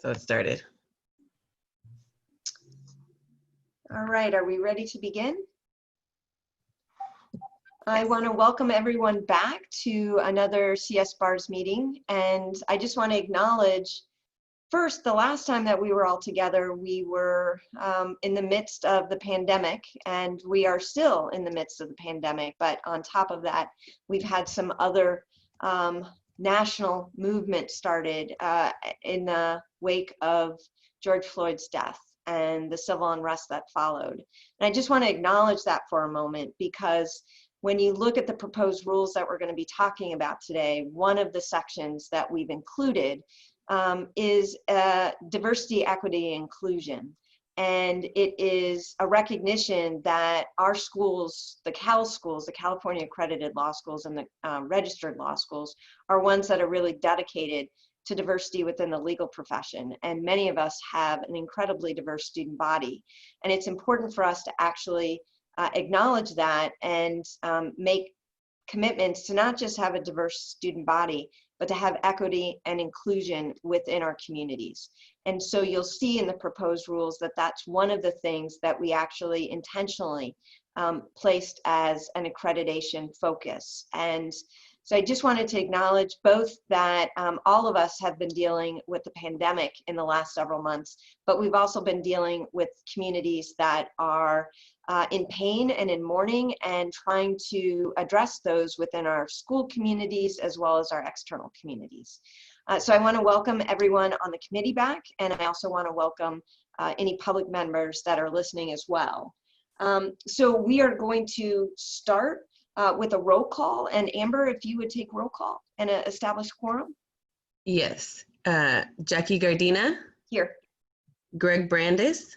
So it started. All right, are we ready to begin? I want to welcome everyone back to another CSBARS meeting, and I just want to acknowledge first, the last time that we were all together, we were in the midst of the pandemic, and we are still in the midst of the pandemic, but on top of that, we've had some other national movement started in the wake of George Floyd's death and the civil unrest that followed. And I just want to acknowledge that for a moment, because when you look at the proposed rules that we're going to be talking about today, one of the sections that we've included is diversity, equity, and inclusion. And it is a recognition that our schools, the Cal schools, the California accredited law schools and the registered law schools, are ones that are really dedicated to diversity within the legal profession. And many of us have an incredibly diverse student body. And it's important for us to actually acknowledge that and make commitments to not just have a diverse student body, but to have equity and inclusion within our communities. And so you'll see in the proposed rules that that's one of the things that we actually intentionally placed as an accreditation focus. And so I just wanted to acknowledge both that all of us have been dealing with the pandemic in the last several months, but we've also been dealing with communities that are in pain and in mourning, and trying to address those within our school communities as well as our external communities. So I want to welcome everyone on the committee back, and I also want to welcome any public members that are listening as well. So we are going to start with a roll call, and Amber, if you would take roll call and establish quorum. Yes. Jackie Gardina. Here. Greg Brandis.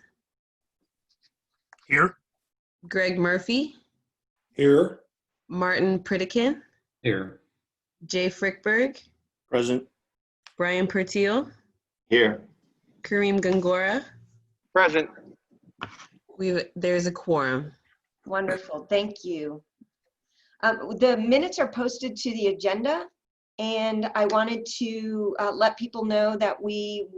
Here. Greg Murphy. Here. Martin Pritikin. Here. Jay Frickberg. Present. Brian Pertile. Here. Kareem Gangora. Present. There's a quorum. Wonderful, thank you. The minutes are posted to the agenda, and I wanted to let people know that we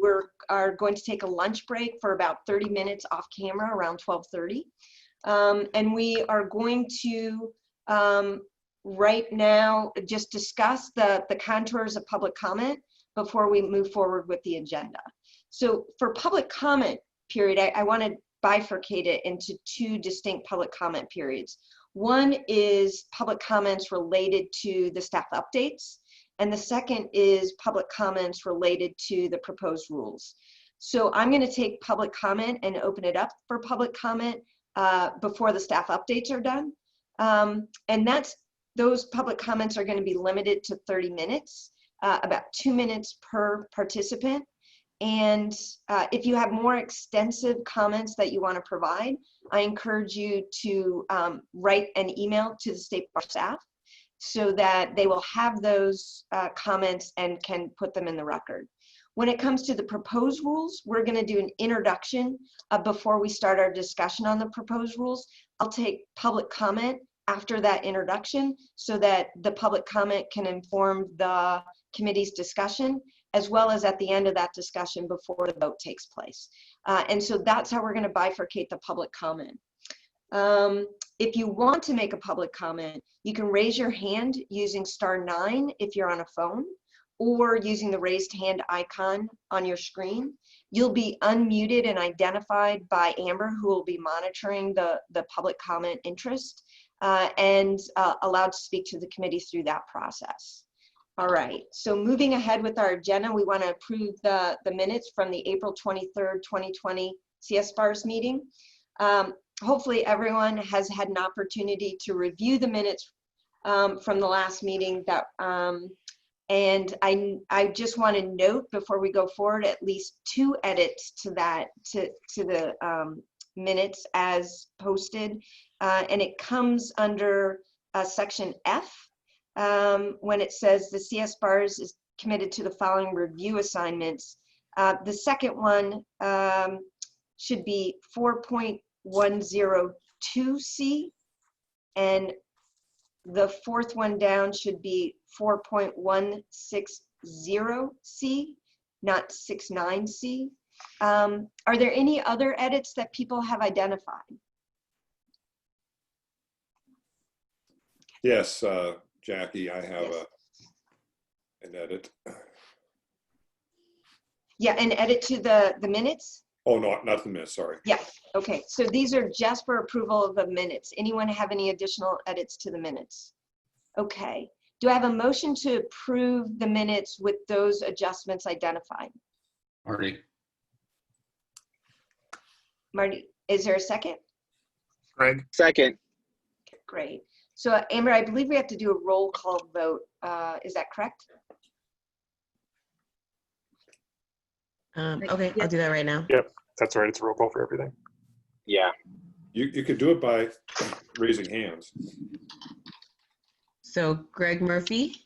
are going to take a lunch break for about 30 minutes off camera around 12:30. And we are going to right now just discuss the contours of public comment before we move forward with the agenda. So for public comment period, I want to bifurcate it into two distinct public comment periods. One is public comments related to the staff updates, and the second is public comments related to the proposed rules. So I'm going to take public comment and open it up for public comment before the staff updates are done. And those public comments are going to be limited to 30 minutes, about 2 minutes per participant. And if you have more extensive comments that you want to provide, I encourage you to write an email to the State Bar staff so that they will have those comments and can put them in the record. When it comes to the proposed rules, we're going to do an introduction before we start our discussion on the proposed rules. I'll take public comment after that introduction so that the public comment can inform the committee's discussion, as well as at the end of that discussion before the vote takes place. And so that's how we're going to bifurcate the public comment. If you want to make a public comment, you can raise your hand using *9 if you're on a phone, or using the raised hand icon on your screen. You'll be unmuted and identified by Amber, who will be monitoring the public comment interest, and allowed to speak to the committee through that process. All right, so moving ahead with our agenda, we want to approve the minutes from the April 23rd, 2020 CSBARS meeting. Hopefully everyone has had an opportunity to review the minutes from the last meeting. And I just want to note before we go forward at least 2 edits to the minutes as posted, and it comes under section F. When it says the CSBARS is committed to the following review assignments. The second one should be 4.102C, and the fourth one down should be 4.160C, not 6.9C. Are there any other edits that people have identified? Yes, Jackie, I have Yes. an edit. Yeah, an edit to the minutes? Oh, not the minute, sorry. Yeah, okay. So these are just for approval of the minutes. Anyone have any additional edits to the minutes? Okay. Do I have a motion to approve the minutes with those adjustments identified? Marty. Marty, is there a second? Greg, Second. Great. So Amber, I believe we have to do a roll call vote. Is that correct? Okay, I'll do that right now. that's right. It's a roll call for everything. Yeah. You could do it by raising hands. So Greg Murphy,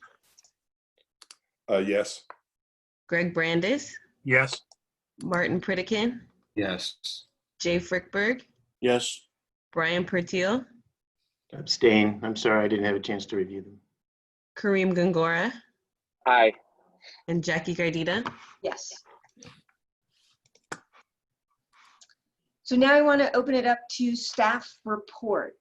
Yes. Greg Brandis, Yes. Martin Pritikin, Yes. Jay Frickberg, Yes. Brian Pertile, Abstain. I'm sorry, I didn't have a chance to review them. Kareem Gangora, Aye. and Jackie Gardita. Yes. So now I want to open it up to staff report.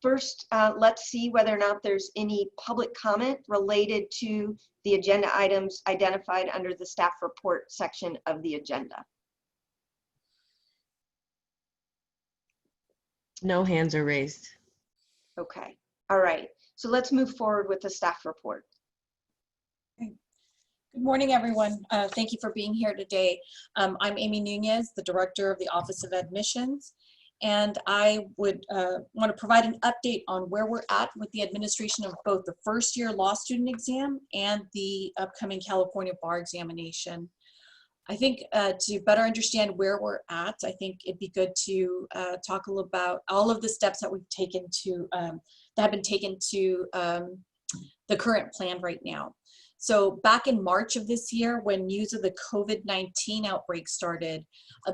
First, let's see whether or not there's any public comment related to the agenda items identified under the staff report section of the agenda. No hands are raised. Okay, all right. So let's move forward with the staff report. Good morning, everyone. Thank you for being here today. I'm Amy Nunez, the Director of the Office of Admissions, and I would want to provide an update on where we're at with the administration of both the first-year law student exam and the upcoming California bar examination. I think to better understand where we're at, I think it'd be good to talk a little about all of the steps that we've taken to, that have been taken to the current plan right now. So back in March of this year, when news of the COVID-19 outbreak started,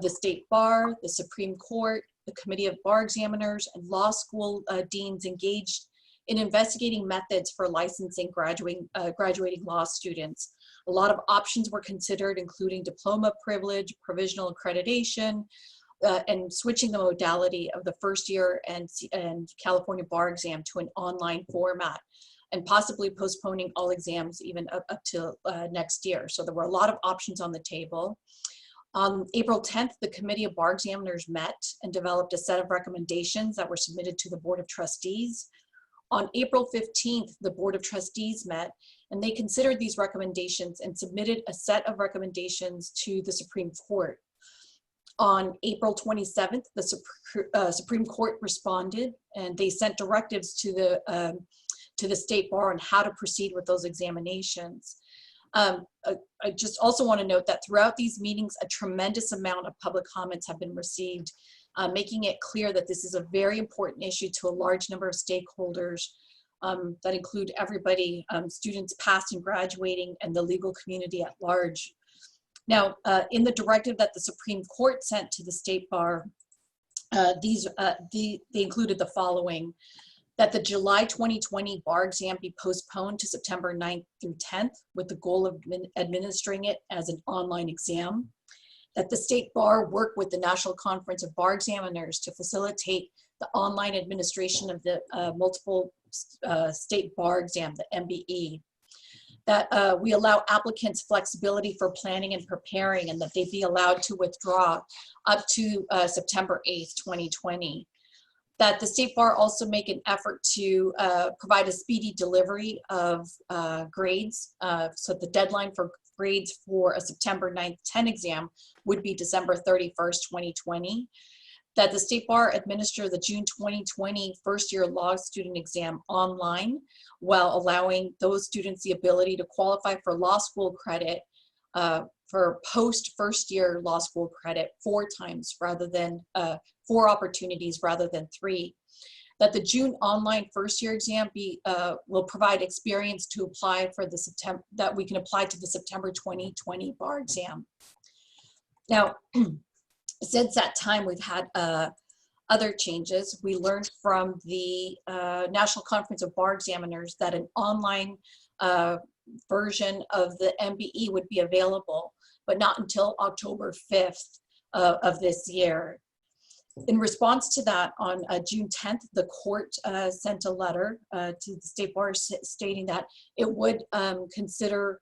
the State Bar, the Supreme Court, the Committee of Bar Examiners, and law school deans engaged in investigating methods for licensing graduating law students. A lot of options were considered, including diploma privilege, provisional accreditation, and switching the modality of the first year and California bar exam to an online format, and possibly postponing all exams even up till next year. So there were a lot of options on the table. On April 10th, the Committee of Bar Examiners met and developed a set of recommendations that were submitted to the Board of Trustees. On April 15th, the Board of Trustees met and they considered these recommendations and submitted a set of recommendations to the Supreme Court. On April 27th, the Supreme Court responded and they sent directives to the State Bar on how to proceed with those examinations. I just also want to note that throughout these meetings, a tremendous amount of public comments have been received, making it clear that this is a very important issue to a large number of stakeholders that include everybody, students past and graduating, and the legal community at large. Now, in the directive that the Supreme Court sent to the State Bar, they included the following: that the July 2020 bar exam be postponed to September 9th through 10th with the goal of administering it as an online exam. That the State Bar work with the National Conference of Bar Examiners to facilitate the online administration of the multiple state bar exam, the MBE. That we allow applicants flexibility for planning and preparing, and that they be allowed to withdraw up to September 8th, 2020. That the State Bar also make an effort to provide a speedy delivery of grades. So the deadline for grades for a September 9th 10 exam would be December 31st, 2020. That the State Bar administer the June 2020 first year law student exam online, while allowing those students the ability to qualify for law school credit for post first year law school credit 4 times rather than 4 opportunities rather than 3. That the June online first year exam will provide experience to apply for the September, that we can apply to the September 2020 bar exam. Now, since that time, we've had other changes. We learned from the National Conference of Bar Examiners that an online version of the MBE would be available, but not until October 5th of this year. In response to that, on June 10th, the court sent a letter to the state bar stating that it would consider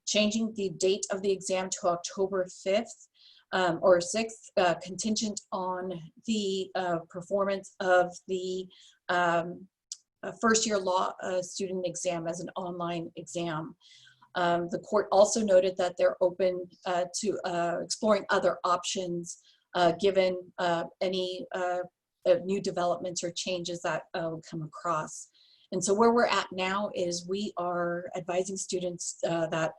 changing the date of the exam to October 5th or 6th, contingent on the performance of the first-year law student exam as an online exam. The court also noted that they're open to exploring other options given any new developments or changes that will come across. And so where we're at now is we are advising students that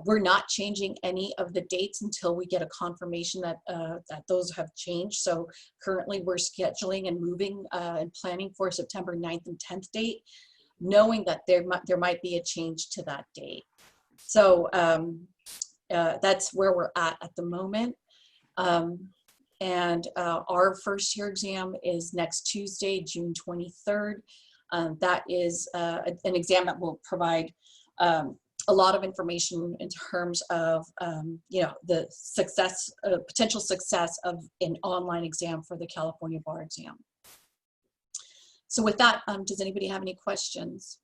we're not changing any of the dates until we get a confirmation that that those have changed. So currently we're scheduling and moving and planning for September 9th and 10th date, knowing that there might be a change to that date. So that's where we're at the moment. And our first year exam is next Tuesday, June 23rd. That is an exam that will provide a lot of information in terms of you know, the success, potential success of an online exam for the California bar exam. So with that, does anybody have any questions?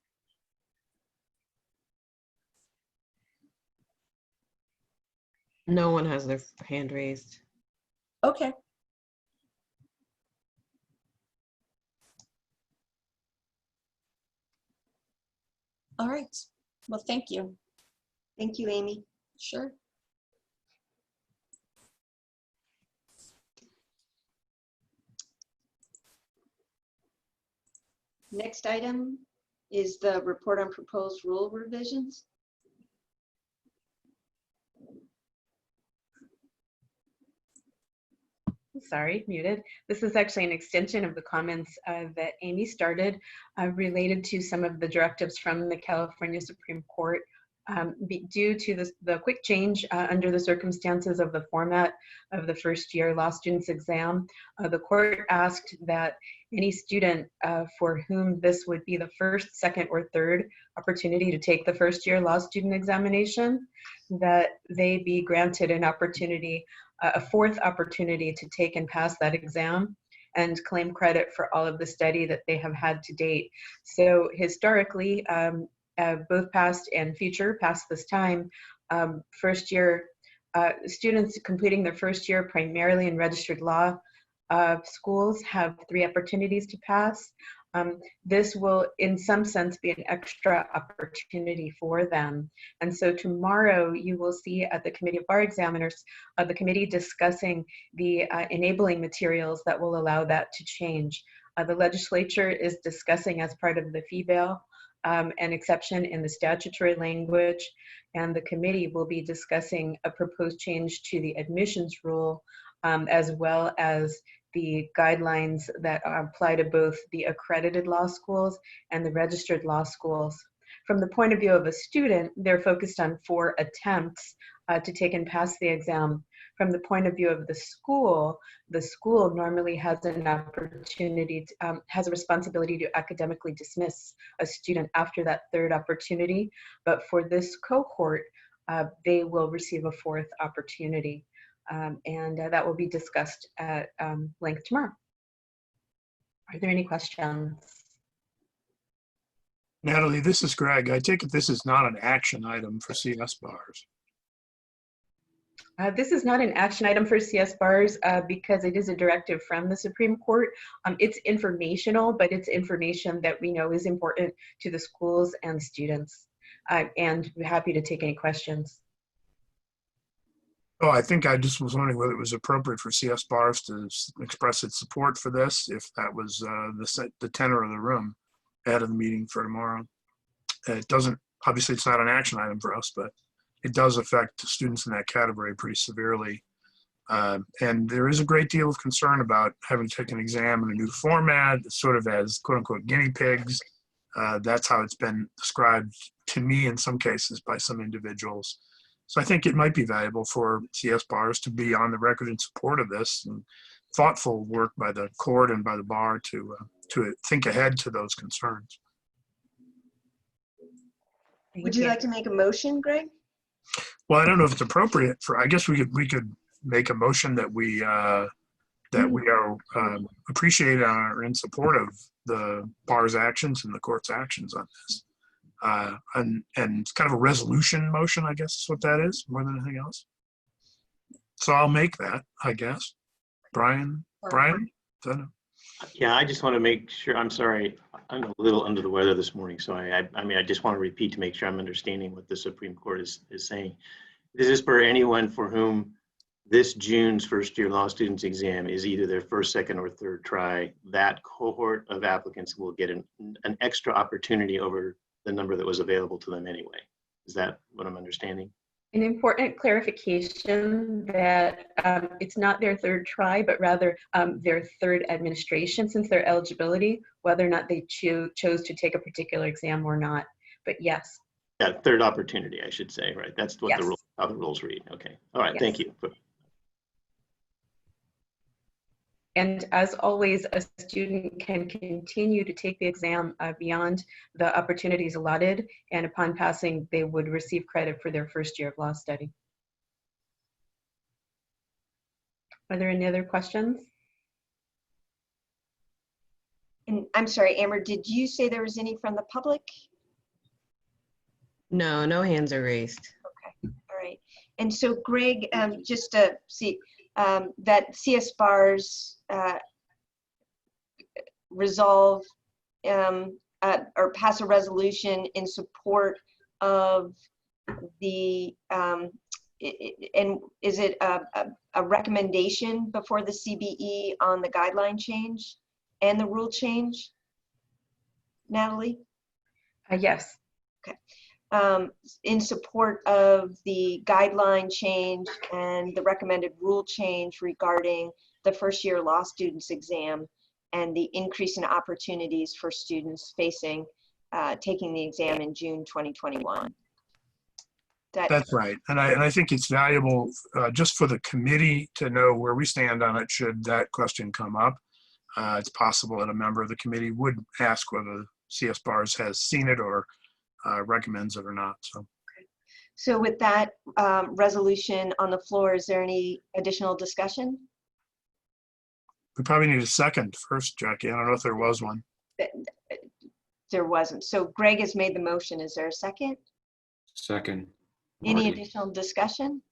No one has their hand raised. Okay. All right. Well, thank you. Thank you, Amy. Sure. Next item is the report on proposed rule revisions. Sorry, muted. This is actually an extension of the comments that Amy started related to some of the directives from the California Supreme Court. Due to the quick change under the circumstances of the format of the first year law students exam, the court asked that any student for whom this would be the first, second, or third opportunity to take the first year law student examination, that they be granted an opportunity, a fourth opportunity to take and pass that exam and claim credit for all of the study that they have had to date. So historically, both past and future, past this time, first year students completing their first year primarily in registered law schools have 3 opportunities to pass. This will, in some sense, be an extra opportunity for them. And so tomorrow you will see at the Committee of Bar Examiners, the committee discussing the enabling materials that will allow that to change. The legislature is discussing as part of the fee bill an exception in the statutory language, and the committee will be discussing a proposed change to the admissions rule, as well as the guidelines that apply to both the accredited law schools and the registered law schools. From the point of view of a student, they're focused on 4 attempts to take and pass the exam. From the point of view of the school normally has an opportunity, has a responsibility to academically dismiss a student after that 3rd opportunity. But for this cohort, they will receive a 4th opportunity. And that will be discussed at length tomorrow. Are there any questions? Natalie, this is Greg. I take it this is not an action item for CSBARS. This is not an action item for CSBARS because it is a directive from the Supreme Court. It's informational, but it's information that we know is important to the schools and students. And we're happy to take any questions. Oh, I think I just was wondering whether it was appropriate for CSBARS to express its support for this, if that was the tenor of the room ahead of the meeting for tomorrow. It doesn't, obviously it's not an action item for us, but it does affect students in that category pretty severely. And there is a great deal of concern about having to take an exam in a new format, sort of as quote unquote guinea pigs. That's how it's been described to me in some cases by some individuals. So I think it might be valuable for CSBARS to be on the record in support of this, and thoughtful work by the court and by the bar to think ahead to those concerns. Would you like to make a motion, Greg? Well, I don't know if it's appropriate for, I guess we could make a motion that we are appreciate and are in support of the BAR's actions and the court's actions on this. And it's kind of a resolution motion, I guess is what that is, more than anything else. So I'll make that, I guess. Brian? I don't know. Yeah, I just want to make sure, I'm sorry, I'm a little under the weather this morning, so I mean, I just want to repeat to make sure I'm understanding what the Supreme Court is saying. This is for anyone for whom this June's first-year law students exam is either their first, second, or third try. That cohort of applicants will get an extra opportunity over the number that was available to them anyway. Is that what I'm understanding? An important clarification that it's not their third try, but rather their third administration since their eligibility, whether or not they chose to take a particular exam or not. But yes. Yeah, third opportunity, I should say, right? That's what Yes. how the rules read. Okay. All right. Yes. Thank you. And as always, a student can continue to take the exam beyond the opportunities allotted, and upon passing, they would receive credit for their first year of law study. Are there any other questions? And I'm sorry, Amber, did you say there was any from the public? No, no hands are raised. All right. And so Greg, just to see that CSBARS resolve or pass a resolution in support of the, and is it a recommendation before the CBE on the guideline change and the rule change? Natalie? Yes. In support of the guideline change and the recommended rule change regarding the first year law students exam and the increase in opportunities for students facing taking the exam in June 2021. That's right. And I think it's valuable just for the committee to know where we stand on it should that question come up. It's possible that a member of the committee would ask whether CSBARS has seen it or recommends it or not. So with that resolution on the floor, is there any additional discussion? We probably need a second first, Jackie. I don't know if there was one. There wasn't. So Greg has made the motion. Is there a second? Second. Any Marty. additional discussion?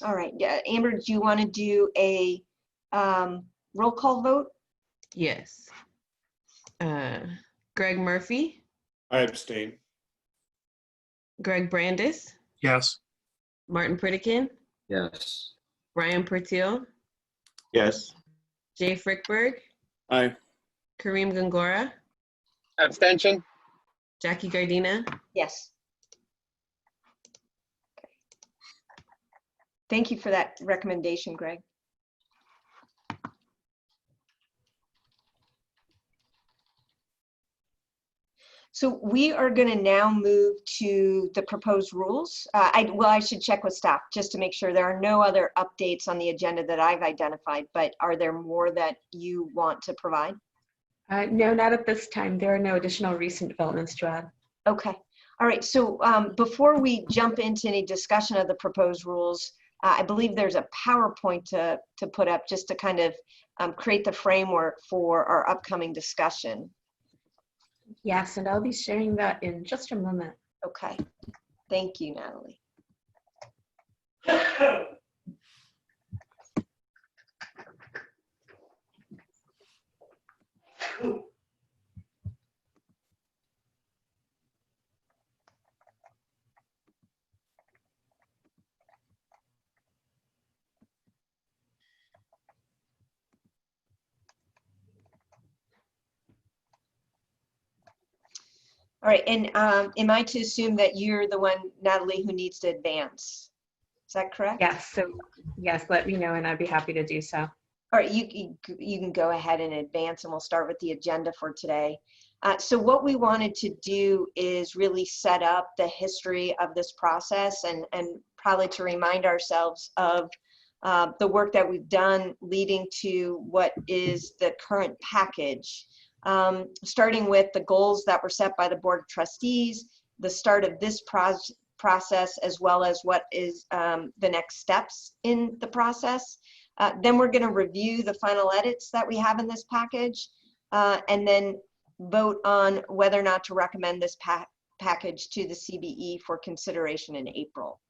All right. Yeah, Amber, do you want to do a roll call vote? Yes. Greg Murphy, I abstain. Greg Brandis, Yes. Martin Pritikin, Yes. Brian Pertil, Yes. Jay Frickberg, Aye. Kareem Gangora, Abstention? Jackie Gardina. Yes. Okay. Thank you for that recommendation, Greg. So we are going to now move to the proposed rules. I should check with staff just to make sure there are no other updates on the agenda that I've identified, but are there more that you want to provide? No, not at this time. There are no additional recent developments to add. Okay. All right. So before we jump into any discussion of the proposed rules, I believe there's a PowerPoint to put up just to kind of create the framework for our upcoming discussion. Yes, and I'll be sharing that in just a moment. Okay. Thank you, Natalie. All right, and am I to assume that you're the one, Natalie, who needs to advance? Is that correct? Yes, so yes, let me know and I'd be happy to do so. All right, you can go ahead and advance and we'll start with the agenda for today. So what we wanted to do is really set up the history of this process and probably to remind ourselves of the work that we've done leading to what is the current package. starting with the goals that were set by the Board of Trustees, the start of this process, as well as what is the next steps in the process. Then we're going to review the final edits that we have in this package, and then vote on whether or not to recommend this package to the CBE for consideration in April.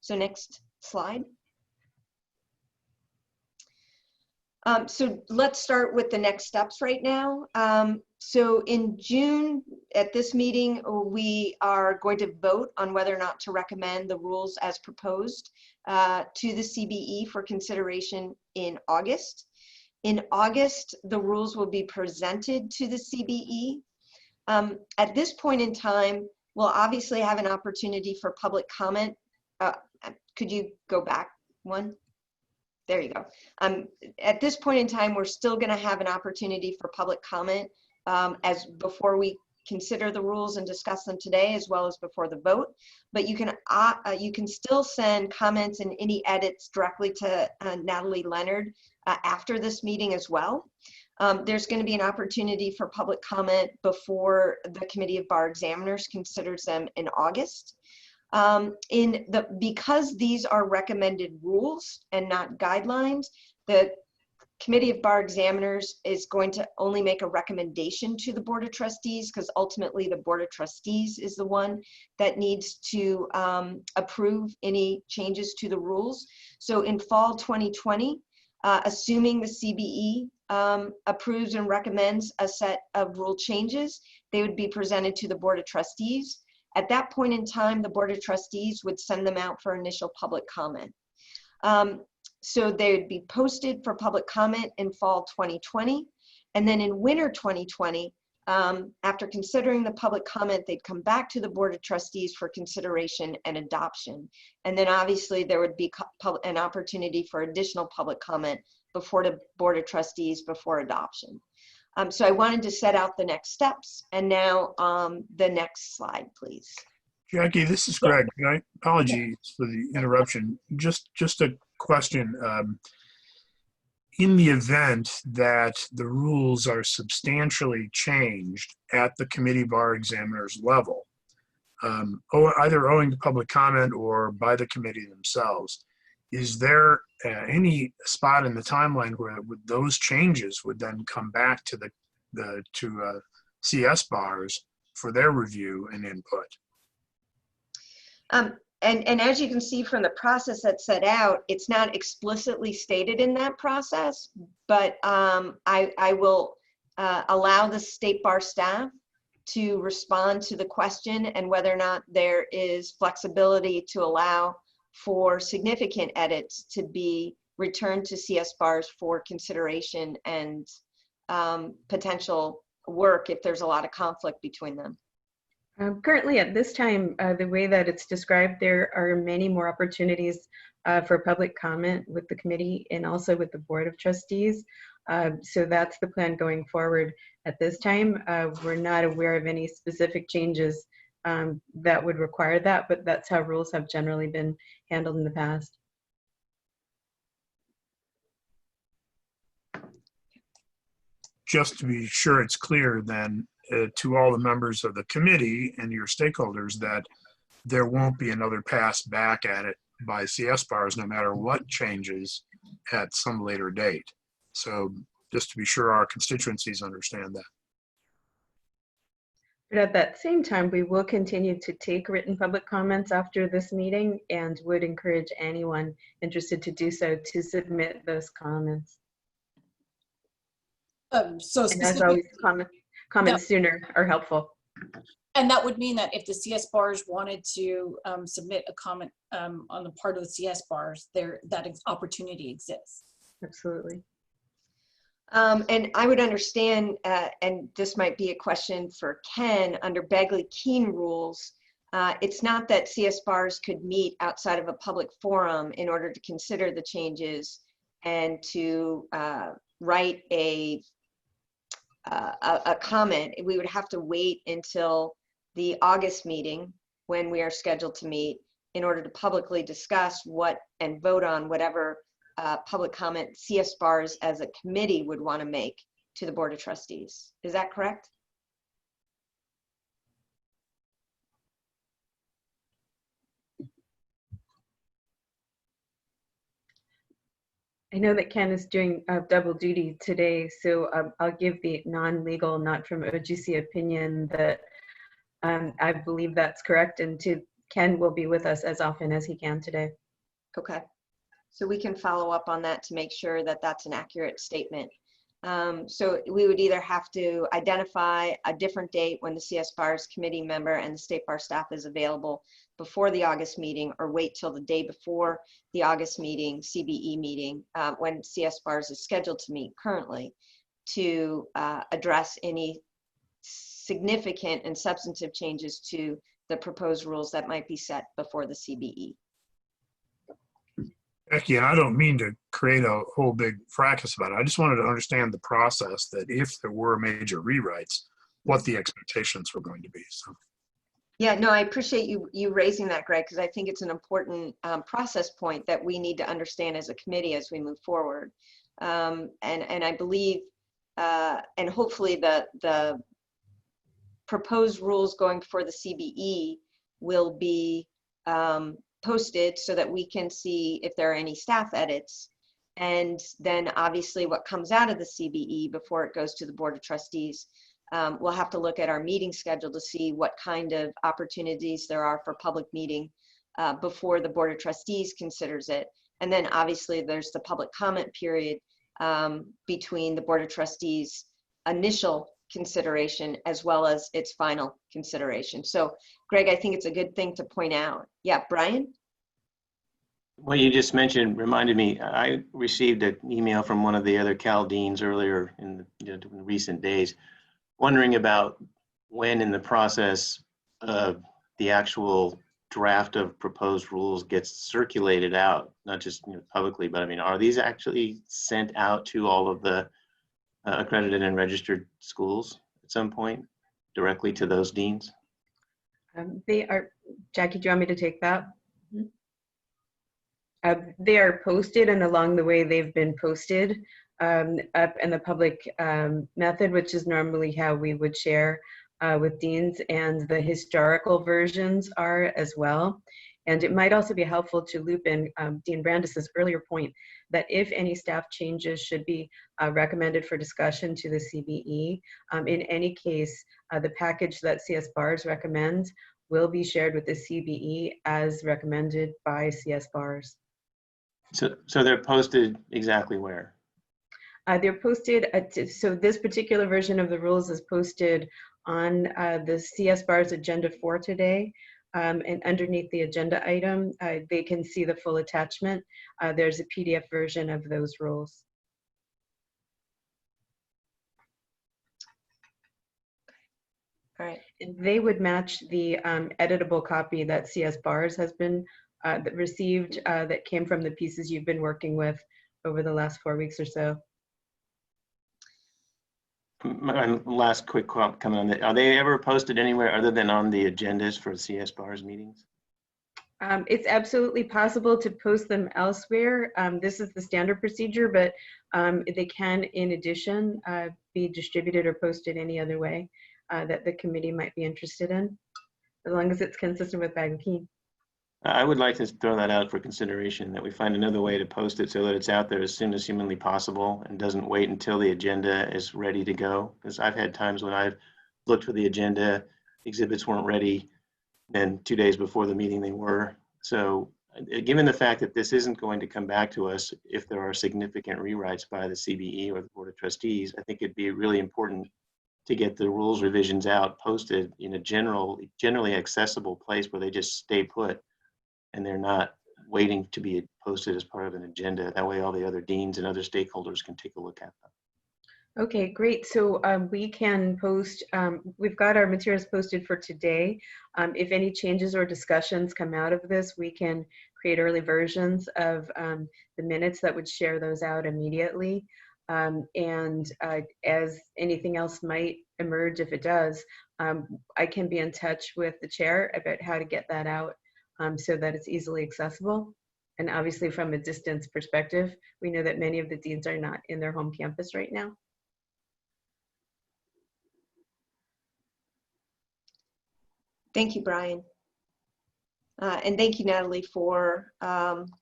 So next slide. So let's start with the next steps right now. So in June, at this meeting, we are going to vote on whether or not to recommend the rules as proposed to the CBE for consideration in August. In August, the rules will be presented to the CBE. At this point in time, we'll obviously have an opportunity for public comment. Could you go back one? There you go. At this point in time, we're still going to have an opportunity for public comment as before we consider the rules and discuss them today, as well as before the vote. But you can still send comments and any edits directly to Natalie Leonard after this meeting as well. There's going to be an opportunity for public comment before the Committee of Bar Examiners considers them in August. Because these are recommended rules and not guidelines, the Committee of Bar Examiners is going to only make a recommendation to the Board of Trustees, because ultimately the Board of Trustees is the one that needs to approve any changes to the rules. So in fall 2020, assuming the CBE approves and recommends a set of rule changes, they would be presented to the Board of Trustees. At that point in time, the Board of Trustees would send them out for initial public comment. So they would be posted for public comment in fall 2020. And then in winter 2020, after considering the public comment, they'd come back to the Board of Trustees for consideration and adoption. And then obviously there would be an opportunity for additional public comment before the Board of Trustees before adoption. So I wanted to set out the next steps. And now the next slide, please. Jackie, this is Greg. Apologies for the interruption. Just a question. In the event that the rules are substantially changed at the committee bar examiners level, either owing to public comment or by the committee themselves, is there any spot in the timeline where those changes would then come back to CSBARS for their review and input? And as you can see from the process that's set out, it's not explicitly stated in that process, but I will allow the State Bar staff to respond to the question and whether or not there is flexibility to allow for significant edits to be returned to CSBARS for consideration and potential work if there's a lot of conflict between them. Currently at this time, the way that it's described, there are many more opportunities for public comment with the committee and also with the Board of Trustees. So that's the plan going forward. At this time, we're not aware of any specific changes that would require that, but that's how rules have generally been handled in the past. Just to be sure it's clear then to all the members of the committee and your stakeholders that there won't be another pass back at it by CSBARS no matter what changes at some later date. So just to be sure our constituencies understand that. But at that same time, we will continue to take written public comments after this meeting and would encourage anyone interested to do so to submit those comments. So And as always, comments sooner are helpful. And that would mean that if the CSBARS wanted to submit a comment on the part of the CSBARS, that opportunity exists. Absolutely. And I would understand, and this might be a question for Ken, under Bagley-Keene rules, it's not that CSBARS could meet outside of a public forum in order to consider the changes and to write a comment. We would have to wait until the August meeting when we are scheduled to meet in order to publicly discuss what and vote on whatever public comment CSBARS as a committee would want to make to the Board of Trustees. Is that correct? I know that Ken is doing double duty today, so I'll give the non-legal, not from OGC opinion that I believe that's correct, and Ken will be with us as often as he can today. Okay. So we can follow up on that to make sure that that's an accurate statement. So we would either have to identify a different date when the CSBARS committee member and the State Bar staff is available before the August meeting, or wait till the day before the August meeting, CBE meeting, when CSBARS is scheduled to meet currently, to address any significant and substantive changes to the proposed rules that might be set before the CBE. Becky, I don't mean to create a whole big fracas about it. I just wanted to understand the process, that if there were major rewrites, what the expectations were going to be. So. Yeah, no, I appreciate you raising that, Greg, because I think it's an important process point that we need to understand as a committee as we move forward. And I believe, and hopefully the proposed rules going for the CBE will be posted so that we can see if there are any staff edits. And then obviously what comes out of the CBE before it goes to the Board of Trustees, we'll have to look at our meeting schedule to see what kind of opportunities there are for public meeting before the Board of Trustees considers it. And then obviously there's the public comment period between the Board of Trustees' initial consideration as well as its final consideration. So Greg, I think it's a good thing to point out. Yeah, Brian? What you just mentioned reminded me, I received an email from one of the other Cal deans earlier in in recent days, wondering about when in the process the actual draft of proposed rules gets circulated out, not just publicly, but I mean, are these actually sent out to all of the accredited and registered schools at some point directly to those deans? They are, Jackie, do you want me to take that? They are posted, and along the way they've been posted up in the public method, which is normally how we would share with deans, and the historical versions are as well. And it might also be helpful to loop in Dean Brandis's earlier point that if any staff changes should be recommended for discussion to the CBE, in any case, the package that CSBARS recommends will be shared with the CBE as recommended by CSBARS. So they're posted exactly where? They're posted, so this particular version of the rules is posted on the CSBARS agenda for today. And underneath the agenda item, they can see the full attachment. There's a PDF version of those rules. All right. And they would match the editable copy that CSBARS has been received that came from the pieces you've been working with over the last 4 weeks or so. My last quick comment on that. Are they ever posted anywhere other than on the agendas for CSBARS meetings? It's absolutely possible to post them elsewhere. This is the standard procedure, but they can, in addition, be distributed or posted any other way that the committee might be interested in, as long as it's consistent with Bag and Key. I would like to throw that out for consideration, that we find another way to post it so that it's out there as soon as humanly possible and doesn't wait until the agenda is ready to go. Because I've had times when I've looked for the agenda, exhibits weren't ready, and 2 days before the meeting they were. So given the fact that this isn't going to come back to us if there are significant rewrites by the CBE or the Board of Trustees, I think it'd be really important to get the rules revisions out, posted in a generally accessible place where they just stay put and they're not waiting to be posted as part of an agenda. That way all the other deans and other stakeholders can take a look at them. Okay, great. So we can post, we've got our materials posted for today. If any changes or discussions come out of this, we can create early versions of the minutes that would share those out immediately. And as anything else might emerge, if it does, I can be in touch with the chair about how to get that out so that it's easily accessible. And obviously from a distance perspective, we know that many of the deans are not in their home campus right now. Thank you, Brian. And thank you, Natalie, for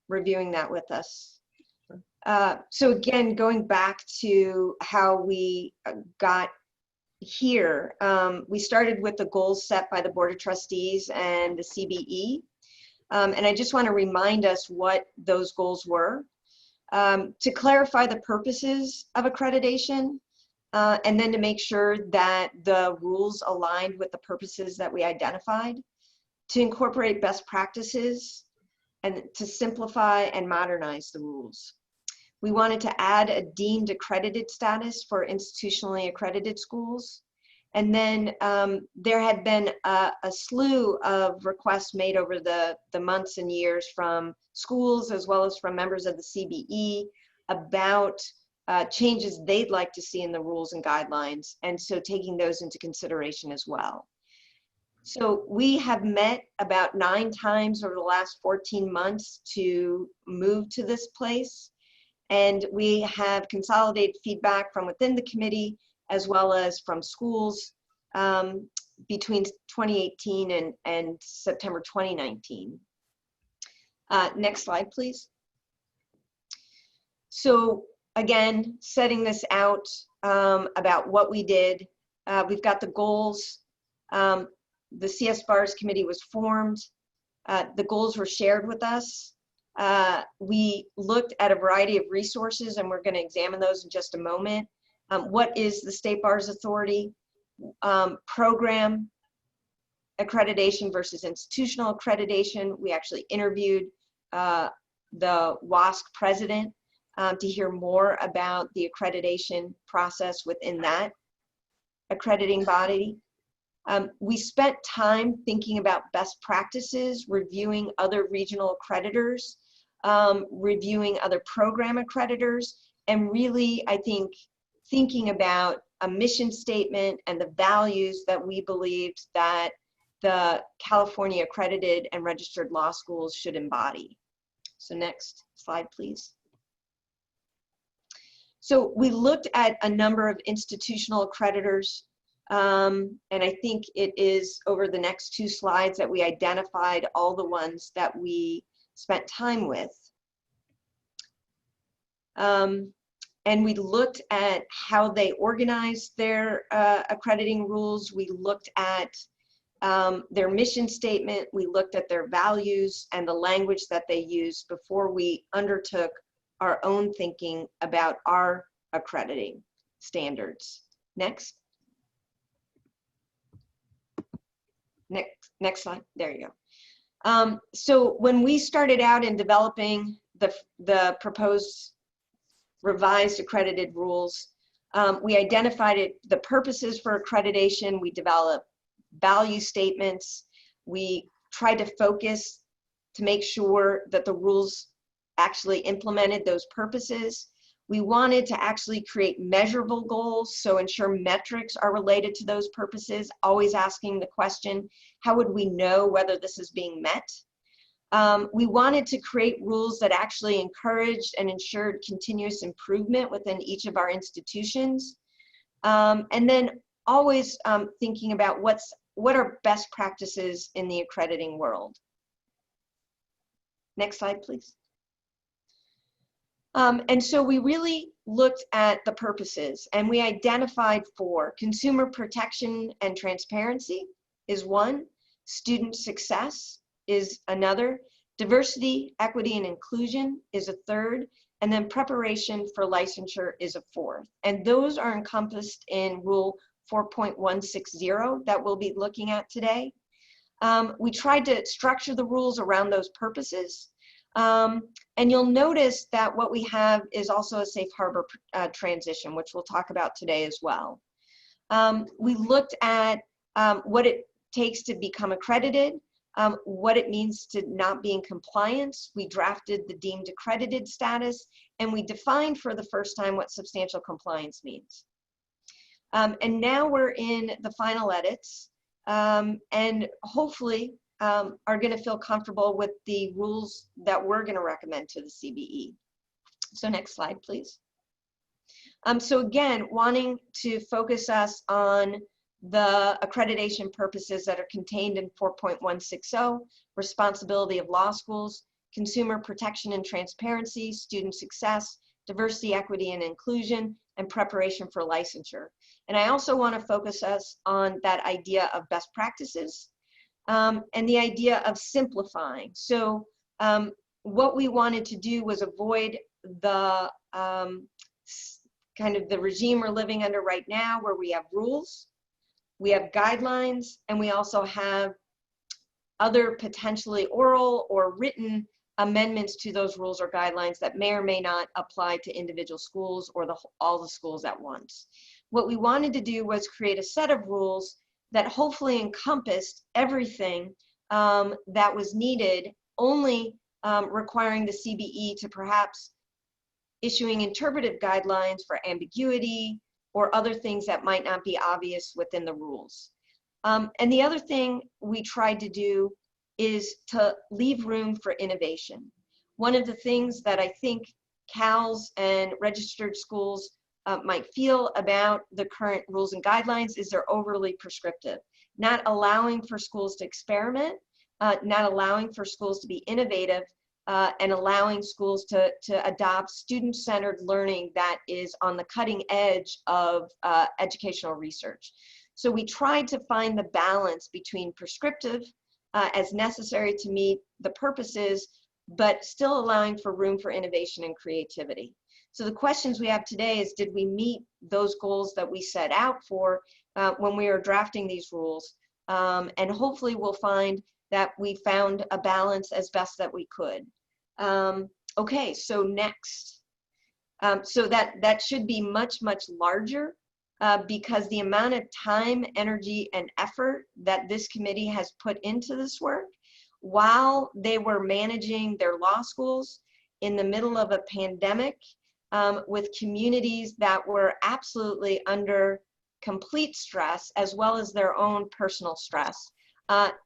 reviewing that with us. So again, going back to how we got here, we started with the goals set by the Board of Trustees and the CBE. And I just want to remind us what those goals were. To clarify the purposes of accreditation, and then to make sure that the rules aligned with the purposes that we identified, to incorporate best practices, and to simplify and modernize the rules. We wanted to add a deemed accredited status for institutionally accredited schools. And then there had been a slew of requests made over the months and years from schools as well as from members of the CBE about changes they'd like to see in the rules and guidelines. And so taking those into consideration as well. So we have met about 9 times over the last 14 months to move to this place. And we have consolidated feedback from within the committee as well as from schools between 2018 and September 2019. Next slide, please. So again, setting this out about what we did. We've got the goals. The CSBARS committee was formed. The goals were shared with us. We looked at a variety of resources, and we're going to examine those in just a moment. What is the State Bars Authority? Program accreditation versus institutional accreditation. We actually interviewed the WASC president to hear more about the accreditation process within that accrediting body. We spent time thinking about best practices, reviewing other regional accreditors, reviewing other program accreditors, and really, I think, thinking about a mission statement and the values that we believed that the California accredited and registered law schools should embody. So next slide, please. So we looked at a number of institutional accreditors, and I think it is over the next 2 slides that we identified all the ones that we spent time with. And we looked at how they organized their accrediting rules. We looked at their mission statement. We looked at their values and the language that they used before we undertook our own thinking about our accrediting standards. Next. Next slide. There you go. So when we started out in developing the proposed revised accredited rules, we identified the purposes for accreditation. We developed value statements. We tried to focus to make sure that the rules actually implemented those purposes. We wanted to actually create measurable goals, so ensure metrics are related to those purposes, always asking the question, how would we know whether this is being met? We wanted to create rules that actually encouraged and ensured continuous improvement within each of our institutions. And then always thinking about what are best practices in the accrediting world. Next slide, please. And so we really looked at the purposes, and we identified 4. Consumer protection and transparency is 1. Student success is another. Diversity, equity, and inclusion is a 3rd. And then preparation for licensure is a 4th. And those are encompassed in Rule 4.160 that we'll be looking at today. We tried to structure the rules around those purposes. And you'll notice that what we have is also a safe harbor transition, which we'll talk about today as well. We looked at what it takes to become accredited, what it means to not be in compliance. We drafted the deemed accredited status, and we defined for the first time what substantial compliance means. And now we're in the final edits, and hopefully are going to feel comfortable with the rules that we're going to recommend to the CBE. So next slide, please. So again, wanting to focus us on the accreditation purposes that are contained in 4.160, responsibility of law schools, consumer protection and transparency, student success, diversity, equity, and inclusion, and preparation for licensure. And I also want to focus us on that idea of best practices and the idea of simplifying. So what we wanted to do was avoid the kind of the regime we're living under right now, where we have rules, we have guidelines, and we also have other potentially oral or written amendments to those rules or guidelines that may or may not apply to individual schools or all the schools at once. What we wanted to do was create a set of rules that hopefully encompassed everything that was needed, only requiring the CBE to perhaps issuing interpretive guidelines for ambiguity or other things that might not be obvious within the rules. And the other thing we tried to do is to leave room for innovation. One of the things that I think CALs and registered schools might feel about the current rules and guidelines is they're overly prescriptive, not allowing for schools to experiment, not allowing for schools to be innovative, and allowing schools to adopt student-centered learning that is on the cutting edge of educational research. So we tried to find the balance between prescriptive as necessary to meet the purposes, but still allowing for room for innovation and creativity. So the questions we have today is, did we meet those goals that we set out for when we were drafting these rules? And hopefully we'll find that we found a balance as best that we could. Okay, so next. So that should be much, much larger because the amount of time, energy, and effort that this committee has put into this work while they were managing their law schools in the middle of a pandemic with communities that were absolutely under complete stress as well as their own personal stress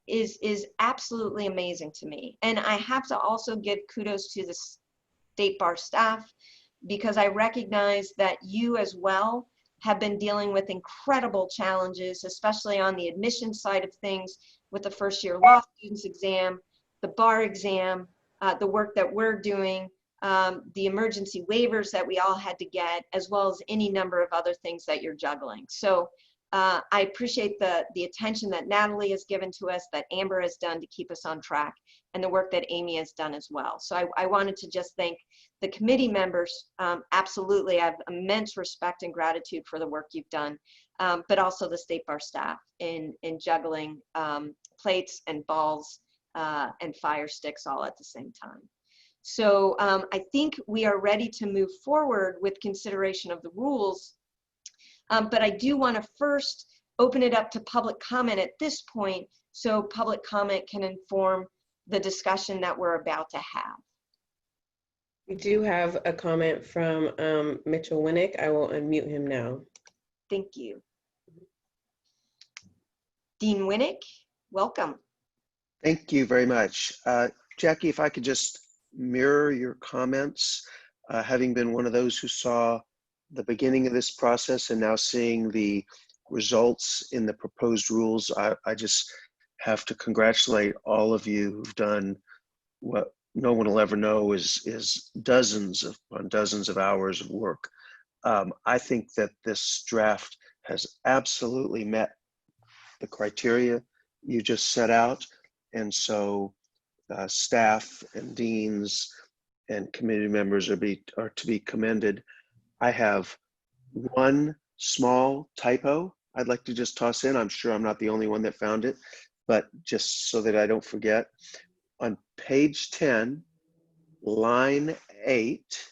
is absolutely amazing to me. And I have to also give kudos to the State Bar staff because I recognize that you as well have been dealing with incredible challenges, especially on the admission side of things with the first year law students exam, the bar exam, the work that we're doing, the emergency waivers that we all had to get, as well as any number of other things that you're juggling. So I appreciate the attention that Natalie has given to us, that Amber has done to keep us on track, and the work that Amy has done as well. So I wanted to just thank the committee members. Absolutely, I have immense respect and gratitude for the work you've done, but also the State Bar staff in juggling plates and balls and fire sticks all at the same time. So I think we are ready to move forward with consideration of the rules. But I do want to first open it up to public comment at this point so public comment can inform the discussion that we're about to have. We do have a comment from Mitchell Winnick. I will unmute him now. Thank you. Dean Winnick, welcome. Thank you very much. Jackie, if I could just mirror your comments, having been one of those who saw the beginning of this process and now seeing the results in the proposed rules, I just have to congratulate all of you who've done what no one will ever know is dozens of hours of work. I think that this draft has absolutely met the criteria you just set out. And so staff and deans and committee members are to be commended. I have one small typo I'd like to just toss in. I'm sure I'm not the only one that found it, but just so that I don't forget. On page 10, line 8,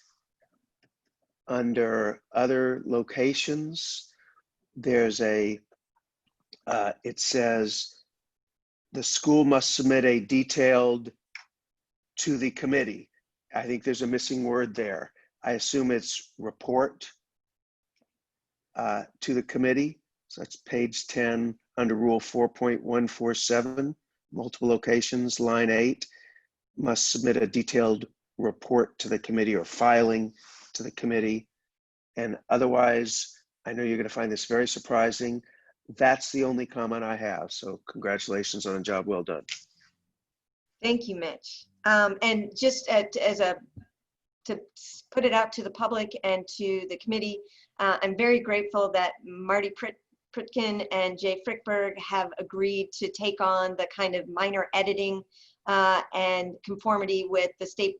under other locations, there's it says, the school must submit a detailed to the committee. I think there's a missing word there. I assume it's report to the committee. So that's page 10 under rule 4.147, multiple locations, line 8, must submit a detailed report to the committee or filing to the committee. And otherwise, I know you're going to find this very surprising. That's the only comment I have. So congratulations on a job well done. Thank you, Mitch. And just to put it out to the public and to the committee, I'm very grateful that Marty Pritkin and Jay Frickberg have agreed to take on the kind of minor editing and conformity with the state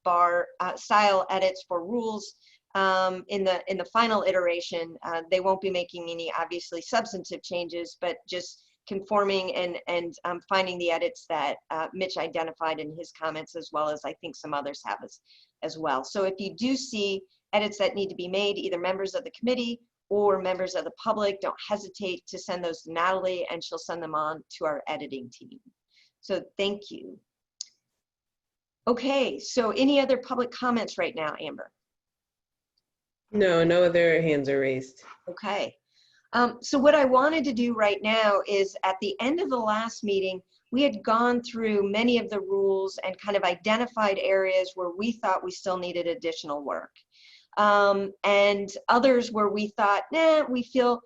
bar style edits for rules in the final iteration. They won't be making any obviously substantive changes, but just conforming and finding the edits that Mitch identified in his comments, as well as I think some others have as well. So if you do see edits that need to be made, either members of the committee or members of the public, don't hesitate to send those to Natalie and she'll send them on to our editing team. So thank you. Okay, so any other public comments right now, Amber? No, no other hands are raised. Okay. So what I wanted to do right now is at the end of the last meeting, we had gone through many of the rules and kind of identified areas where we thought we still needed additional work. And others where we thought, nah, we feel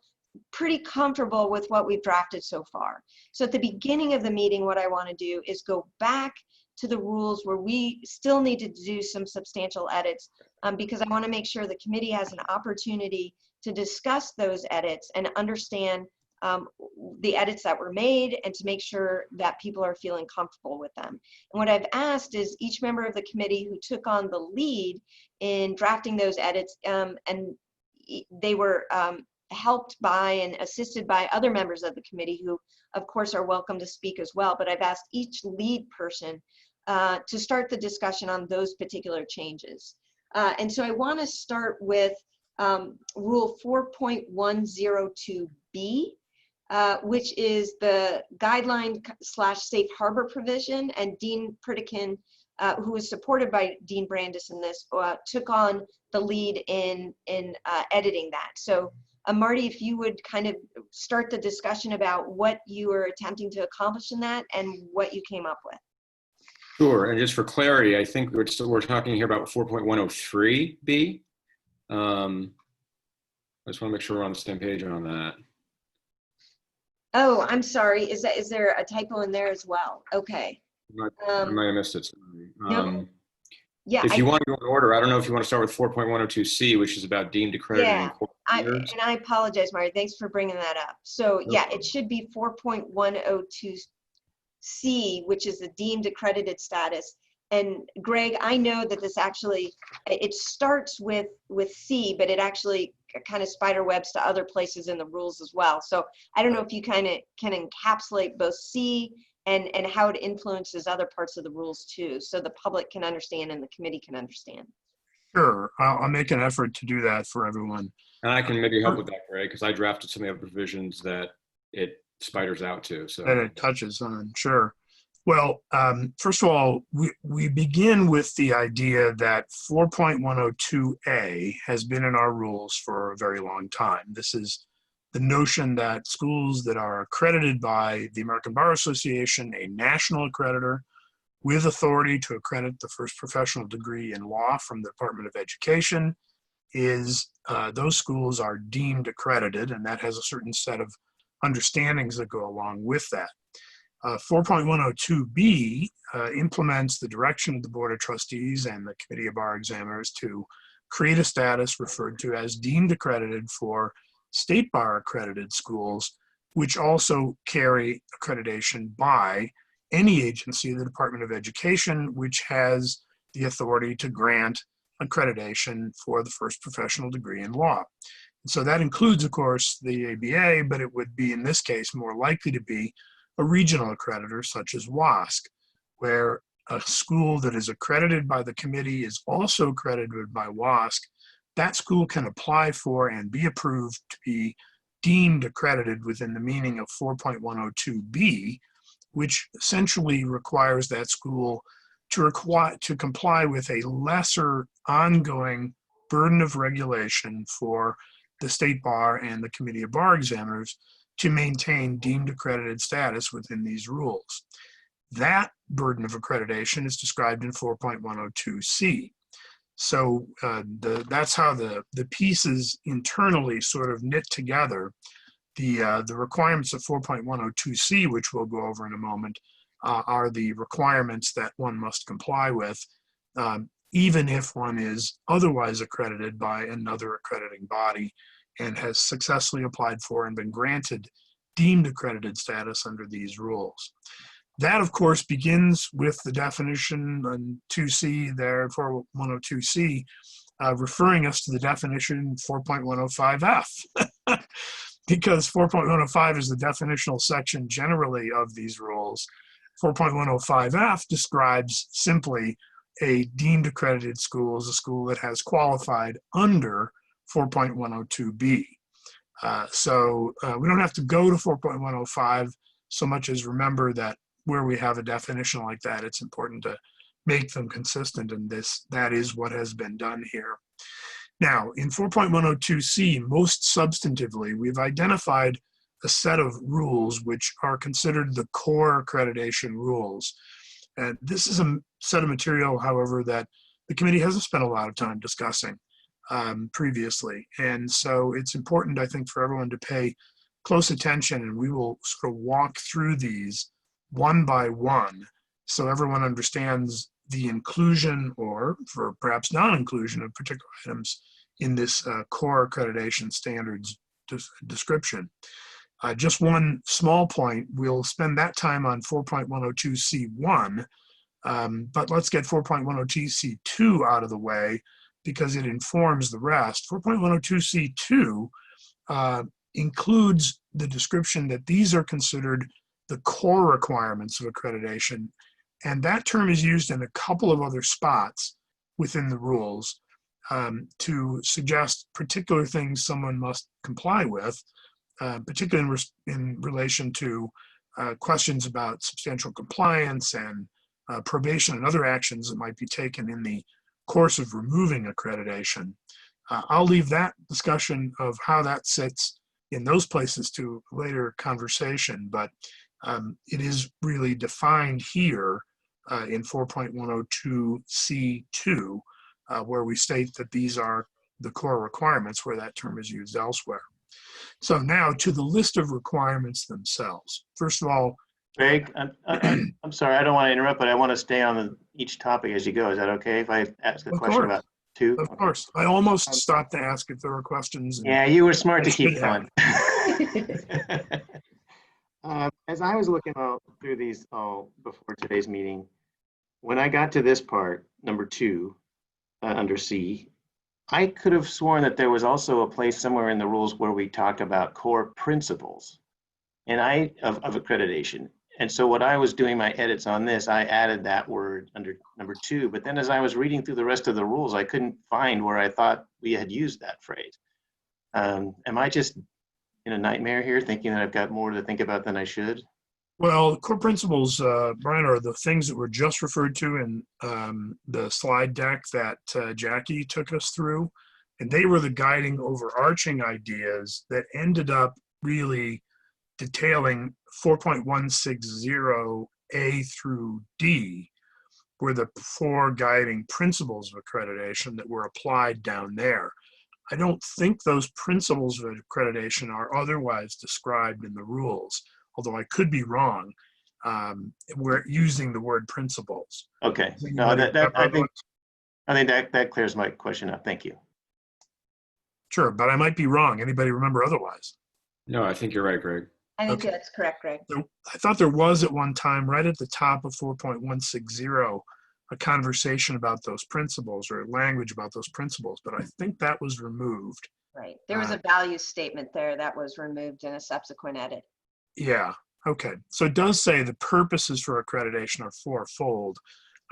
pretty comfortable with what we've drafted so far. So at the beginning of the meeting, what I want to do is go back to the rules where we still need to do some substantial edits, because I want to make sure the committee has an opportunity to discuss those edits and understand the edits that were made and to make sure that people are feeling comfortable with them. And what I've asked is each member of the committee who took on the lead in drafting those edits, and they were helped by and assisted by other members of the committee who, of course, are welcome to speak as well. But I've asked each lead person to start the discussion on those particular changes. And so I want to start with Rule 4.102B, which is the guideline / safe harbor provision, and Dean Pritikin, who was supported by Dean Brandis in this, took on the lead in editing that. So Marty, if you would kind of start the discussion about what you were attempting to accomplish in that and what you came up with. Sure. And just for clarity, I think we're talking here about 4.103B. I just want to make sure we're on the same page on that. Oh, I'm sorry. Is there a typo in there as well? Okay. I might have missed it. No. Yeah. If you want to go in order, I don't know if you want to start with 4.102C, which is about deemed accredited. Yeah, and I apologize, Marty. Thanks for bringing that up. So yeah, it should be 4.102C, which is the deemed accredited status. And Greg, I know that this actually, it starts with C, but it actually kind of spider webs to other places in the rules as well. So I don't know if you kind of can encapsulate both C and how it influences other parts of the rules too, so the public can understand and the committee can understand. Sure, I'll make an effort to do that for everyone. And I can maybe help with that, Greg, because I drafted some of the provisions that it spiders out to. So that it touches on, sure. Well, first of all, we begin with the idea that 4.102A has been in our rules for a very long time. This is the notion that schools that are accredited by the American Bar Association, a national accreditor with authority to accredit the first professional degree in law from the Department of Education, those schools are deemed accredited, and that has a certain set of understandings that go along with that. 4.102B implements the direction of the Board of Trustees and the Committee of Bar Examiners to create a status referred to as deemed accredited for state bar accredited schools, which also carry accreditation by any agency of the Department of Education, which has the authority to grant accreditation for the first professional degree in law. And so that includes, of course, the ABA, but it would be, in this case, more likely to be a regional accreditor such as WASC, where a school that is accredited by the committee is also accredited by WASC. That school can apply for and be approved to be deemed accredited within the meaning of 4.102B, which essentially requires that school to comply with a lesser ongoing burden of regulation for the State Bar and the Committee of Bar Examiners to maintain deemed accredited status within these rules. That burden of accreditation is described in 4.102C. So that's how the pieces internally sort of knit together The requirements of 4.102C, which we'll go over in a moment, are the requirements that one must comply with, even if one is otherwise accredited by another accrediting body and has successfully applied for and been granted deemed accredited status under these rules. That, of course, begins with the definition on 2C there, 4.102C, referring us to the definition 4.105F. Because 4.105 is the definitional section generally of these rules. 4.105F describes simply a deemed accredited school as a school that has qualified under 4.102B. So we don't have to go to 4.105 so much as remember that where we have a definition like that, it's important to make them consistent, and that is what has been done here. Now, in 4.102C, most substantively, we've identified a set of rules which are considered the core accreditation rules. And this is a set of material, however, that the committee hasn't spent a lot of time discussing previously. And so it's important, I think, for everyone to pay close attention, and we will sort of walk through these one by one so everyone understands the inclusion or for perhaps non-inclusion of particular items in this core accreditation standards description. Just one small point, we'll spend that time on 4.102C1, but let's get 4.102C2 out of the way because it informs the rest. 4.102C2 includes the description that these are considered the core requirements of accreditation, and that term is used in a couple of other spots within the rules to suggest particular things someone must comply with, particularly in relation to questions about substantial compliance and probation and other actions that might be taken in the course of removing accreditation. I'll leave that discussion of how that sits in those places to later conversation, but it is really defined here in 4.102C2, where we state that these are the core requirements where that term is used elsewhere. So now to the list of requirements themselves. First of all, Greg, I'm sorry, I don't want to interrupt, but I want to stay on each topic as you go. Is that okay if I ask a question about two? Of course. I almost stopped to ask if there were questions. Yeah, you were smart to I keep should going. As I was looking through these before today's meeting, when I got to this part, number 2, under C, I could have sworn that there was also a place somewhere in the rules where we talked about core principles and of accreditation. And so what I was doing my edits on this, I added that word under number 2. But then as I was reading through the rest of the rules, I couldn't find where I thought we had used that phrase. Am I just in a nightmare here, thinking that I've got more to think about than I should? Well, core principles, Brian, are the things that were just referred to in the slide deck that Jackie took us through. And they were the guiding overarching ideas that ended up really detailing 4.160A through D were the 4 guiding principles of accreditation that were applied down there. I don't think those principles of accreditation are otherwise described in the rules, although I could be wrong. We're using the word principles. Okay, no, I think that clears my question up. Thank you. Sure, but I might be wrong. Anybody remember otherwise? No, I think you're right, Greg. I think Okay. that's correct, Greg. I thought there was at one time, right at the top of 4.160, a conversation about those principles or language about those principles, but I think that was removed. Right. There was a value statement there that was removed in a subsequent edit. Yeah, okay. So it does say the purposes for accreditation are 4-fold.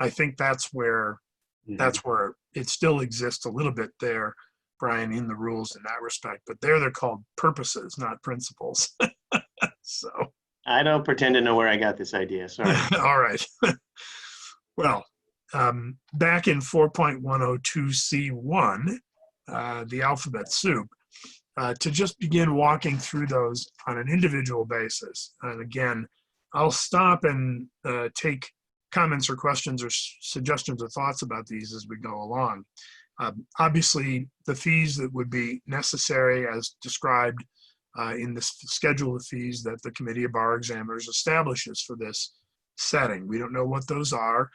I think that's where it still exists a little bit there, Brian, in the rules in that respect, but they're called purposes, not principles. So I don't pretend to know where I got this idea, sorry. all right. Well, back in 4.102C1, the alphabet soup, to just begin walking through those on an individual basis. And again, I'll stop and take comments or questions or suggestions or thoughts about these as we go along. Obviously, the fees that would be necessary as described in the schedule of fees that the Committee of Bar Examiners establishes for this setting. We don't know what those are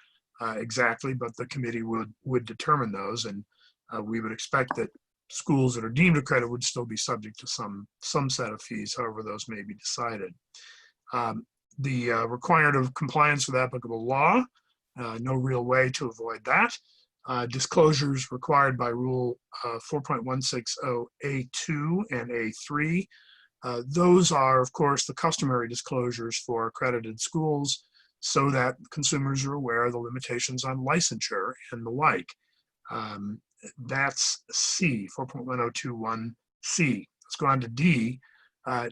exactly, but the committee would determine those, and we would expect that schools that are deemed accredited would still be subject to some set of fees, however those may be decided. The requirement of compliance with applicable law, no real way to avoid that. Disclosures required by Rule 4.160A2 and A3. Those are, of course, the customary disclosures for accredited schools so that consumers are aware of the limitations on licensure and the like. That's C, 4.1021C. Let's go on to D.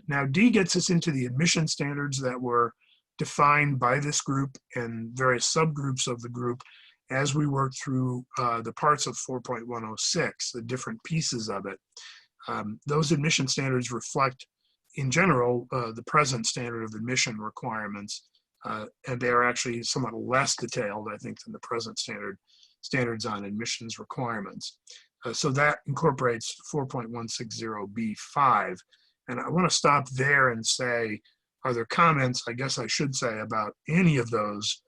Now, D gets us into the admission standards that were defined by this group and various subgroups of the group as we work through the parts of 4.106, the different pieces of it. Those admission standards reflect, in general, the present standard of admission requirements, and they are actually somewhat less detailed, I think, than the present standards on admissions requirements. So that incorporates 4.160B5. And I want to stop there and say, are there comments, I guess I should say, about any of those?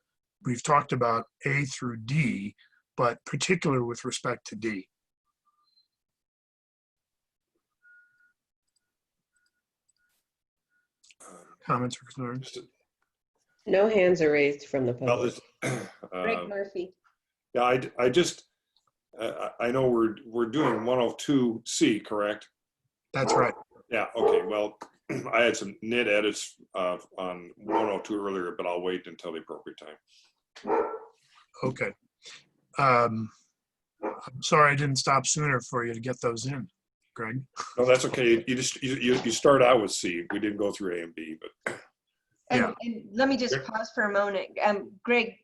We've talked about A through D, but particular with respect to D. Comments or concerns? No hands are raised from the Well, public. Greg Murphy. yeah, I just, I know we're doing 102C, correct? That's right. Yeah, okay, well, I had some nit edits on 102 earlier, but I'll wait until the appropriate time. Okay. I'm sorry I didn't stop sooner for you to get those in, Greg. No, that's okay. You start out with C. We didn't go through A and B, but And let me just pause for a moment. Greg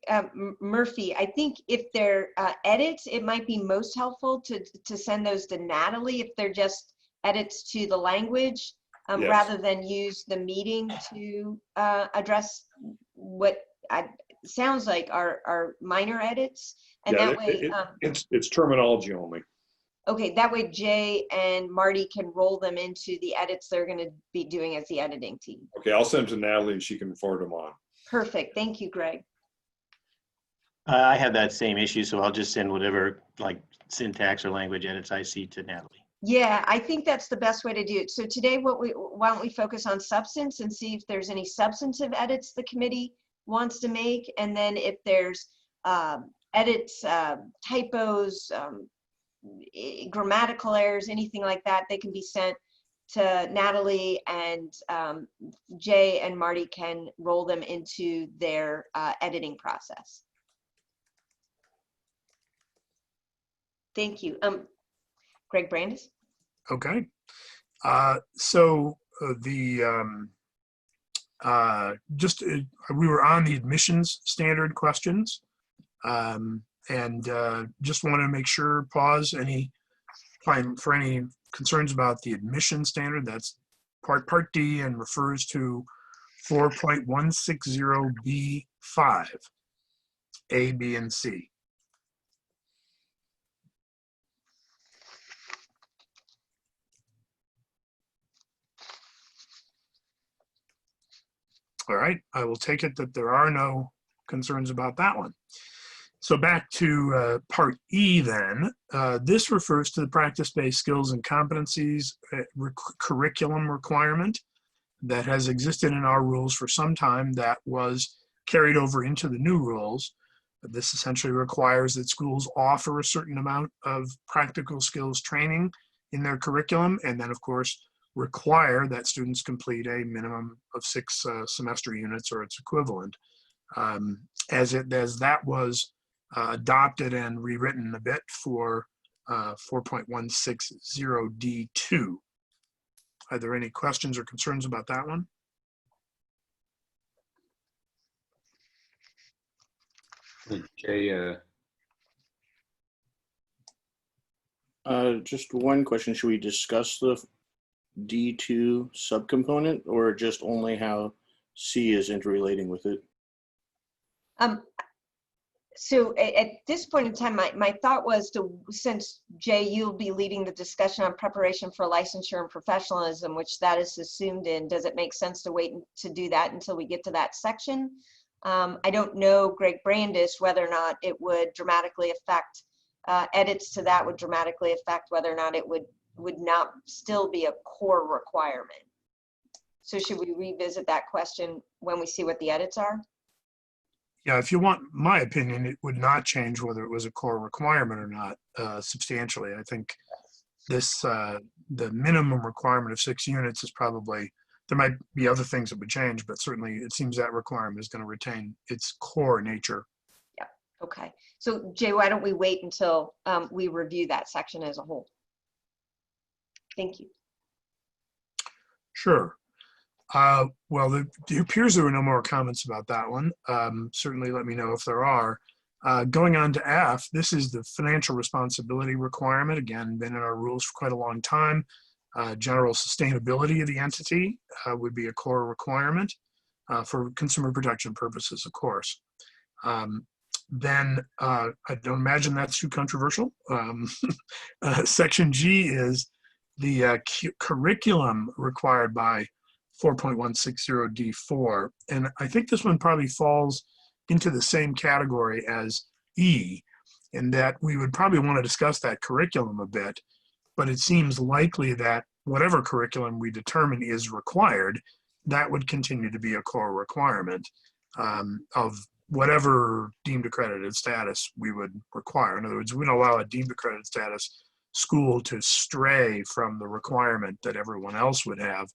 Murphy, I think if they're edits, it might be most helpful to send those to Natalie if they're just edits to the language, Yes. rather than use the meeting to address what sounds like are minor edits. And yeah, that way, it's terminology only. okay, that way Jay and Marty can roll them into the edits they're going to be doing as the editing team. Okay, I'll send them to Natalie and she can forward them on. Perfect. Thank you, Greg. I have that same issue, so I'll just send whatever like syntax or language edits I see to Natalie. Yeah, I think that's the best way to do it. So today, why don't we focus on substance and see if there's any substantive edits the committee wants to make, and then if there's edits, typos, grammatical errors, anything like that, they can be sent to Natalie, and Jay and Marty can roll them into their editing process. Thank you. Greg Brandis. Okay. So we were on the admissions standard questions, and just want to make sure, pause for any concerns about the admission standard. That's part D and refers to 4.160B5, A, B, and C. All right, I will take it that there are no concerns about that one. So back to part E then. This refers to the practice-based skills and competencies curriculum requirement that has existed in our rules for some time that was carried over into the new rules. This essentially requires that schools offer a certain amount of practical skills training in their curriculum, and then of course require that students complete a minimum of 6 semester units or its equivalent. As that was adopted and rewritten a bit for 4.160D2. Are there any questions or concerns about that one? Jay, just one question. Should we discuss the D2 subcomponent or just only how C is interrelating with it? So at this point in time, my thought was to, since Jay, you'll be leading the discussion on preparation for licensure and professionalism, which that is assumed in, does it make sense to wait to do that until we get to that section? I don't know, Greg Brandis, whether or not it would dramatically affect, edits to that would dramatically affect whether or not it would not still be a core requirement. So should we revisit that question when we see what the edits are? Yeah, if you want my opinion, it would not change whether it was a core requirement or not substantially. I think this, the minimum requirement of 6 units is probably, there might be other things that would change, but certainly it seems that requirement is going to retain its core nature. Yeah, okay. So Jay, why don't we wait until we review that section as a whole? Thank you. Sure. Well, it appears there were no more comments about that one. Certainly let me know if there are. Going on to F, this is the financial responsibility requirement. Again, been in our rules for quite a long time. General sustainability of the entity would be a core requirement for consumer protection purposes, of course. Then I don't imagine that's too controversial. Section G is the curriculum required by 4.160D4. And I think this one probably falls into the same category as E, in that we would probably want to discuss that curriculum a bit, but it seems likely that whatever curriculum we determine is required, that would continue to be a core requirement of whatever deemed accredited status we would require. In other words, we don't allow a deemed accredited status school to stray from the requirement that everyone else would have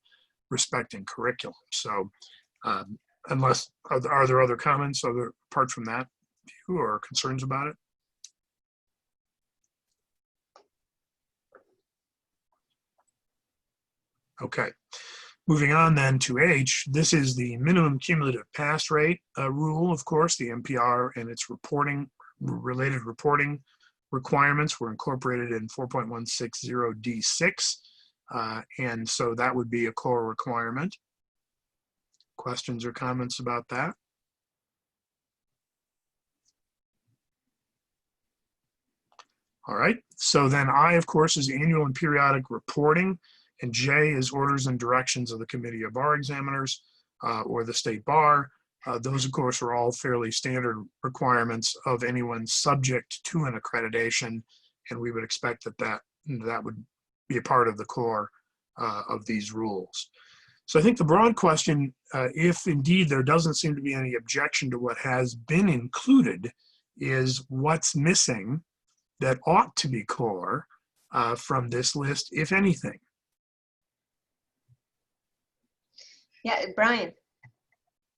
respecting curriculum. So unless, are there other comments apart from that view or concerns about it? Okay, moving on then to H, this is the minimum cumulative pass rate rule, of course. The MPR and its reporting, related reporting requirements were incorporated in 4.160D6. And so that would be a core requirement. Questions or comments about that? All right, so then I, of course, is annual and periodic reporting, and J is orders and directions of the Committee of Bar Examiners or the State Bar. Those, of course, are all fairly standard requirements of anyone subject to an accreditation, and we would expect that that would be a part of the core of these rules. So I think the broad question, if indeed there doesn't seem to be any objection to what has been included, is what's missing that ought to be core from this list, if anything. Yeah, Brian.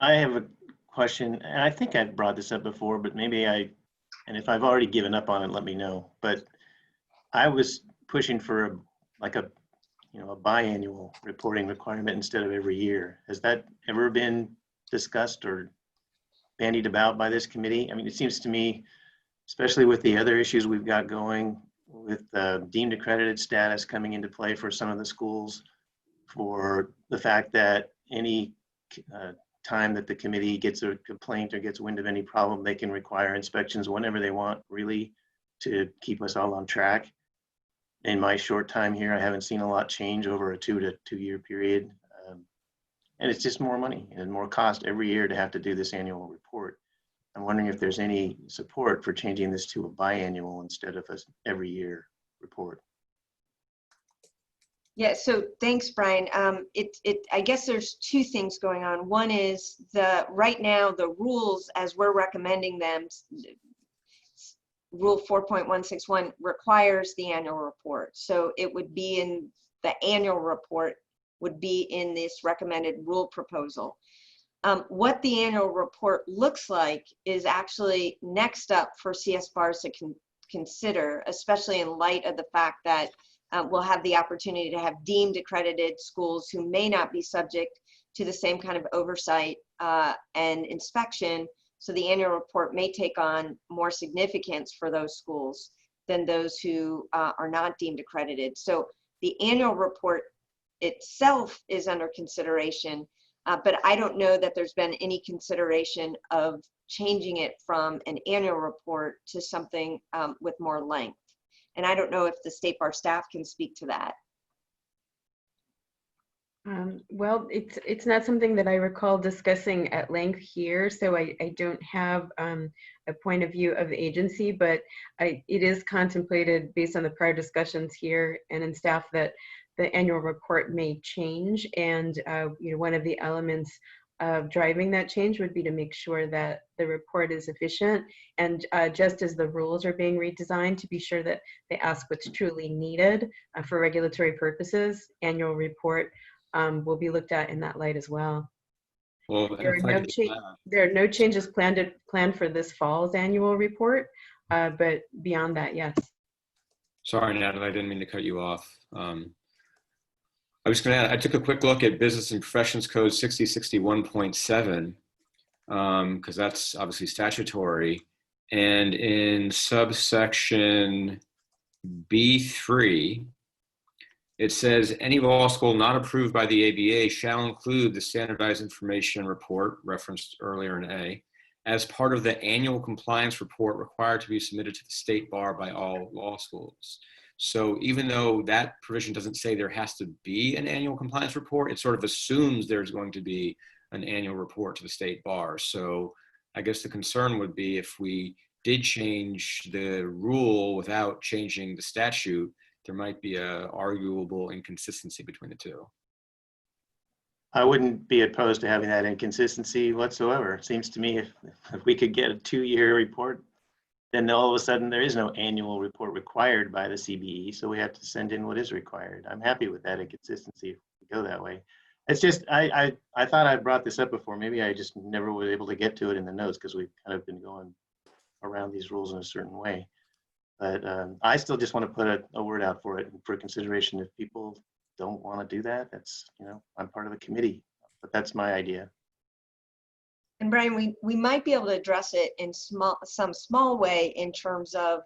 I have a question, and I think I've brought this up before, but maybe and if I've already given up on it, let me know. But I was pushing for a biannual reporting requirement instead of every year. Has that ever been discussed or bandied about by this committee? I mean, it seems to me, especially with the other issues we've got going with deemed accredited status coming into play for some of the schools, for the fact that any time that the committee gets a complaint or gets wind of any problem, they can require inspections whenever they want, really, to keep us all on track. In my short time here, I haven't seen a lot change over a 2 year period. And it's just more money and more cost every year to have to do this annual report. I'm wondering if there's any support for changing this to a biannual instead of a every year report. Yeah, so thanks, Brian. I guess there's two things going on. One is right now the rules as we're recommending them, Rule 4.161 requires the annual report. So it would be in the annual report would be in this recommended rule proposal. What the annual report looks like is actually next up for CSBARS to consider, especially in light of the fact that we'll have the opportunity to have deemed accredited schools who may not be subject to the same kind of oversight and inspection. So the annual report may take on more significance for those schools than those who are not deemed accredited. So the annual report itself is under consideration, but I don't know that there's been any consideration of changing it from an annual report to something with more length. And I don't know if the State Bar staff can speak to that. Well, it's not something that I recall discussing at length here, so I don't have a point of view of the agency, but it is contemplated based on the prior discussions here and in staff that the annual report may change. And one of the elements of driving that change would be to make sure that the report is efficient, and just as the rules are being redesigned, to be sure that they ask what's truly needed for regulatory purposes. Annual report will be looked at in that light as well. Well, There if are I no, could- there are no changes planned for this fall's annual report, but beyond that, yes. Sorry, Natalie, I didn't mean to cut you off. I was going to add, I took a quick look at Business and Professions Code 6061.7, because that's obviously statutory. And in subsection B3, it says any law school not approved by the ABA shall include the standardized information report referenced earlier in A as part of the annual compliance report required to be submitted to the State Bar by all law schools. So even though that provision doesn't say there has to be an annual compliance report, it sort of assumes there's going to be an annual report to the State Bar. So I guess the concern would be if we did change the rule without changing the statute, there might be a arguable inconsistency between the two. I wouldn't be opposed to having that inconsistency whatsoever. It seems to me if we could get a 2-year report, then all of a sudden there is no annual report required by the CBE, so we have to send in what is required. I'm happy with that inconsistency if we go that way. It's just, I thought I brought this up before. Maybe I just never was able to get to it in the notes because we've kind of been going around these rules in a certain way. But I still just want to put a word out for it for consideration. If people don't want to do that, that's, I'm part of a committee, but that's my idea. And Brian, we might be able to address it in some small way in terms of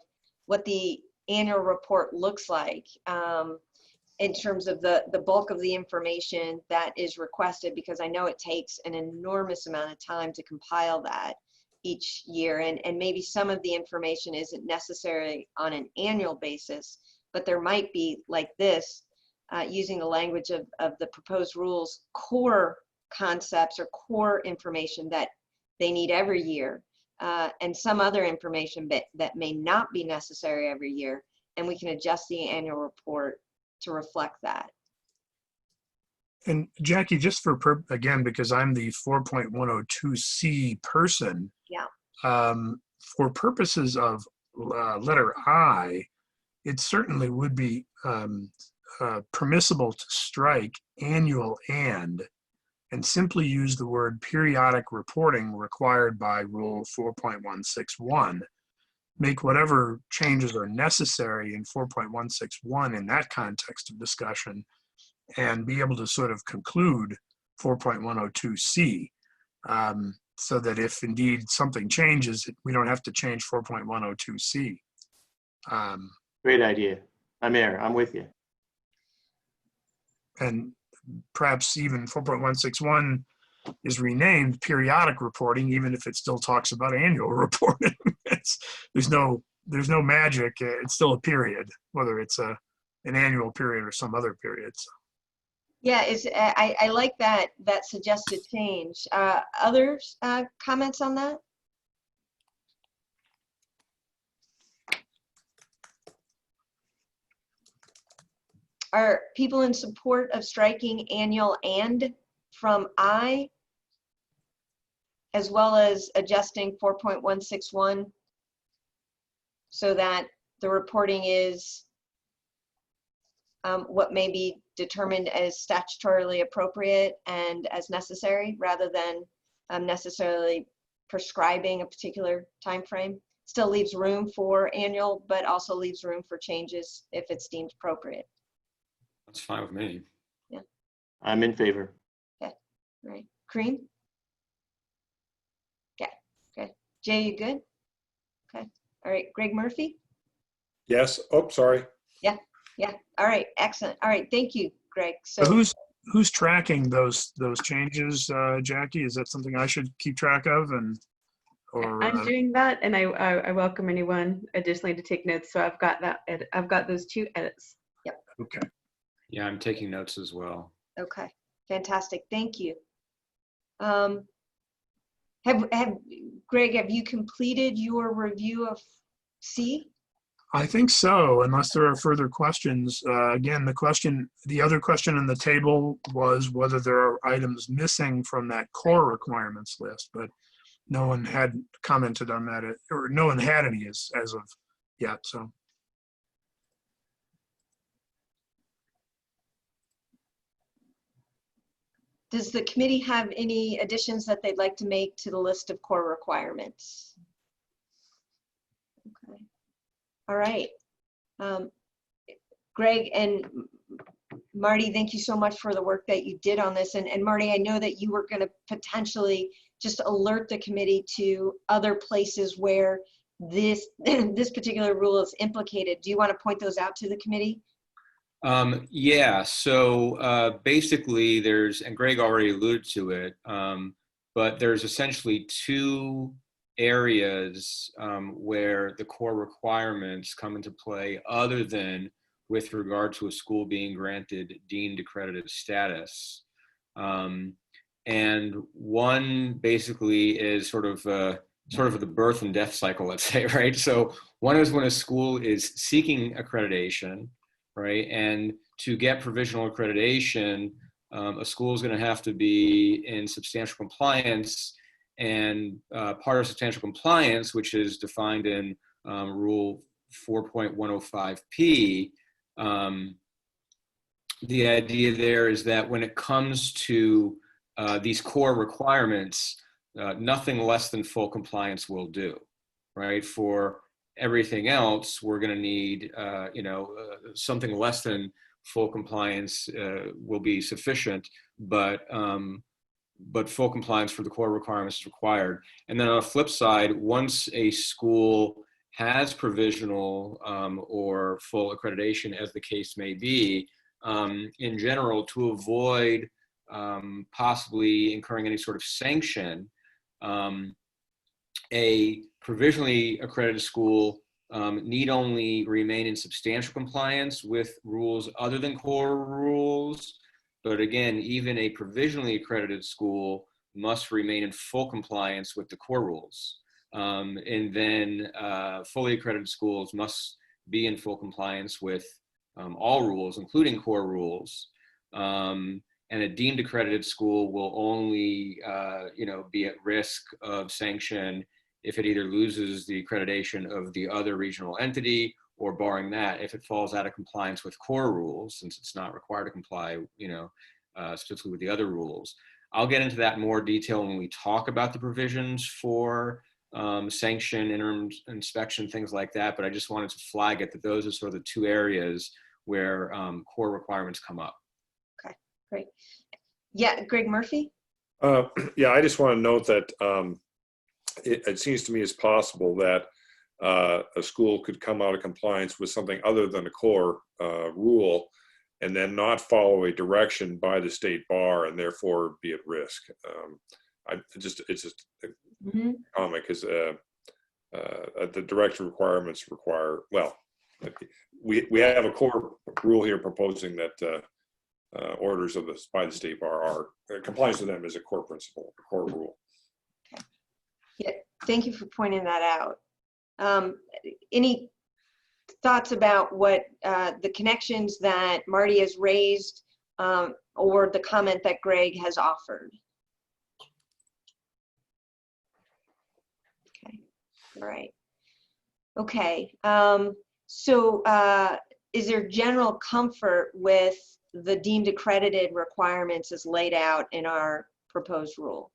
what the annual report looks like, in terms of the bulk of the information that is requested, because I know it takes an enormous amount of time to compile that each year, and maybe some of the information isn't necessary on an annual basis, but there might be, like this, using the language of the proposed rules, core concepts or core information that they need every year, and some other information that may not be necessary every year, and we can adjust the annual report to reflect that. And Jackie, just again, because I'm the 4.102C person, Yeah. For purposes of letter I, it certainly would be permissible to strike annual and simply use the word periodic reporting required by Rule 4.161. Make whatever changes are necessary in 4.161 in that context of discussion, and be able to sort of conclude 4.102C, so that if indeed something changes, we don't have to change 4.102C. Great idea. I'm with you. And perhaps even 4.161 is renamed periodic reporting, even if it still talks about annual reporting. There's no magic. It's still a period, whether it's an annual period or some other period. So. Yeah, I like that suggested change. Others comments on that? Are people in support of striking annual and from I, as well as adjusting 4.161 so that the reporting is what may be determined as statutorily appropriate and as necessary, rather than necessarily prescribing a particular time frame? Still leaves room for annual, but also leaves room for changes if it's deemed appropriate. That's fine with me. Yeah. I'm in favor. Okay. All right. Cream? Okay. Okay. Jay, you good? Okay. All right. Greg Murphy? Yes. Oh, sorry. Yeah. Yeah. All right. Excellent. All right. Thank you, Greg. So who's tracking those changes, Jackie? Is that something I should keep track of? And Or I'm doing that, and I welcome anyone additionally to take notes. So I've got that. I've got those 2 edits. okay. Yeah, I'm taking notes as well. Okay, fantastic. Thank you. Greg, have you completed your review of C? I think so, unless there are further questions. Again, the other question on the table was whether there are items missing from that core requirements list, but no one had commented on that, or no one had any as of yet, so. Does the committee have any additions that they'd like to make to the list of core requirements? Okay. All right. Greg and Marty, thank you so much for the work that you did on this. And Marty, I know that you were going to potentially just alert the committee to other places where this particular rule is implicated. Do you want to point those out to the committee? Yeah, so basically there's, and Greg already alluded to it, but there's essentially 2 areas where the core requirements come into play other than with regard to a school being granted deemed accredited status. And one basically is sort of the birth and death cycle, let's say, right? So one is when a school is seeking accreditation, right? And to get provisional accreditation, a school is going to have to be in substantial compliance, and part of substantial compliance, which is defined in Rule 4.105P, the idea there is that when it comes to these core requirements, nothing less than full compliance will do, right? For everything else, we're going to need, something less than full compliance will be sufficient, but full compliance for the core requirements is required. And then on the flip side, once a school has provisional or full accreditation, as the case may be, in general, to avoid possibly incurring any sort of sanction, a provisionally accredited school need only remain in substantial compliance with rules other than core rules. But again, even a provisionally accredited school must remain in full compliance with the core rules. And then fully accredited schools must be in full compliance with all rules, including core rules. And a deemed accredited school will only, be at risk of sanction if it either loses the accreditation of the other regional entity, or barring that, if it falls out of compliance with core rules, since it's not required to comply, specifically with the other rules. I'll get into that in more detail when we talk about the provisions for sanction, interim inspection, things like that. But I just wanted to flag it that those are sort of the 2 areas where core requirements come up. Okay, great. Yeah, Greg Murphy? Yeah, I just want to note that it seems to me it's possible that a school could come out of compliance with something other than a core rule and then not follow a direction by the state bar and therefore be at risk. It's just a comment, because the direct requirements require, well, we have a core rule here proposing that orders by the state bar are compliance with them is a core principle, a core rule. Okay. Yeah, thank you for pointing that out. Any thoughts about what the connections that Marty has raised or the comment that Greg has offered? Okay, all right. Okay, so is there general comfort with the deemed accredited requirements as laid out in our proposed rule?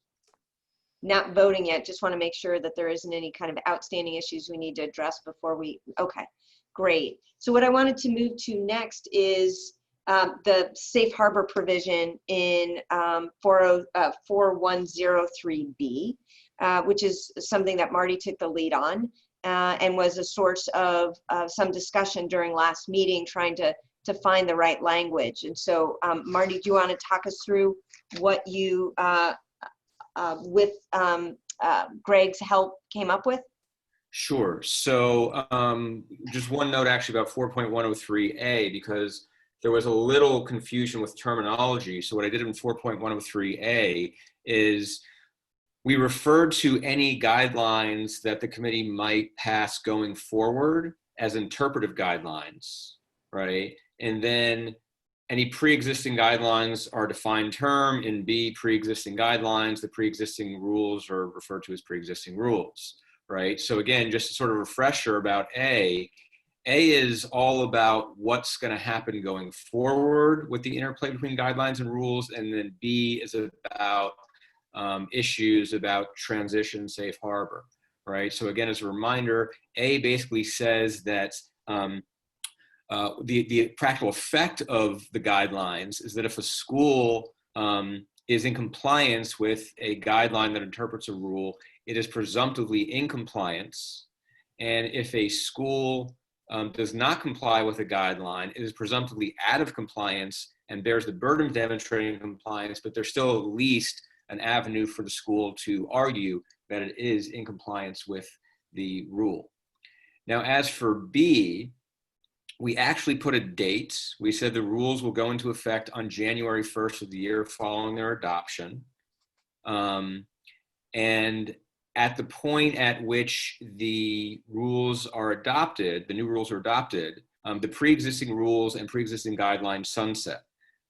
Not voting yet, just want to make sure that there isn't any kind of outstanding issues we need to address before we, okay, great. So what I wanted to move to next is the safe harbor provision in 4103B, which is something that Marty took the lead on and was a source of some discussion during last meeting trying to find the right language. And so Marty, do you want to talk us through what you, with Greg's help came up with? Sure. So just one note actually about 4.103A, because there was a little confusion with terminology. So what I did in 4.103A is we referred to any guidelines that the committee might pass going forward as interpretive guidelines, right? And then any pre-existing guidelines are a defined term. In B, pre-existing guidelines, the pre-existing rules are referred to as pre-existing rules, right? So again, just a sort of refresher about A is all about what's going to happen going forward with the interplay between guidelines and rules, and then B is about issues about transition safe harbor, right? So again, as a reminder, A basically says that the practical effect of the guidelines is that if a school is in compliance with a guideline that interprets a rule, it is presumptively in compliance. And if a school does not comply with a guideline, it is presumptively out of compliance and bears the burden of demonstrating compliance, but there's still at least an avenue for the school to argue that it is in compliance with the rule. Now, as for B, we actually put a date. We said the rules will go into effect on January 1st of the year following their adoption. And at the point at which the rules are adopted, the new rules are adopted, the pre-existing rules and pre-existing guidelines sunset.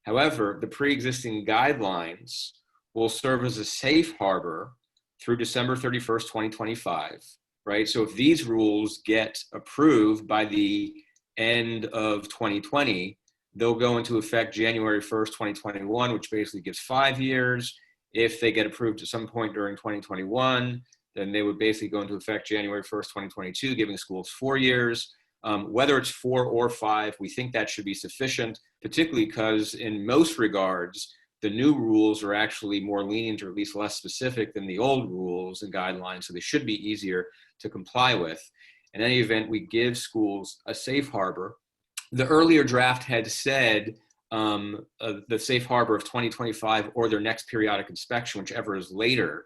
However, the pre-existing guidelines will serve as a safe harbor through December 31st, 2025, right? So if these rules get approved by the end of 2020, they'll go into effect January 1st, 2021, which basically gives 5 years. If they get approved at some point during 2021, then they would basically go into effect January 1st, 2022, giving schools 4 years. Whether it's 4 or 5, we think that should be sufficient, particularly because in most regards, the new rules are actually more lenient or at least less specific than the old rules and guidelines, so they should be easier to comply with. In any event, we give schools a safe harbor. The earlier draft had said the safe harbor of 2025 or their next periodic inspection, whichever is later.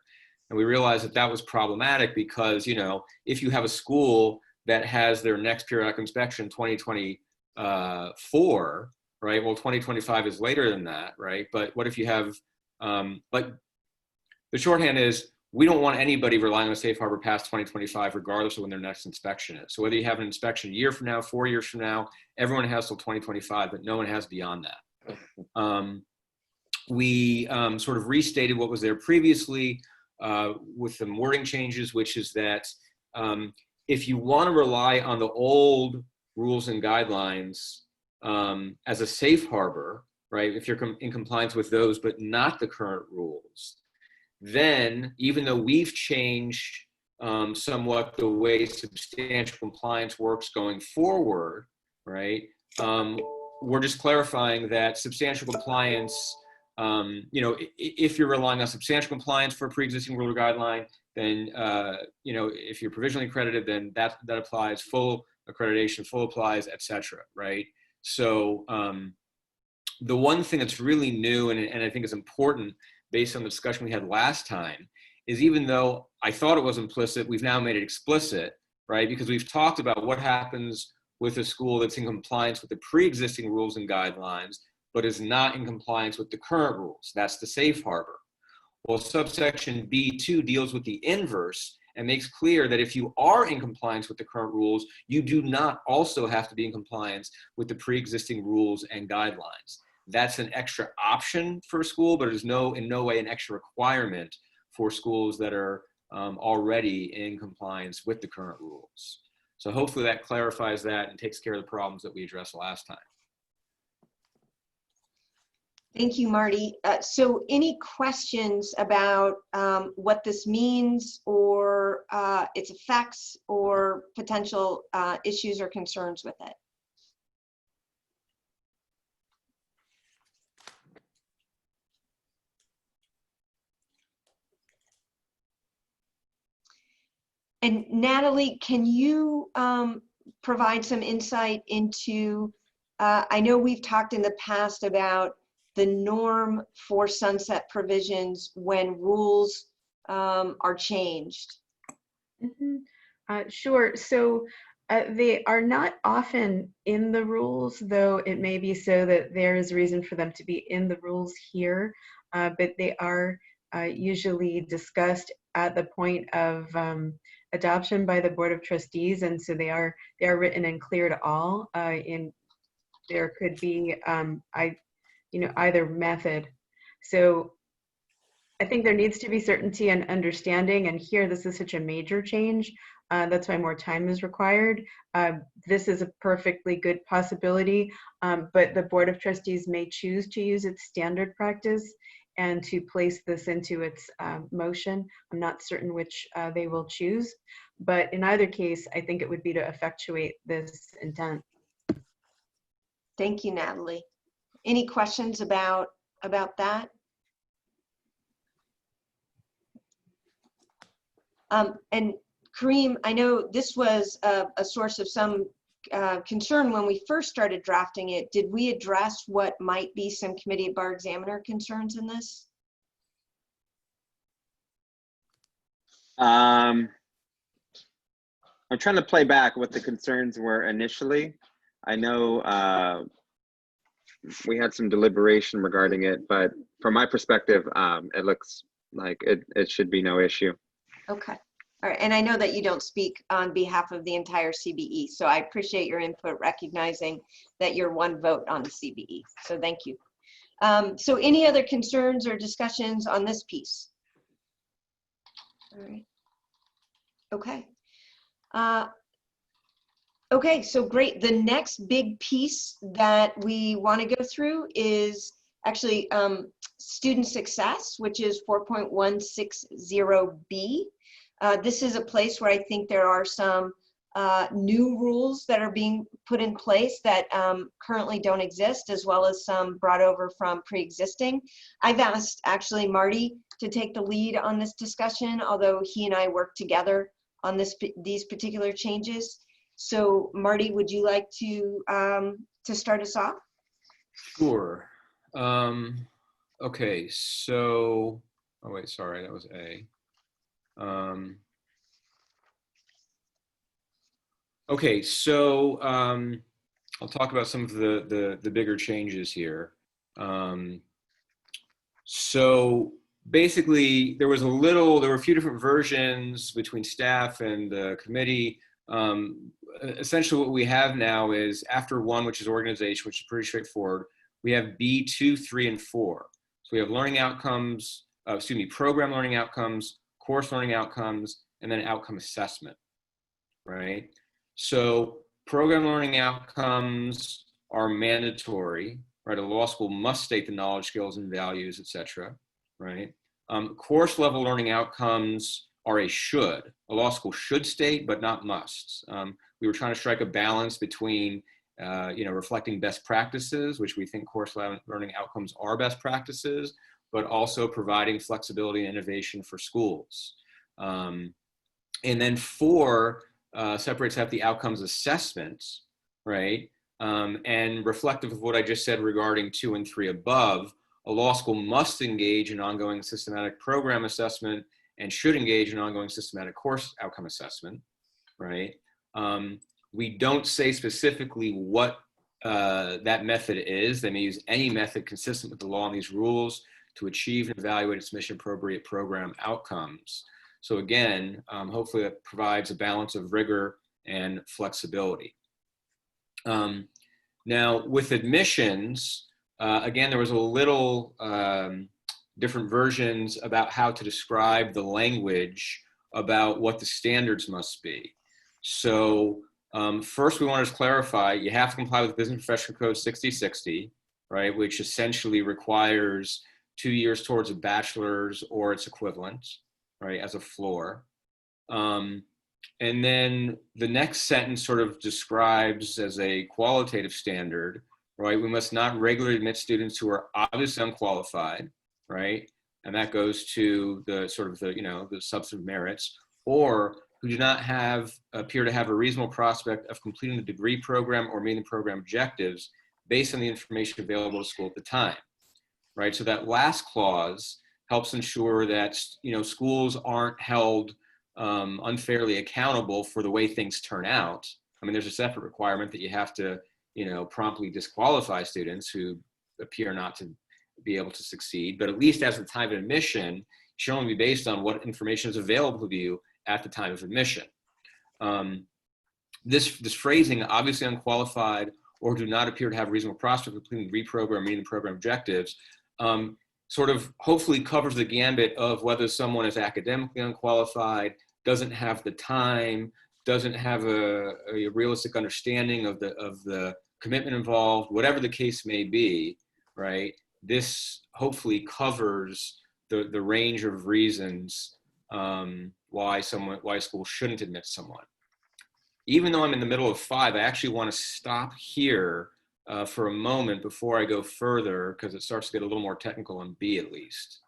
And we realized that that was problematic because, you know, if you have a school that has their next periodic inspection 2024, right? Well, 2025 is later than that, right? But what if you have, but the shorthand is, we don't want anybody relying on a safe harbor past 2025, regardless of when their next inspection is. So whether you have an inspection a year from now, 4 years from now, everyone has till 2025, but no one has beyond that. We sort of restated what was there previously with some wording changes, which is that if you want to rely on the old rules and guidelines as a safe harbor, right, if you're in compliance with those, but not the current rules, then even though we've changed somewhat the way substantial compliance works going forward, right, we're just clarifying that substantial compliance, you know, if you're relying on substantial compliance for a pre-existing rule or guideline, then, you know, if you're provisionally accredited, then that applies, full accreditation, full applies, et cetera, right? So the one thing that's really new and I think is important based on the discussion we had last time is, even though I thought it was implicit, we've now made it explicit, right? Because we've talked about what happens with a school that's in compliance with the pre-existing rules and guidelines, but is not in compliance with the current rules. That's the safe harbor. Well, subsection B2 deals with the inverse and makes clear that if you are in compliance with the current rules, you do not also have to be in compliance with the pre-existing rules and guidelines. That's an extra option for a school, but it is in no way an extra requirement for schools that are already in compliance with the current rules. So hopefully that clarifies that and takes care of the problems that we addressed last time. Thank you, Marty. So any questions about what this means or its effects or potential issues or concerns with it? And Natalie, can you provide some insight into, I know we've talked in the past about the norm for sunset provisions when rules are changed? Sure. So they are not often in the rules, though it may be so that there is reason for them to be in the rules here, but they are usually discussed at the point of adoption by the Board of Trustees, and so they are written and clear to all. There could be either method. So I think there needs to be certainty and understanding, and here this is such a major change. That's why more time is required. This is a perfectly good possibility, but the Board of Trustees may choose to use its standard practice and to place this into its motion. I'm not certain which they will choose, but in either case, I think it would be to effectuate this intent. Thank you, Natalie. Any questions about that? And Kareem, I know this was a source of some concern when we first started drafting it. Did we address what might be some committee of bar examiner concerns in this? I'm trying to play back what the concerns were initially. I know we had some deliberation regarding it, but from my perspective, it looks like it should be no issue. Okay. All right. And I know that you don't speak on behalf of the entire CBE, so I appreciate your input, recognizing that you're one vote on the CBE. So thank you. So any other concerns or discussions on this piece? All right. Okay. Okay, so great. The next big piece that we want to go through is actually student success, which is 4.160B. This is a place where I think there are some new rules that are being put in place that currently don't exist, as well as some brought over from pre-existing. I've asked actually Marty to take the lead on this discussion, although he and I work together on these particular changes. So Marty, would you like to start us off? Sure. Okay, so, oh wait, sorry, that was A. Okay, so I'll talk about some of the bigger changes here. So basically, there were a few different versions between staff and the committee. Essentially what we have now is after 1, which is organization, which is pretty straightforward, we have B, 2, 3, and 4. So we have learning outcomes, program learning outcomes, course learning outcomes, and then outcome assessment, right? So program learning outcomes are mandatory, right? A law school must state the knowledge, skills, and values, et cetera, right? Course level learning outcomes are a should. A law school should state, but not must. We were trying to strike a balance between, reflecting best practices, which we think course learning outcomes are best practices, but also providing flexibility and innovation for schools. And then 4 separates out the outcomes assessments, right? And reflective of what I just said regarding 2 and 3 above, a law school must engage in ongoing systematic program assessment and should engage in ongoing systematic course outcome assessment, right? We don't say specifically what that method is. They may use any method consistent with the law and these rules to achieve and evaluate its mission appropriate program outcomes. So again, hopefully that provides a balance of rigor and flexibility. Now with admissions, again, there was a little different versions about how to describe the language about what the standards must be. So first we want to clarify, you have to comply with Business Professional Code 6060, right, which essentially requires 2 years towards a bachelor's or its equivalent, right, as a floor. And then the next sentence sort of describes as a qualitative standard, right, we must not regularly admit students who are obviously unqualified, right, and that goes to the sort of the substantive merits, or who do not appear to have a reasonable prospect of completing the degree program or meeting program objectives based on the information available to school at the time, right? So that last clause helps ensure that, schools aren't held unfairly accountable for the way things turn out. I mean, there's a separate requirement that you have to, promptly disqualify students who appear not to be able to succeed, but at least as the time of admission should only be based on what information is available to you at the time of admission. This phrasing, obviously unqualified or do not appear to have reasonable prospect of completing the reprogram, meeting the program objectives, sort of hopefully covers the gambit of whether someone is academically unqualified, doesn't have the time, doesn't have a realistic understanding of the commitment involved, whatever the case may be, right? This hopefully covers the range of reasons why school shouldn't admit someone. Even though I'm in the middle of 5, I actually want to stop here for a moment before I go further, because it starts to get a little more technical on B at least.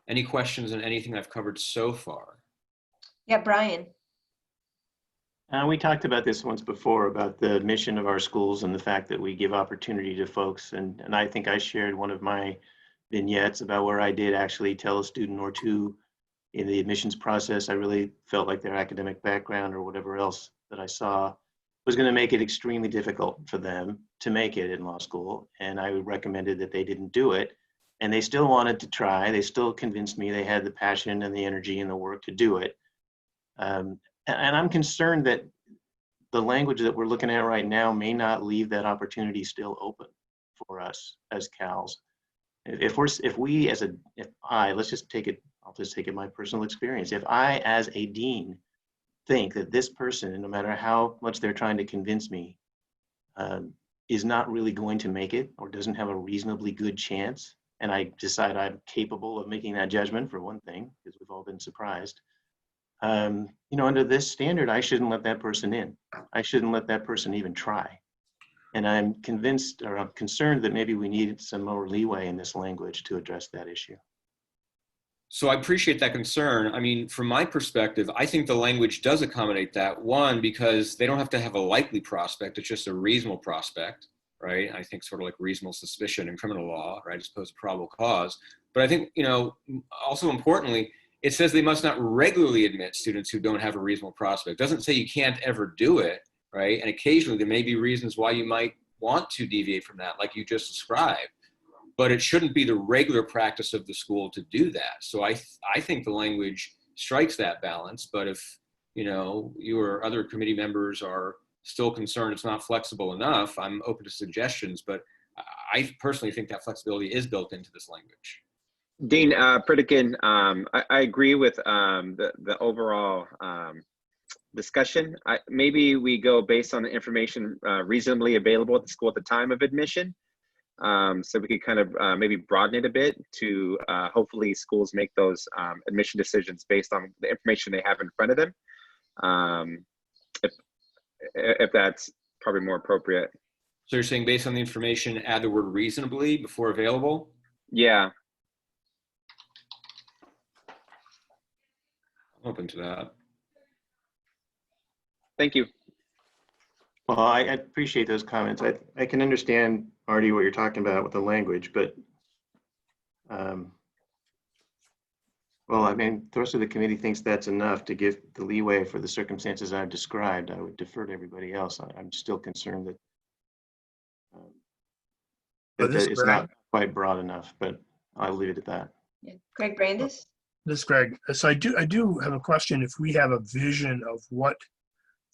Any questions on anything I've covered so far? Yeah, Brian. We talked about this once before, about the mission of our schools and the fact that we give opportunity to folks. And I think I shared one of my vignettes about where I did actually tell a student or two in the admissions process, I really felt like their academic background or whatever else that I saw was going to make it extremely difficult for them to make it in law school. And I recommended that they didn't do it. And they still wanted to try. They still convinced me they had the passion and the energy and the work to do it. And I'm concerned that the language that we're looking at right now may not leave that opportunity still open for us as CALs. Let's just take it, I'll just take it my personal experience. If I, as a dean, think that this person, no matter how much they're trying to convince me, is not really going to make it or doesn't have a reasonably good chance, and I decide I'm capable of making that judgment, for one thing, because we've all been surprised, under this standard, I shouldn't let that person in. I shouldn't let that person even try. And I'm convinced, or I'm concerned that maybe we need some more leeway in this language to address that issue. So I appreciate that concern. I mean, from my perspective, I think the language does accommodate that. One, because they don't have to have a likely prospect. It's just a reasonable prospect, right? I think sort of like reasonable suspicion in criminal law, right, as opposed to probable cause. But I think, also importantly, it says they must not regularly admit students who don't have a reasonable prospect. It doesn't say you can't ever do it, right? And occasionally there may be reasons why you might want to deviate from that, like you just described. But it shouldn't be the regular practice of the school to do that. So I think the language strikes that balance. But if, you or other committee members are still concerned it's not flexible enough, I'm open to suggestions. But I personally think that flexibility is built into this language. Dean Pritikin, I agree with the overall discussion. Maybe we go based on the information reasonably available at the school at the time of admission. So we could kind of maybe broaden it a bit to hopefully schools make those admission decisions based on the information they have in front of them. If that's probably more appropriate. So you're saying based on the information, add the word reasonably before available? Yeah. I'm open to that. Thank you. Well, I appreciate those comments. I can understand, Artie, what you're talking about with the language, but well, I mean, the rest of the committee thinks that's enough to give the leeway for the circumstances I've described. I would defer to everybody else. I'm still concerned that, that it's not quite broad enough, but I'll leave it at that. Yeah. Greg Brandis? This is Greg. So I do have a question. If we have a vision of what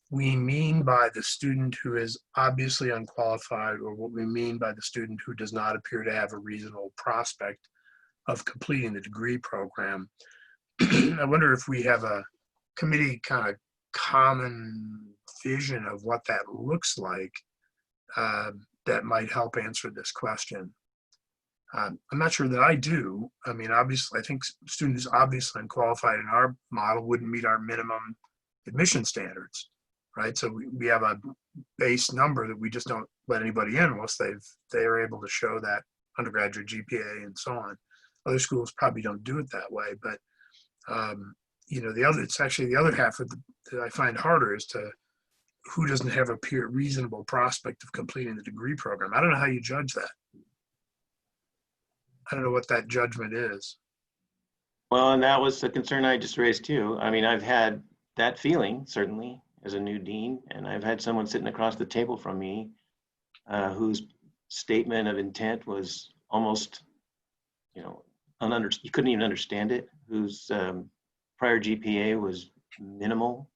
we mean by the student who is obviously unqualified, or what we mean by the student who does not appear to have a reasonable prospect of completing the degree program, I wonder if we have a committee kind of common vision of what that looks like that might help answer this question. I'm not sure that I do. I mean, obviously, I think students obviously unqualified in our model wouldn't meet our minimum admission standards, right? So we have a base number that we just don't let anybody in unless they are able to show that undergraduate GPA and so on. Other schools probably don't do it that way, but it's actually the other half of that I find harder is to who doesn't have a reasonable prospect of completing the degree program. I don't know how you judge that. I don't know what that judgment is. Well, and that was the concern I just raised too. I mean, I've had that feeling certainly as a new dean, and I've had someone sitting across the table from me whose statement of intent was almost, you couldn't even understand it, whose prior GPA was minimal,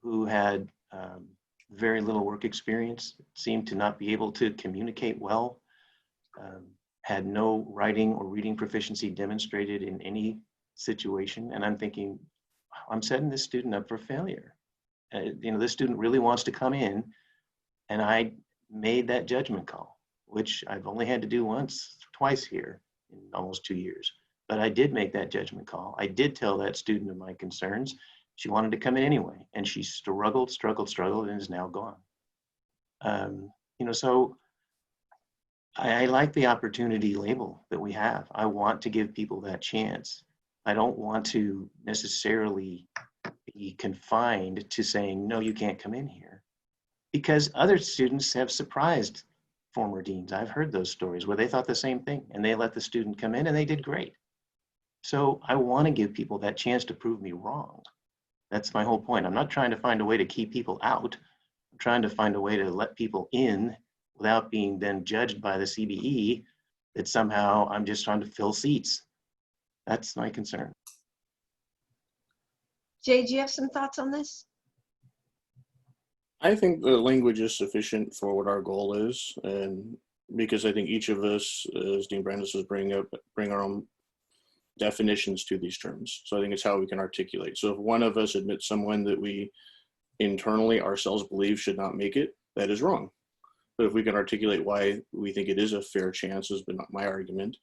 who had very little work experience, seemed to not be able to communicate well, had no writing or reading proficiency demonstrated in any situation. And I'm thinking, I'm setting this student up for failure. This student really wants to come in, and I made that judgment call, which I've only had to do twice here in almost 2 years. But I did make that judgment call. I did tell that student of my concerns. She wanted to come in anyway, and she struggled, and is now gone. So I like the opportunity label that we have. I want to give people that chance. I don't want to necessarily be confined to saying, no, you can't come in here, because other students have surprised former deans. I've heard those stories where they thought the same thing and they let the student come in and they did great. So I want to give people that chance to prove me wrong. That's my whole point. I'm not trying to find a way to keep people out. I'm trying to find a way to let people in without being then judged by the CBE that somehow I'm just trying to fill seats. That's my concern. Jay, do you have some thoughts on this? I think the language is sufficient for what our goal is, and because I think each of us, as Dean Brandis was bring our own definitions to these terms. So I think it's how we can articulate. So if one of us admits someone that we internally ourselves believe should not make it, that is wrong. But if we can articulate why we think it is a fair chance, has been my argument.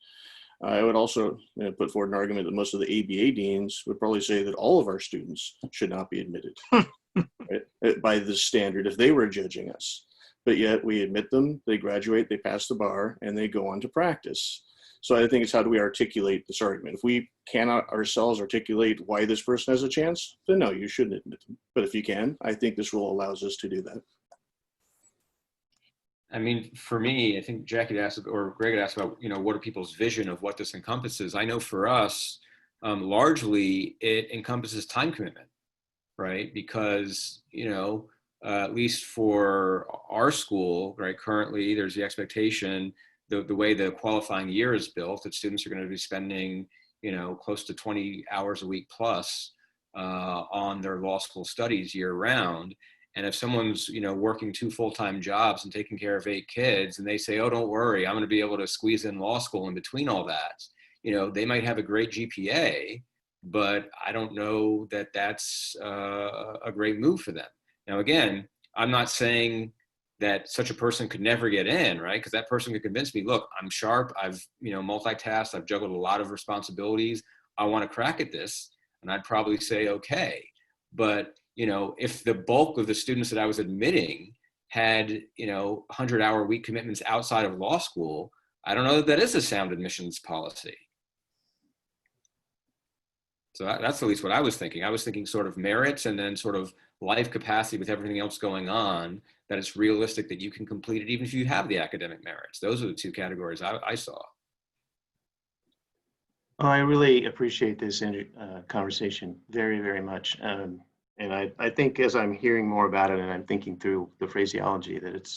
I would also put forward an argument that most of the ABA deans would probably say that all of our students should not be admitted right, by this standard if they were judging us. But yet we admit them, they graduate, they pass the bar, and they go on to practice. So I think it's how do we articulate this argument. If we cannot ourselves articulate why this person has a chance, then no, you shouldn't admit them. But if you can, I think this rule allows us to do that. I mean, for me, I think Jackie had asked, or Greg had asked about, what are people's vision of what this encompasses? I know for us, largely it encompasses time commitment, right? Because, at least for our school, right, currently there's the expectation, the way the qualifying year is built, that students are going to be spending, close to 20 hours a week plus on their law school studies year round. And if someone's, working 2 full-time jobs and taking care of 8 kids, and they say, oh, don't worry, I'm going to be able to squeeze in law school in between all that, they might have a great GPA, but I don't know that that's a great move for them. Now, again, I'm not saying that such a person could never get in, right? Because that person could convince me, look, I'm sharp, I've, multitasked, I've juggled a lot of responsibilities, I want to crack at this, and I'd probably say, okay. But if the bulk of the students that I was admitting had, 100-hour week commitments outside of law school, I don't know that that is a sound admissions policy. So that's at least what I was thinking. I was thinking sort of merits and then sort of life capacity with everything else going on, that it's realistic that you can complete it even if you have the academic merits. Those are the 2 categories I saw. Well, I really appreciate this conversation very, very much. And I think as I'm hearing more about it and I'm thinking through the phraseology, that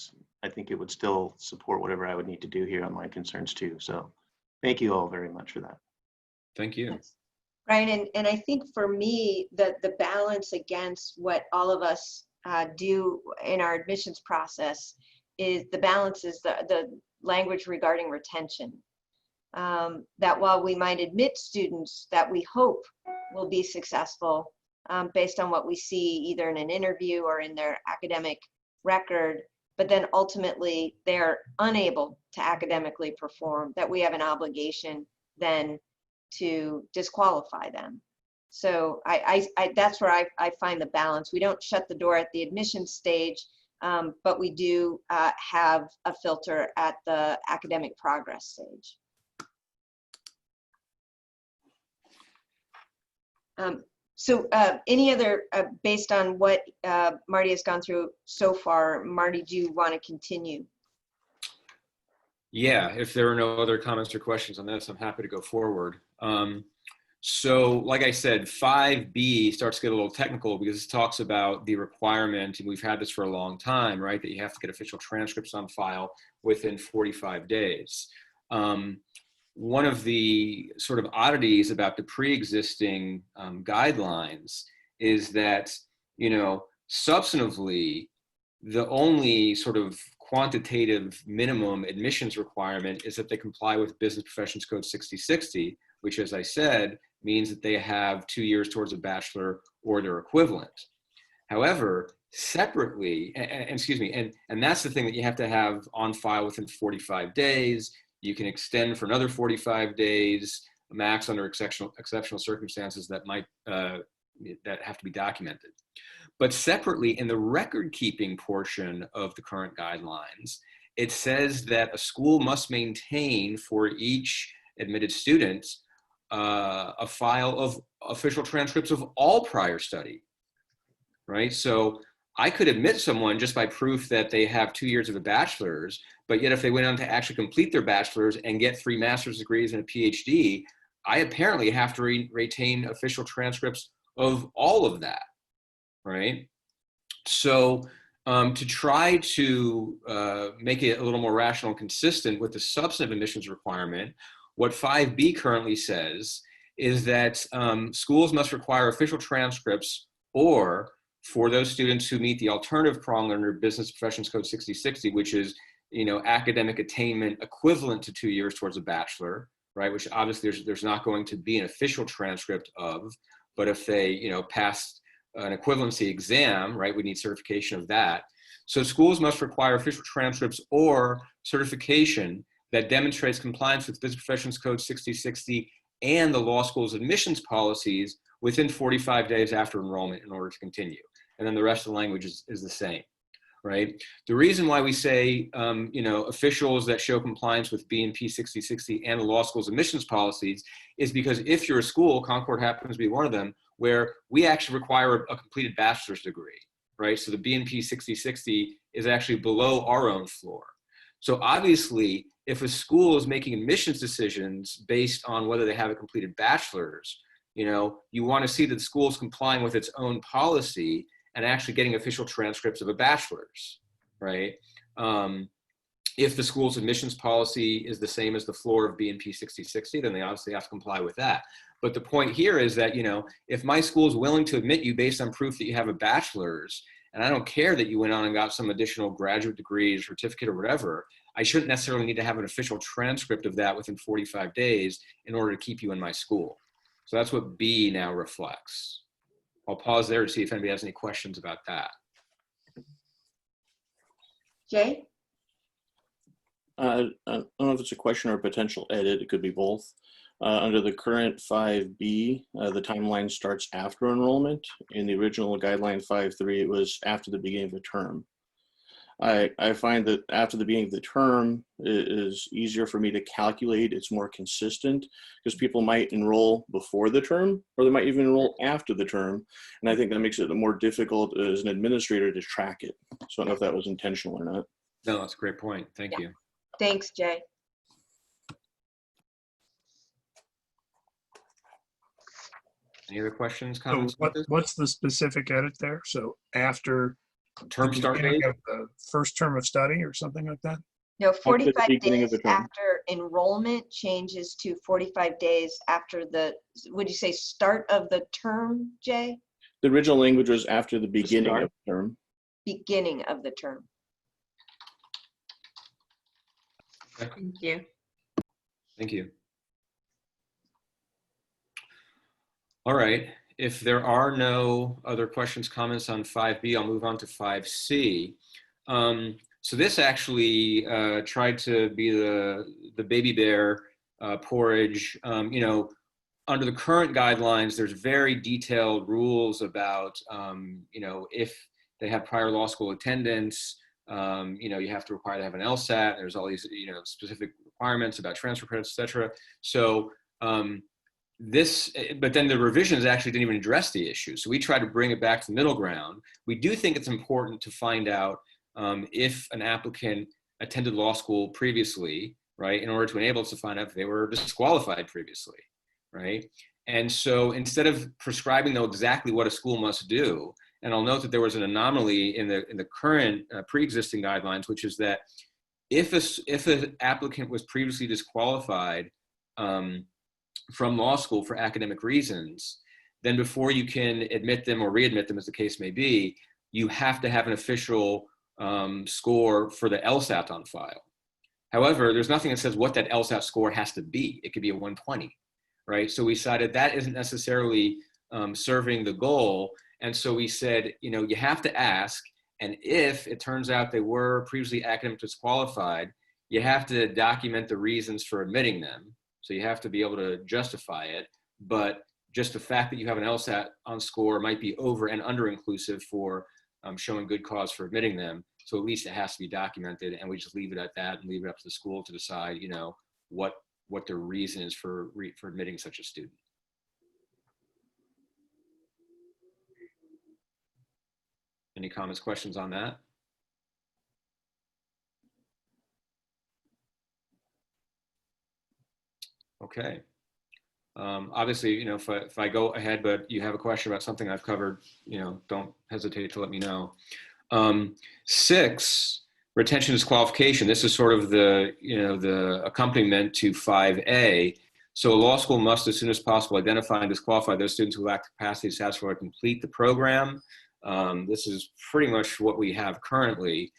I think it would still support whatever I would need to do here on my concerns too. So thank you all very much for that. Thank you. Right, and I think for me, the balance against what all of us do in our admissions process is the balance is the language regarding retention. That while we might admit students that we hope will be successful based on what we see either in an interview or in their academic record, but then ultimately they're unable to academically perform, that we have an obligation then to disqualify them. So that's where I find the balance. We don't shut the door at the admission stage, but we do have a filter at the academic progress stage. So any other, based on what Marty has gone through so far, Marty, do you want to continue? Yeah, if there are no other comments or questions on this, I'm happy to go forward. So like I said, 5B starts to get a little technical because it talks about the requirement, and we've had this for a long time, right, that you have to get official transcripts on file within 45 days. One of the sort of oddities about the pre-existing guidelines is that, you know, substantively, the only sort of quantitative minimum admissions requirement is that they comply with Business Professions Code 6060, which, as I said, means that they have 2 years towards a bachelor or their equivalent. However, separately, and that's the thing that you have to have on file within 45 days. You can extend for another 45 days, max under exceptional circumstances that might that have to be documented. But separately, in the record-keeping portion of the current guidelines, it says that a school must maintain for each admitted student a file of official transcripts of all prior study, right? So I could admit someone just by proof that they have 2 years of a bachelor's, but yet if they went on to actually complete their bachelor's and get 3 master's degrees and a PhD, I apparently have to retain official transcripts of all of that, right? So to try to make it a little more rational and consistent with the substantive admissions requirement, what 5B currently says is that schools must require official transcripts, or for those students who meet the alternative prong under Business Professions Code 6060, which is, you know, academic attainment equivalent to 2 years towards a bachelor, right? Which obviously there's not going to be an official transcript of, but if they, you know, passed an equivalency exam, right, we need certification of that. So schools must require official transcripts or certification that demonstrates compliance with Business Professions Code 6060 and the law school's admissions policies within 45 days after enrollment in order to continue. And then the rest of the language is the same, right? The reason why we say, you know, officials that show compliance with B&P 6060 and the law school's admissions policies is because if you're a school, Concord happens to be one of them, where we actually require a completed bachelor's degree, right? So the B&P 6060 is actually below our own floor. So obviously, if a school is making admissions decisions based on whether they have a completed bachelor's, you know, you want to see that the school is complying with its own policy and actually getting official transcripts of a bachelor's, right? If the school's admissions policy is the same as the floor of B&P 6060, then they obviously have to comply with that. But the point here is that, you know, if my school is willing to admit you based on proof that you have a bachelor's, and I don't care that you went on and got some additional graduate degree, certificate, or whatever, I shouldn't necessarily need to have an official transcript of that within 45 days in order to keep you in my school. So that's what B now reflects. I'll pause there to see if anybody has any questions about that. Jay? I don't know if it's a question or a potential edit. It could be both. Under the current 5B, the timeline starts after enrollment. In the original guideline 5.3, it was after the beginning of the term. I find that after the beginning of the term is easier for me to calculate. It's more consistent because people might enroll before the term, or they might even enroll after the term. And I think that makes it more difficult as an administrator to track it. So I don't know if that was intentional or not. No, that's a great point. Thank you. Thanks, Jay. Any other questions, So comments? what's the specific edit there? So after Term start beginning date? of the first term of study or something like that? No, 45 beginning of days the term. after enrollment changes to 45 days after the, would you say start of the term, Jay? The original language was after the beginning of the term. Beginning of the term. Thank you. Thank you. All right. If there are no other questions, comments on 5B, I'll move on to 5C. So this actually tried to be the baby bear porridge. You know, under the current guidelines, there's very detailed rules about, you know, if they have prior law school attendance, you know, you have to require to have an LSAT. There's all these, you know, specific requirements about transfer credits, et cetera. So but then the revisions actually didn't even address the issue. So we tried to bring it back to the middle ground. We do think it's important to find out if an applicant attended law school previously, right, in order to enable us to find out if they were disqualified previously, right? And so instead of prescribing though exactly what a school must do, and I'll note that there was an anomaly in the current pre-existing guidelines, which is that if an applicant was previously disqualified from law school for academic reasons, then before you can admit them or readmit them, as the case may be, you have to have an official score for the LSAT on file. However, there's nothing that says what that LSAT score has to be. It could be a 120, right? So we decided that isn't necessarily serving the goal. And so we said, you know, you have to ask, and if it turns out they were previously academically disqualified, you have to document the reasons for admitting them. So you have to be able to justify it, but just the fact that you have an LSAT on score might be over and under inclusive for showing good cause for admitting them. So at least it has to be documented, and we just leave it at that and leave it up to the school to decide, you know, what the reason is for admitting such a student. Any comments, questions on that? Okay. Obviously, you know, if I go ahead, but you have a question about something I've covered, you know, don't hesitate to let me know. 6, retention disqualification. This is sort of the, you know, the accompaniment to 5A. So a law school must, as soon as possible, identify and disqualify those students who lack capacity to satisfy or complete the program. This is pretty much what we have currently.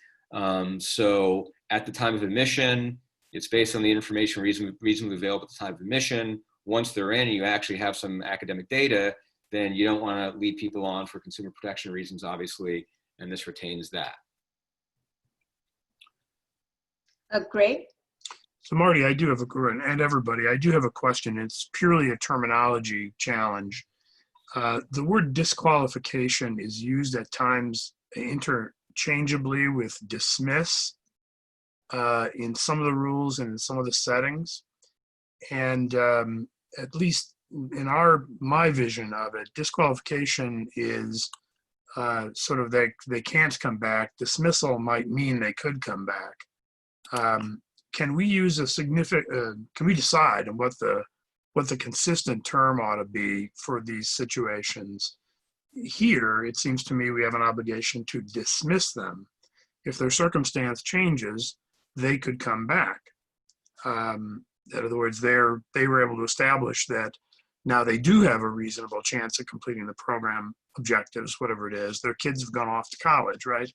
So at the time of admission, it's based on the information reasonably available at the time of admission. Once they're in and you actually have some academic data, then you don't want to lead people on for consumer protection reasons, obviously, and this retains that. Greg? So Marty, I do have and everybody, I do have a question. It's purely a terminology challenge. The word disqualification is used at times interchangeably with dismiss in some of the rules and in some of the settings. And at least in my vision of it, disqualification is sort of they can't come back. Dismissal might mean they could come back. Can we use a significant? Can we decide on what the consistent term ought to be for these situations? Here, it seems to me we have an obligation to dismiss them. If their circumstance changes, they could come back. In other words, they were able to establish that now they do have a reasonable chance of completing the program objectives, whatever it is. Their kids have gone off to college, right?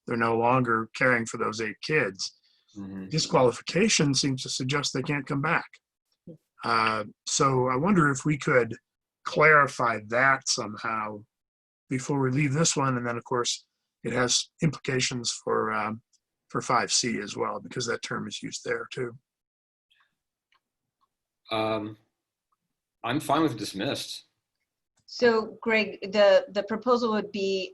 They're no longer caring for those 8 kids. Mm-hmm. Disqualification seems to suggest they can't come back. So I wonder if we could clarify that somehow before we leave this one. And then, of course, it has implications for 5C as well, because that term is used there too. I'm fine with dismissed. So, Greg, the proposal would be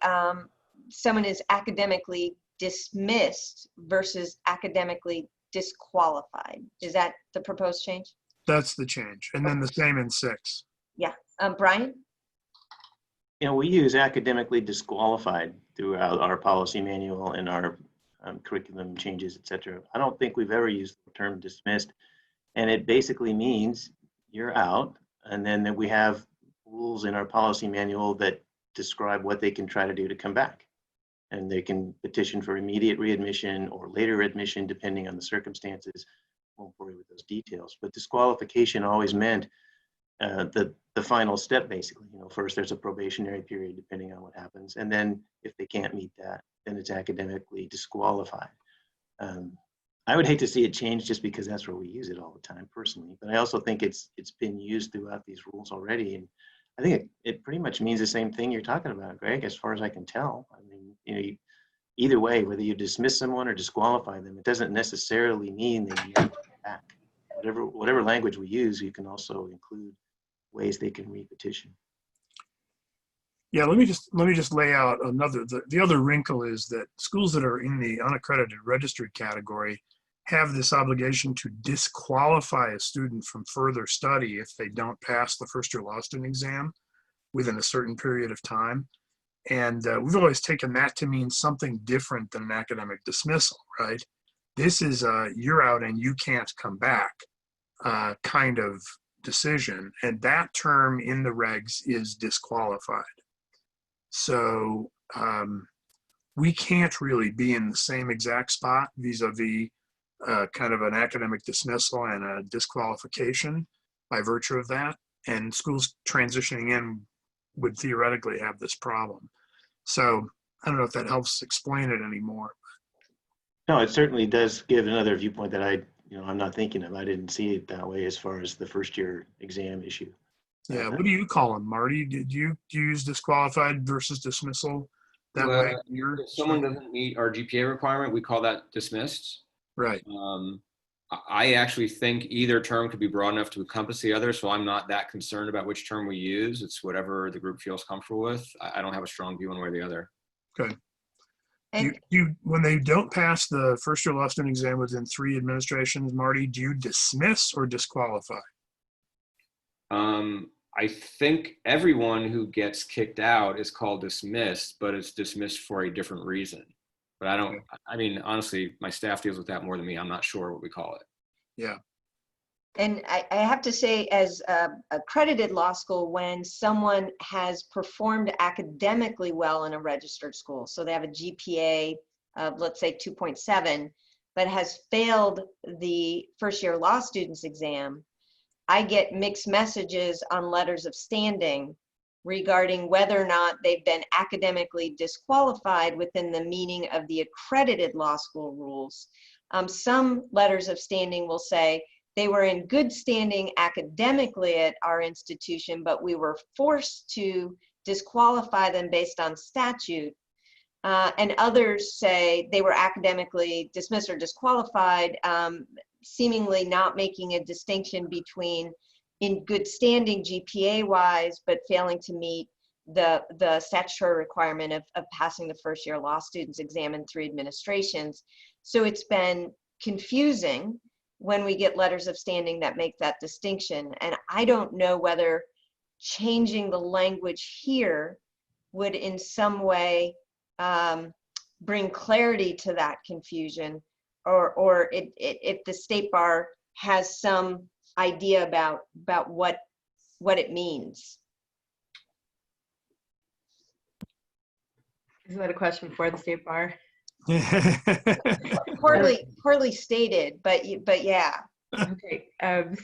someone is academically dismissed versus academically disqualified. Is that the proposed change? That's the change. And then the same in 6. Yeah. Brian? You know, we use academically disqualified throughout our policy manual and our curriculum changes, et cetera. I don't think we've ever used the term dismissed. And it basically means you're out. And then we have rules in our policy manual that describe what they can try to do to come back. And they can petition for immediate readmission or later admission, depending on the circumstances. Won't bore you with those details. But disqualification always meant the final step, basically. You know, first there's a probationary period, depending on what happens. And then if they can't meet that, then it's academically disqualified. I would hate to see it change just because that's where we use it all the time personally. But I also think it's been used throughout these rules already. And I think it pretty much means the same thing you're talking about, Greg, as far as I can tell. I mean, you know, either way, whether you dismiss someone or disqualify them, it doesn't necessarily mean that you have to come back. Whatever language we use, you can also include ways they can repetition. Yeah, let me just lay out the other wrinkle is that schools that are in the unaccredited registered category have this obligation to disqualify a student from further study if they don't pass the first year law student exam within a certain period of time. And we've always taken that to mean something different than an academic dismissal, right? This is a you're out and you can't come back kind of decision. And that term in the regs is disqualified. So we can't really be in the same exact spot vis-a-vis kind of an academic dismissal and a disqualification by virtue of that. And schools transitioning in would theoretically have this problem. So I don't know if that helps explain it anymore. No, it certainly does give another viewpoint that I'm not thinking of. I didn't see it that way as far as the first year exam issue. Yeah, what do you call them, Marty? Do you use disqualified versus dismissal that Well, way? if someone doesn't meet our GPA requirement, we call that dismissed. Right. I actually think either term could be broad enough to encompass the other, so I'm not that concerned about which term we use. It's whatever the group feels comfortable with. I don't have a strong view one way or the other. Okay. And When they don't pass the first year law student exam within 3 administrations, Marty, do you dismiss or disqualify? I think everyone who gets kicked out is called dismissed, but it's dismissed for a different reason. But I mean, honestly, my staff deals with that more than me. I'm not sure what we call it. Yeah. And I have to say, as accredited law school, when someone has performed academically well in a registered school, so they have a GPA of, let's say, 2.7, but has failed the first year law students exam, I get mixed messages on letters of standing regarding whether or not they've been academically disqualified within the meaning of the accredited law school rules. Some letters of standing will say they were in good standing academically at our institution, but we were forced to disqualify them based on statute. And others say they were academically dismissed or disqualified, seemingly not making a distinction between in good standing GPA wise, but failing to meet the statutory requirement of passing the first year law students exam in 3 administrations. So it's been confusing when we get letters of standing that make that distinction. And I don't know whether changing the language here would in some way bring clarity to that confusion, or if the state bar has some idea about what it means. Is that a question for the state bar? Poorly stated, but yeah. Okay,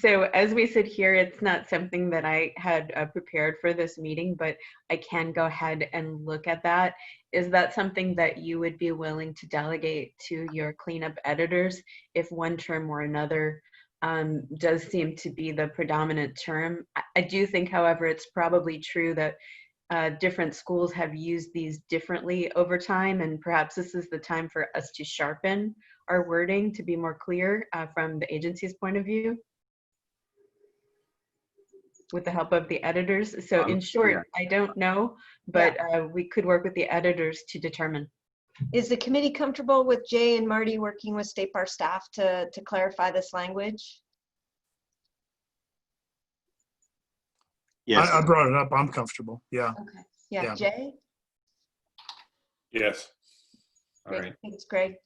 so as we sit here, it's not something that I had prepared for this meeting, but I can go ahead and look at that. Is that something that you would be willing to delegate to your cleanup editors if one term or another does seem to be the predominant term? I do think, however, it's probably true that different schools have used these differently over time, and perhaps this is the time for us to sharpen our wording to be more clear from the agency's point of view with the help of the editors. So in short, yeah. I don't know, but we could work with the editors to determine. Is the committee comfortable with Jay and Marty working with State Bar staff to clarify this language? Yes. I brought it up. I'm comfortable. Yeah. Okay. Yeah, Yeah. Jay? Yes. All right. Thanks, Greg.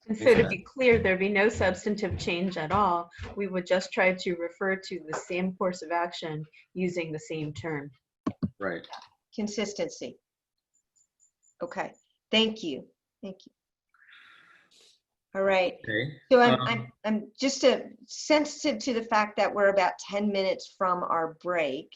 And so to be clear, there'd be no substantive change at all. We would just try to refer to the same course of action using the same term. Right. Consistency. Okay, thank you. Thank you. All right. Okay. So I'm just sensitive to the fact that we're about 10 minutes from our break.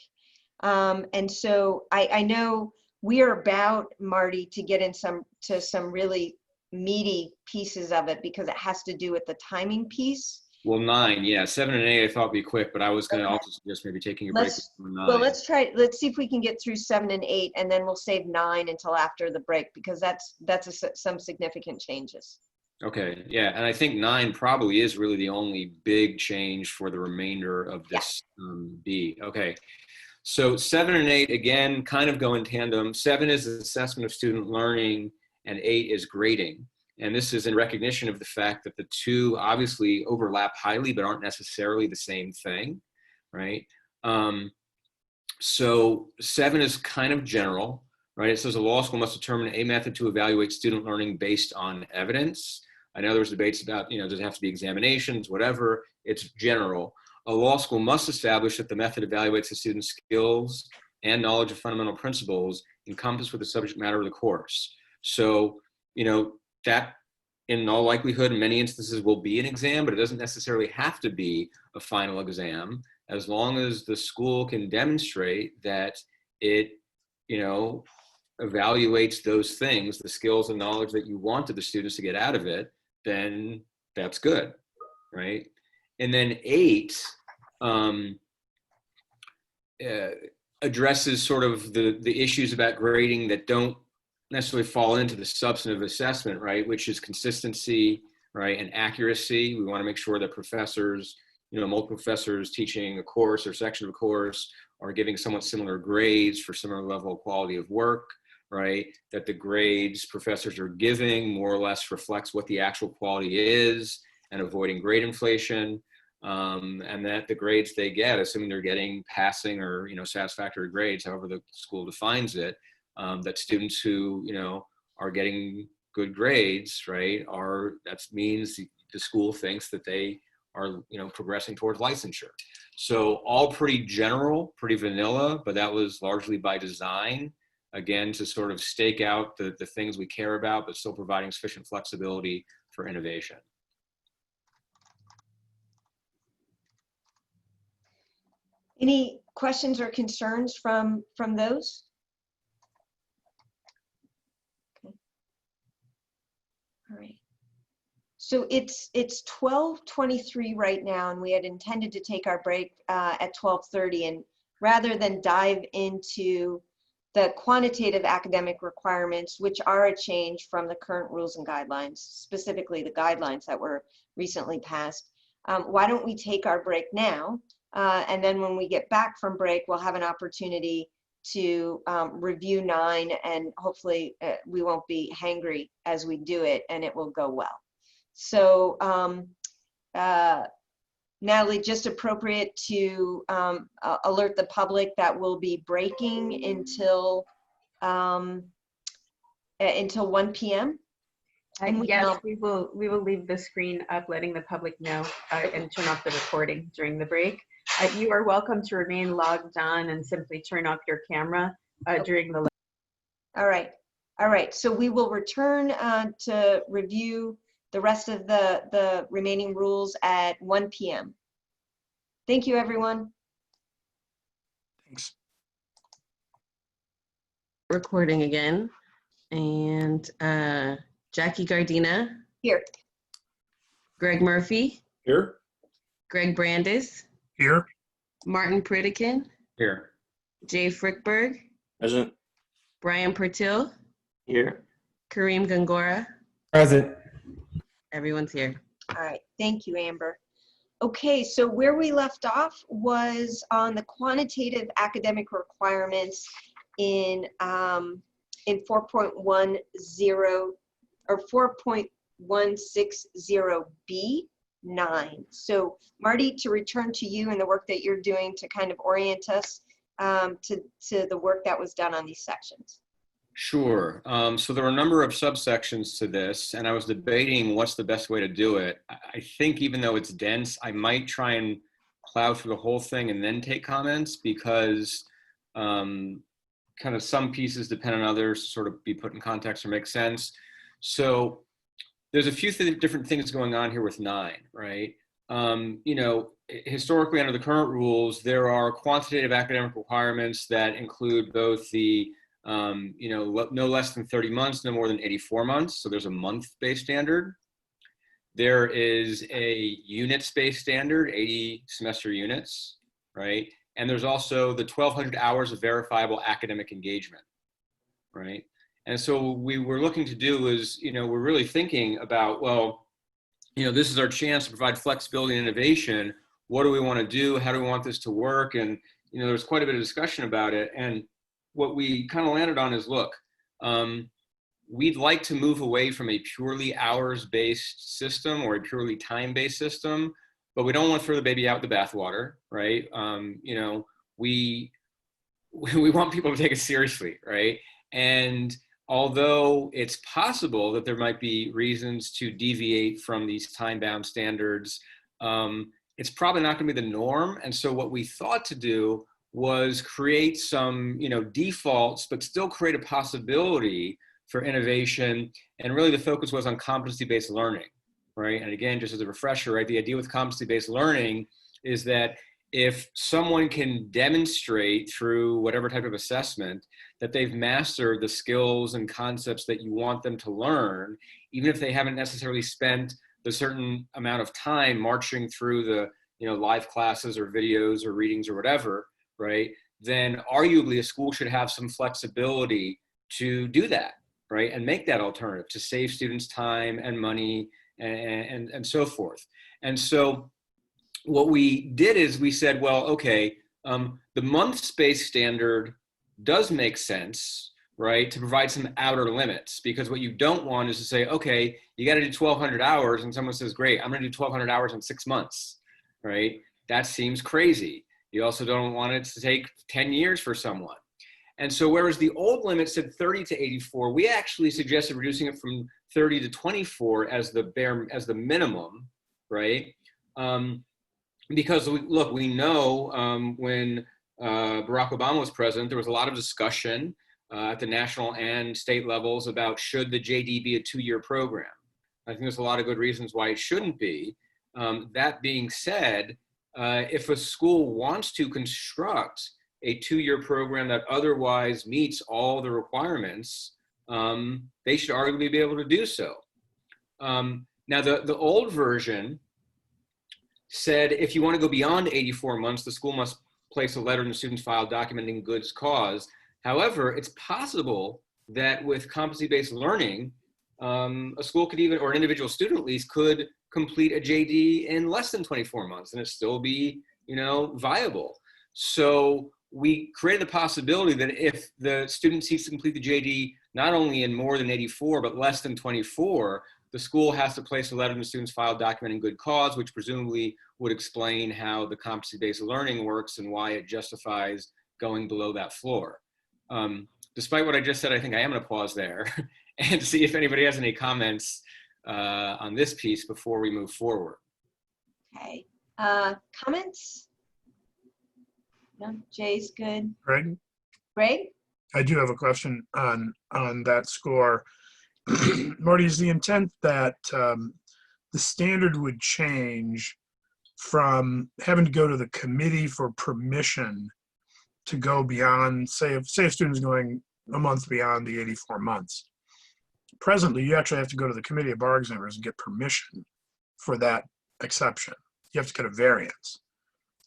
And so I know we are about, Marty, to get into some really meaty pieces of it because it has to do with the timing piece. Well, 9, yeah. 7 and 8 I thought would be quick, but I was going to also suggest maybe taking a break from 9. Well, let's see if we can get through 7 and 8, and then we'll save 9 until after the break because that's some significant changes. Okay, yeah, and I think 9 probably is really the only big change for the remainder of this B. Okay, so 7 and 8, again, kind of go in tandem. 7 is assessment of student learning, and 8 is grading. And this is in recognition of the fact that the two obviously overlap highly, but aren't necessarily the same thing, right? So 7 is kind of general, right? It says a law school must determine a method to evaluate student learning based on evidence. I know there's debates about, does it have to be examinations, whatever, it's general. A law school must establish that the method evaluates the student's skills and knowledge of fundamental principles encompassed with the subject matter of the course. So, that in all likelihood, in many instances will be an exam, but it doesn't necessarily have to be a final exam, as long as the school can demonstrate that it, evaluates those things, the skills and knowledge that you wanted the students to get out of it, then that's good, right? And then 8 addresses sort of the issues about grading that don't necessarily fall into the substantive assessment, right? Which is consistency, right? And accuracy. We want to make sure that professors, multiple professors teaching a course or section of a course are giving somewhat similar grades for similar level of quality of work, right? That the grades professors are giving more or less reflects what the actual quality is, and avoiding grade inflation. And that the grades they get, assuming they're getting passing or, satisfactory grades, however the school defines it, that students who, are getting good grades, right, that means the school thinks that they are, progressing towards licensure. So all pretty general, pretty vanilla, but that was largely by design, again, to sort of stake out the things we care about, but still providing sufficient flexibility for innovation. Any questions or concerns from those? Okay. All right. So it's 12:23 right now, and we had intended to take our break at 12:30. And rather than dive into the quantitative academic requirements, which are a change from the current rules and guidelines, specifically the guidelines that were recently passed, why don't we take our break now? And then when we get back from break, we'll have an opportunity to review 9, and hopefully we won't be hangry as we do it, and it will go well. So Natalie, just appropriate to alert the public that we'll be breaking until 1 p.m. Yes, we will leave the screen up, letting the public know, and turn off the recording during the break. You are welcome to remain logged on and simply turn off your camera during the. All right. So we will return to review the rest of the remaining rules at 1 p.m. Thank you, everyone. Thanks. Recording again. And Jackie Gardina. Here. Greg Murphy. Here. Greg Brandis. Here. Martin Pritikin. Here. Jay Frickberg. Present. Brian Pertil. Here. Kareem Gangora. Present. Everyone's here. All right. Thank you, Amber. Okay, so where we left off was on the quantitative academic requirements in 4.10 or 4.160B9. So Marty, to return to you and the work that you're doing to kind of orient us to the work that was done on these sections. Sure. So there are a number of subsections to this, and I was debating what's the best way to do it. I think even though it's dense, I might try and plow through the whole thing and then take comments, because kind of some pieces depend on others to sort of be put in context or make sense. So there's a few different things going on here with 9, right? Historically under the current rules, there are quantitative academic requirements that include both the no less than 30 months, no more than 84 months. So there's a month-based standard. There is a units-based standard, 80 semester units, right? And there's also the 1,200 hours of verifiable academic engagement, right? And so what we were looking to do is, we're really thinking about, well, this is our chance to provide flexibility and innovation. What do we want to do? How do we want this to work? And, there's quite a bit of discussion about it. And what we kind of landed on is, look, we'd like to move away from a purely hours-based system or a purely time-based system, but we don't want to throw the baby out with the bathwater, right? We want people to take it seriously, right? And although it's possible that there might be reasons to deviate from these time-bound standards, it's probably not going to be the norm. And so what we thought to do was create some, defaults, but still create a possibility for innovation. And really the focus was on competency-based learning, right? And again, just as a refresher, right, the idea with competency-based learning is that if someone can demonstrate through whatever type of assessment that they've mastered the skills and concepts that you want them to learn, even if they haven't necessarily spent the certain amount of time marching through the live classes or videos or readings or whatever, right, then arguably a school should have some flexibility to do that, right, and make that alternative to save students time and money and so forth. And so what we did is we said, well, okay, the month-based standard does make sense, right, to provide some outer limits, because what you don't want is to say, okay, you got to do 1,200 hours, and someone says, great, I'm going to do 1,200 hours in 6 months, right? That seems crazy. You also don't want it to take 10 years for someone. And so whereas the old limit said 30 to 84, we actually suggested reducing it from 30 to 24 as the minimum, right? Because we know when Barack Obama was president, there was a lot of discussion at the national and state levels about should the JD be a 2-year program. I think there's a lot of good reasons why it shouldn't be. That being said, if a school wants to construct a 2-year program that otherwise meets all the requirements, they should arguably be able to do so. Now, the old version said if you want to go beyond 84 months, the school must place a letter in the student's file documenting goods cause. However, it's possible that with competency-based learning, a school could even, or an individual student at least, could complete a JD in less than 24 months and it still be, viable. So we created the possibility that if the student seeks to complete the JD not only in more than 84, but less than 24, the school has to place a letter in the student's file documenting good cause, which presumably would explain how the competency-based learning works and why it justifies going below that floor. Despite what I just said, I think I am going to pause there and see if anybody has any comments on this piece before we move forward. Okay. Comments? No, Jay's good. Greg? Greg? I do have a question on that score. Marty, is the intent that the standard would change from having to go to the committee for permission to go beyond, say a student is going a month beyond the 84 months? Presently, you actually have to go to the committee of bar examiners and get permission for that exception. You have to get a variance.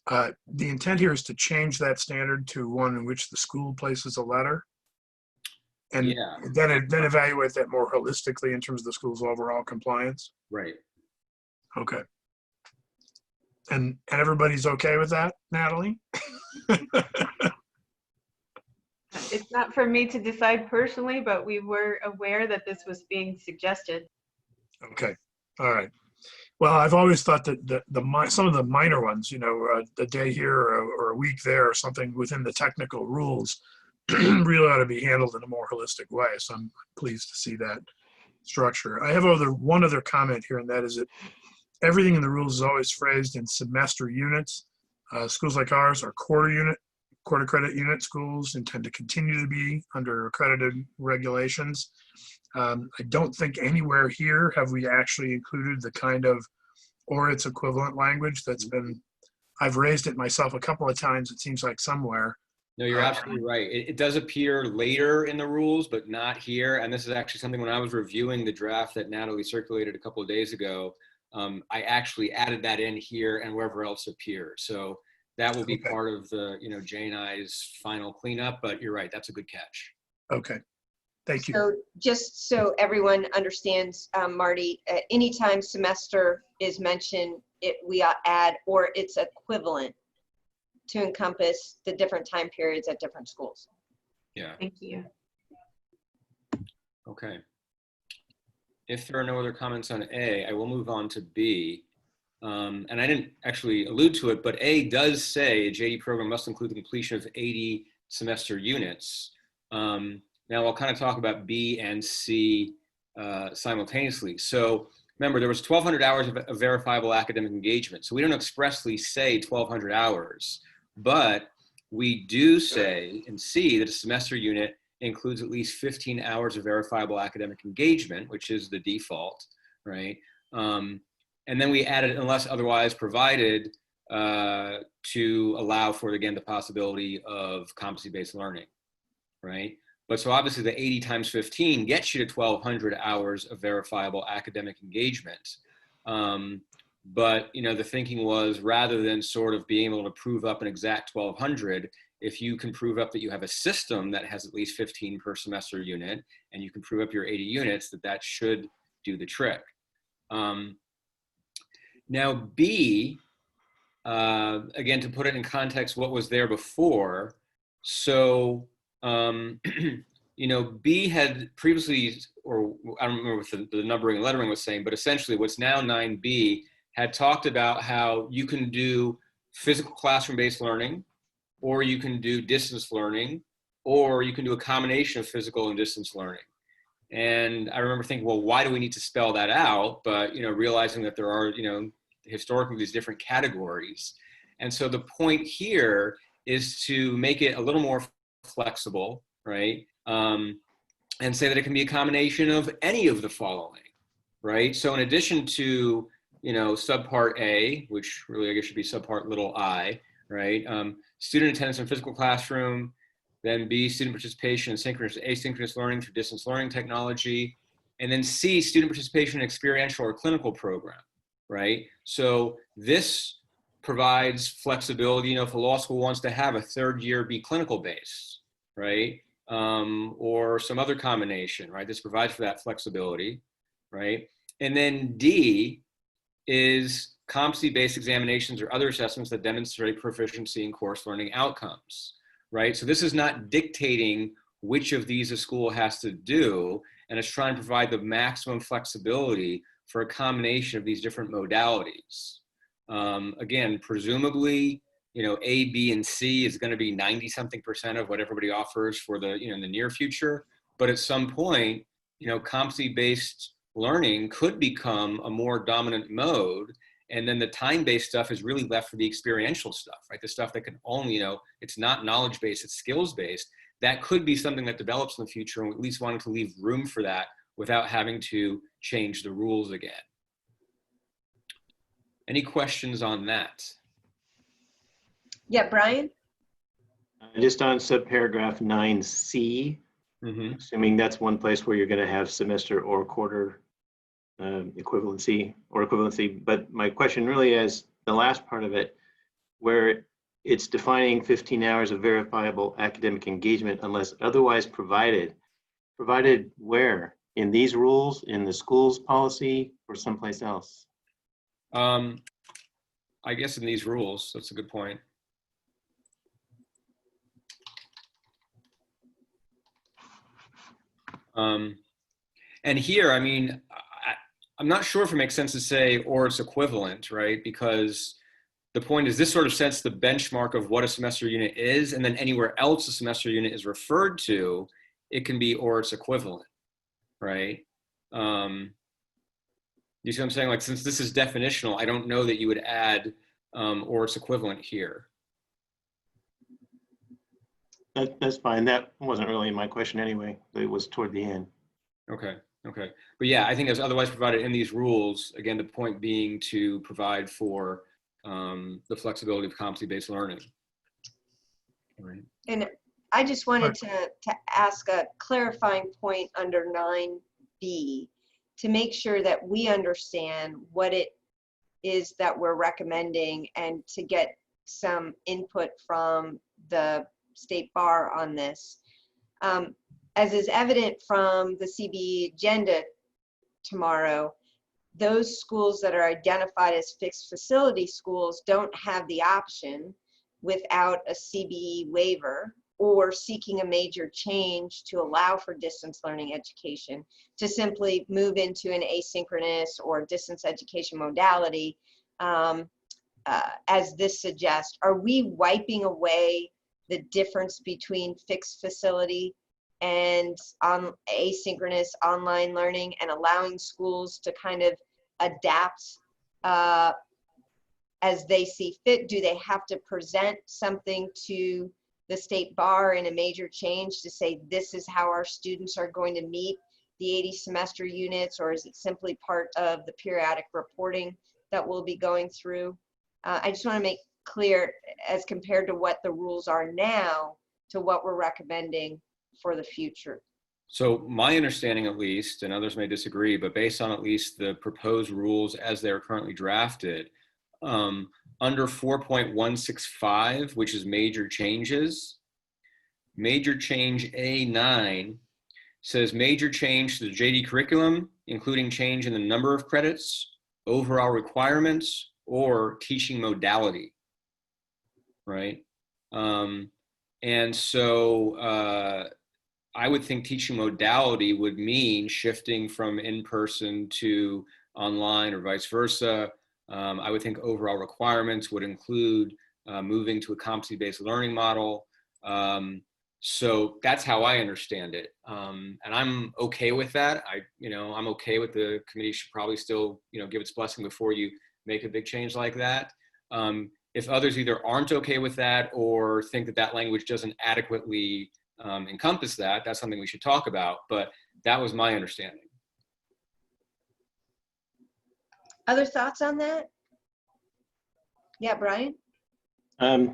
The intent here is to change that standard to one in which the school places a letter, and then evaluate that more holistically in terms of the school's overall compliance. Right. Okay. And everybody's okay with that, Natalie? It's not for me to decide personally, but we were aware that this was being suggested. Okay. All right. Well, I've always thought that some of the minor ones, a day here or a week there or something within the technical rules really ought to be handled in a more holistic way. So I'm pleased to see that structure. I have one other comment here, and that is that everything in the rules is always phrased in semester units. Schools like ours are quarter credit unit schools, intend to continue to be under accredited regulations. I don't think anywhere here have we actually included the kind of or its equivalent language that's been, I've raised it myself a couple of times, it seems like somewhere. No, you're absolutely right. It does appear later in the rules, but not here. And this is actually something when I was reviewing the draft that Natalie circulated a couple of days ago, I actually added that in here and wherever else appears. So that will be part of the, Jay and I's final cleanup, but you're right, that's a good catch. Okay, thank you. So just so everyone understands, Marty, anytime semester is mentioned, we add or its equivalent to encompass the different time periods at different schools. Yeah. Thank you. Okay. If there are no other comments on A, I will move on to B. And I didn't actually allude to it, but A does say a JD program must include the completion of 80 semester units. Now I'll kind of talk about B and C simultaneously. So remember, there was 1,200 hours of verifiable academic engagement. So we don't expressly say 1,200 hours, but we do say in C that a semester unit includes at least 15 hours of verifiable academic engagement, which is the default, right? And then we added, unless otherwise provided, to allow for, again, the possibility of competency-based learning, right? But so obviously the 80 times 15 gets you to 1,200 hours of verifiable academic engagement. But you know, the thinking was, rather than sort of being able to prove up an exact 1,200, if you can prove up that you have a system that has at least 15 per semester unit, and you can prove up your 80 units, that should do the trick. Now B, again, to put it in context, what was there before. So, you know, B had previously, or I don't remember what the numbering and lettering was saying, but essentially what's now 9B had talked about how you can do physical classroom-based learning, or you can do distance learning, or you can do a combination of physical and distance learning. And I remember thinking, well, why do we need to spell that out? But, you know, realizing that there are, you know, historically these different categories. And so the point here is to make it a little more flexible, right? And say that it can be a combination of any of the following, right? So in addition to, you know, subpart A, which really I guess should be subpart little I, right? Student attendance in physical classroom, then B, student participation in synchronous, asynchronous learning through distance learning technology, and then C, student participation in experiential or clinical program, right? So this provides flexibility, you know, if a law school wants to have a third year be clinical based, right? Or some other combination, right? This provides for that flexibility, right? And then D is competency-based examinations or other assessments that demonstrate proficiency in course learning outcomes, right? So this is not dictating which of these a school has to do, and it's trying to provide the maximum flexibility for a combination of these different modalities. Again, presumably, you know, A, B, and C is going to be 90-something% of what everybody offers for the, you know, in the near future. But at some point, you know, competency-based learning could become a more dominant mode. And then the time-based stuff is really left for the experiential stuff, right? The stuff that can only, you know, it's not knowledge-based, it's skills-based. That could be something that develops in the future, and we at least wanted to leave room for that without having to change the rules again. Any questions on that? Yeah, Brian? Just on subparagraph 9C, assuming that's one place where you're going to have semester or quarter equivalency. But my question really is the last part of it, where it's defining 15 hours of verifiable academic engagement unless otherwise provided. Provided where? In these rules, in the school's policy, or someplace else? I guess in these rules, that's a good point. And here, I mean, I'm not sure if it makes sense to say, or it's equivalent, right? Because the point is this sort of sets the benchmark of what a semester unit is, and then anywhere else a semester unit is referred to, it can be, or it's equivalent, right? You see what I'm saying? Like, since this is definitional, I don't know that you would add or it's equivalent here. That's fine. That wasn't really my question anyway. It was toward the end. Okay, okay. But yeah, I think as otherwise provided in these rules, again, the point being to provide for the flexibility of competency-based learning. Right. And I just wanted to ask a clarifying point under 9B to make sure that we understand what it is that we're recommending and to get some input from the state bar on this. As is evident from the CBE agenda tomorrow, those schools that are identified as fixed facility schools don't have the option without a CBE waiver or seeking a major change to allow for distance learning education to simply move into an asynchronous or distance education modality, as this suggests. Are we wiping away the difference between fixed facility and on asynchronous online learning, and allowing schools to kind of adapt as they see fit? Do they have to present something to the state bar in a major change to say this is how our students are going to meet the 80 semester units, or is it simply part of the periodic reporting that we'll be going through? I just want to make clear, as compared to what the rules are now, to what we're recommending for the future. So my understanding, at least, and others may disagree, but based on at least the proposed rules as they're currently drafted, under 4.165, which is major changes, major change A9 says major change to the JD curriculum, including change in the number of credits, overall requirements, or teaching modality, right? And so I would think teaching modality would mean shifting from in-person to online or vice versa. I would think overall requirements would include moving to a competency-based learning model. So that's how I understand it. And I'm okay with that. I'm okay with the committee should probably still, give its blessing before you make a big change like that. If others either aren't okay with that or think that that language doesn't adequately encompass that, that's something we should talk about. But that was my understanding. Other thoughts on that? Yeah, Brian?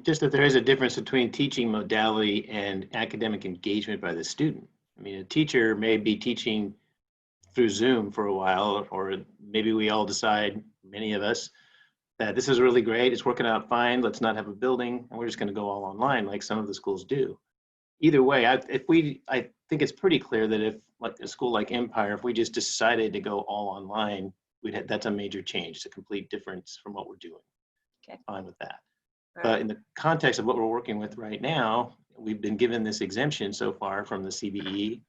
Just that there is a difference between teaching modality and academic engagement by the student. I mean, a teacher may be teaching through Zoom for a while, or maybe we all decide, many of us, that this is really great, it's working out fine, let's not have a building, and we're just going to go all online like some of the schools do. Either way, I think it's pretty clear that if, like a school like Empire, if we just decided to go all online, that's a major change. It's a complete difference from what we're doing. Okay. Fine with that. All But right. in the context of what we're working with right now, we've been given this exemption so far from the CBE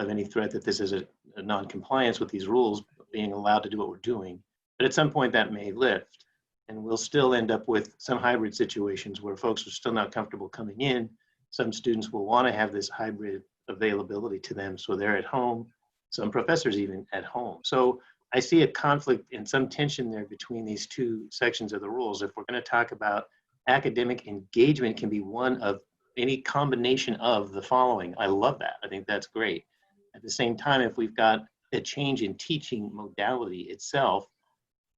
of any threat that this is a non-compliance with these rules, being allowed to do what we're doing. But at some point that may lift, and we'll still end up with some hybrid situations where folks are still not comfortable coming in. Some students will want to have this hybrid availability to them, so they're at home, some professors even at home. So I see a conflict and some tension there between these two sections of the rules. If we're going to talk about academic engagement, can be one of any combination of the following. I love that. I think that's great. At the same time, if we've got a change in teaching modality itself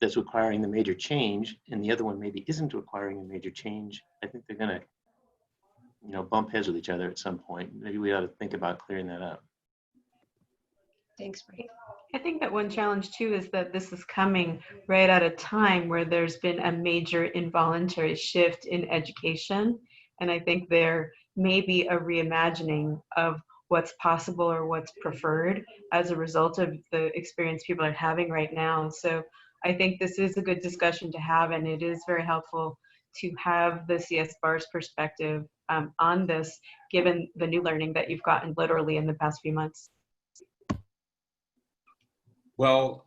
that's requiring the major change, and the other one maybe isn't requiring a major change, I think they're going to, bump heads with each other at some point. Maybe we ought to think about clearing that up. Thanks, Brian. I think that one challenge too is that this is coming right at a time where there's been a major involuntary shift in education. And I think there may be a reimagining of what's possible or what's preferred as a result of the experience people are having right now. So I think this is a good discussion to have, and it is very helpful to have the CSBARS perspective on this, given the new learning that you've gotten literally in the past few months. Well,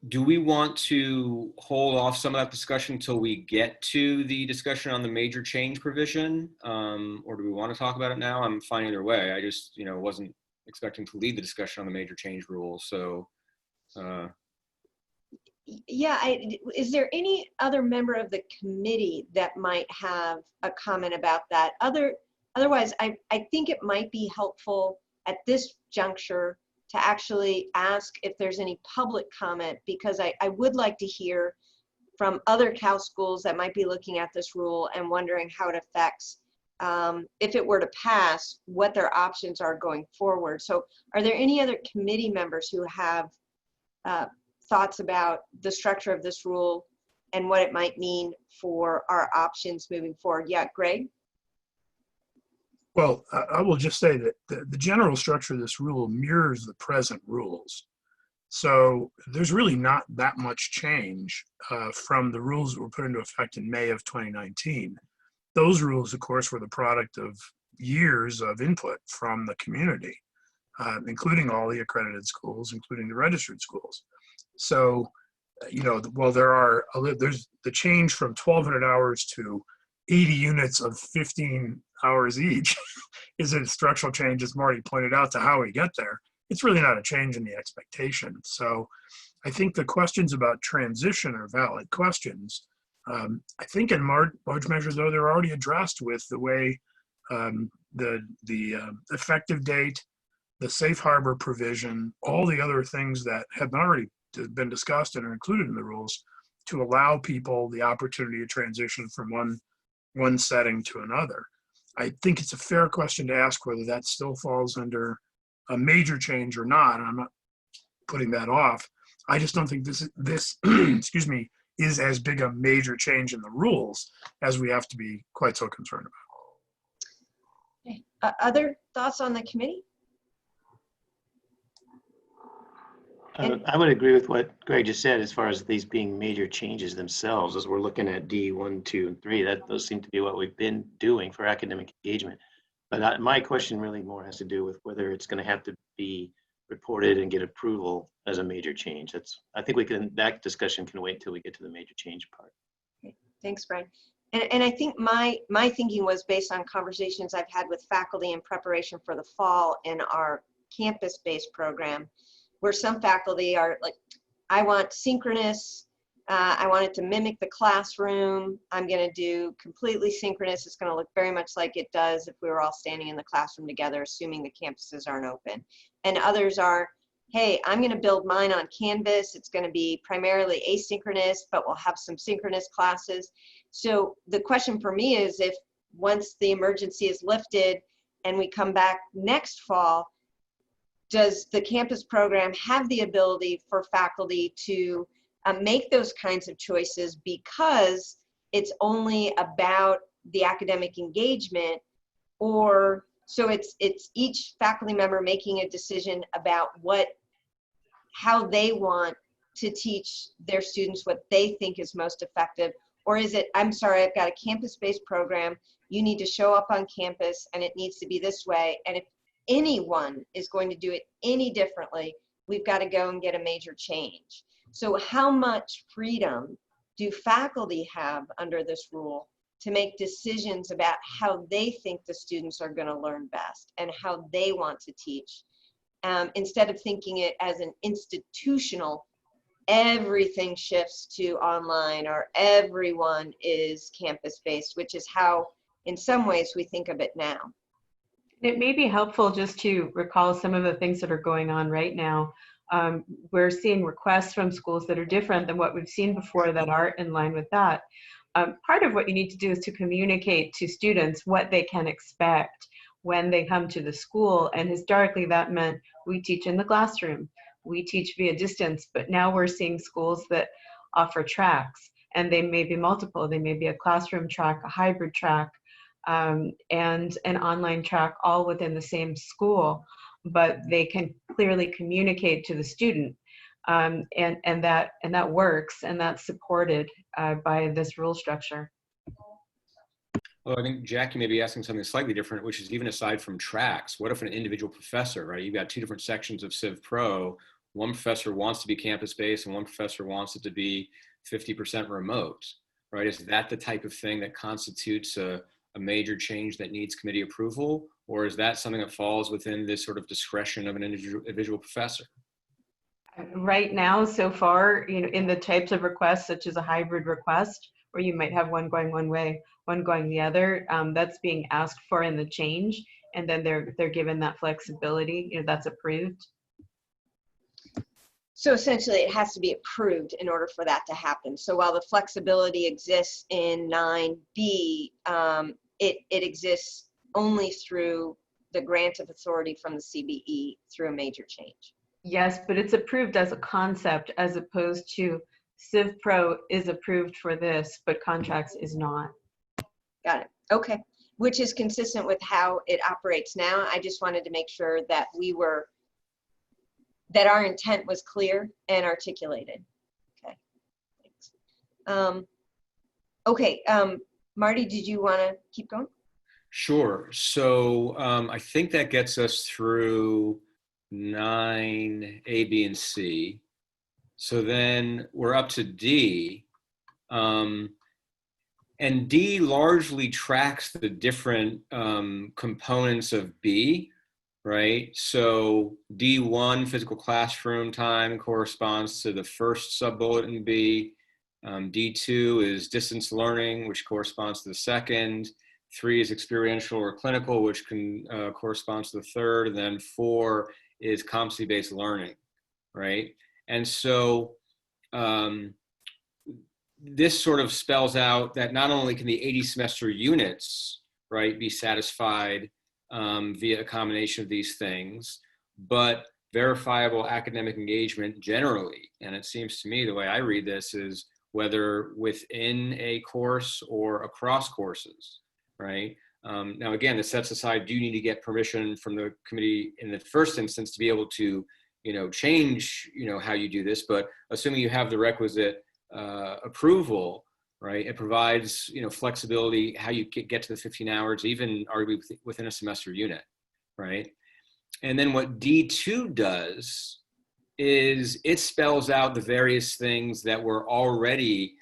do we want to hold off some of that discussion until we get to the discussion on the major change provision? Or do we want to talk about it now? I'm fine either way. I just, wasn't expecting to lead the discussion on the major change rule. So, Yeah, is there any other member of the committee that might have a comment about that? Otherwise, I think it might be helpful at this juncture to actually ask if there's any public comment, because I would like to hear from other Cal schools that might be looking at this rule and wondering how it affects, if it were to pass, what their options are going forward. So are there any other committee members who have thoughts about the structure of this rule and what it might mean for our options moving forward? Yeah, Greg? Well, I will just say that the general structure of this rule mirrors the present rules. So there's really not that much change from the rules that were put into effect in May of 2019. Those rules, of course, were the product of years of input from the community, including all the accredited schools, including the registered schools. So, while there's the change from 1,200 hours to 80 units of 15 hours each is a structural change, as Marty pointed out, to how we get there. It's really not a change in the expectation. So I think the questions about transition are valid questions. I think in large measure, though, they're already addressed with the way the effective date, the safe harbor provision, all the other things that have already been discussed and are included in the rules to allow people the opportunity to transition from one setting to another. I think it's a fair question to ask whether that still falls under a major change or not. And I'm not putting that off. I just don't think this excuse me, is as big a major change in the rules as we have to be quite so concerned about. Okay. Other thoughts on the committee? I would agree with what Greg just said as far as these being major changes themselves. As we're looking at D1, 2, and 3, those seem to be what we've been doing for academic engagement. But my question really more has to do with whether it's going to have to be reported and get approval as a major change. I think that discussion can wait until we get to the major change part. Okay. Thanks, Brian. And I think my thinking was based on conversations I've had with faculty in preparation for the fall in our campus-based program, where some faculty are like, I want synchronous, I want it to mimic the classroom, I'm gonna do completely synchronous, it's gonna look very much like it does if we were all standing in the classroom together, assuming the campuses aren't open. And others are, hey, I'm gonna build mine on Canvas, it's gonna be primarily asynchronous, but we'll have some synchronous classes. So the question for me is, if once the emergency is lifted and we come back next fall, does the campus program have the ability for faculty to make those kinds of choices because it's only about the academic engagement, or so it's each faculty member making a decision about how they want to teach their students what they think is most effective? Or is it, I'm sorry, I've got a campus-based program, you need to show up on campus and it needs to be this way, and if anyone is going to do it any differently, we've got to go and get a major change. So how much freedom do faculty have under this rule to make decisions about how they think the students are going to learn best and how they want to teach, instead of thinking it as an institutional, everything shifts to online or everyone is campus-based, which is how in some ways we think of it now. It may be helpful just to recall some of the things that are going on right now. We're seeing requests from schools that are different than what we've seen before that are in line with that. Part of what you need to do is to communicate to students what they can expect when they come to the school. And historically, that meant we teach in the classroom, we teach via distance, but now we're seeing schools that offer tracks, and they may be multiple. They may be a classroom track, a hybrid track, and an online track, all within the same school, but they can clearly communicate to the student, and that works, and that's supported by this rule structure. Well, I think Jackie may be asking something slightly different, which is even aside from tracks, what if an individual professor, right? You've got two different sections of Civ Pro. One professor wants to be campus-based and one professor wants it to be 50% remote, right? Is that the type of thing that constitutes a major change that needs committee approval? Or is that something that falls within this sort of discretion of an individual professor? Right now, so far, in the types of requests, such as a hybrid request, where you might have one going one way, one going the other, that's being asked for in the change, and then they're given that flexibility, that's approved. So essentially it has to be approved in order for that to happen. So while the flexibility exists in 9B, it exists only through the grant of authority from the CBE through a major change. Yes, but it's approved as a concept as opposed to Civ Pro is approved for this, but contracts is not. Got it. Okay. Which is consistent with how it operates now. I just wanted to make sure that that our intent was clear and articulated. Okay. Thanks. Okay. Marty, did you want to keep going? Sure. So I think that gets us through 9, A, B, and C. So then we're up to D. And D largely tracks the different components of B, right? So D1, physical classroom time, corresponds to the first sub-bullet in B. D2 is distance learning, which corresponds to the second. 3 is experiential or clinical, which can corresponds to the third. And then 4 is competency-based learning, right? And so this sort of spells out that not only can the 80 semester units, right, be satisfied via a combination of these things, but verifiable academic engagement generally. And it seems to me the way I read this is whether within a course or across courses, right? Now, again, this sets aside, do you need to get permission from the committee in the first instance to be able to, change, how you do this, but assuming you have the requisite approval, right? It provides, flexibility, how you get to the 15 hours, even arguably within a semester unit, right? And then what D2 does is it spells out the various things that were already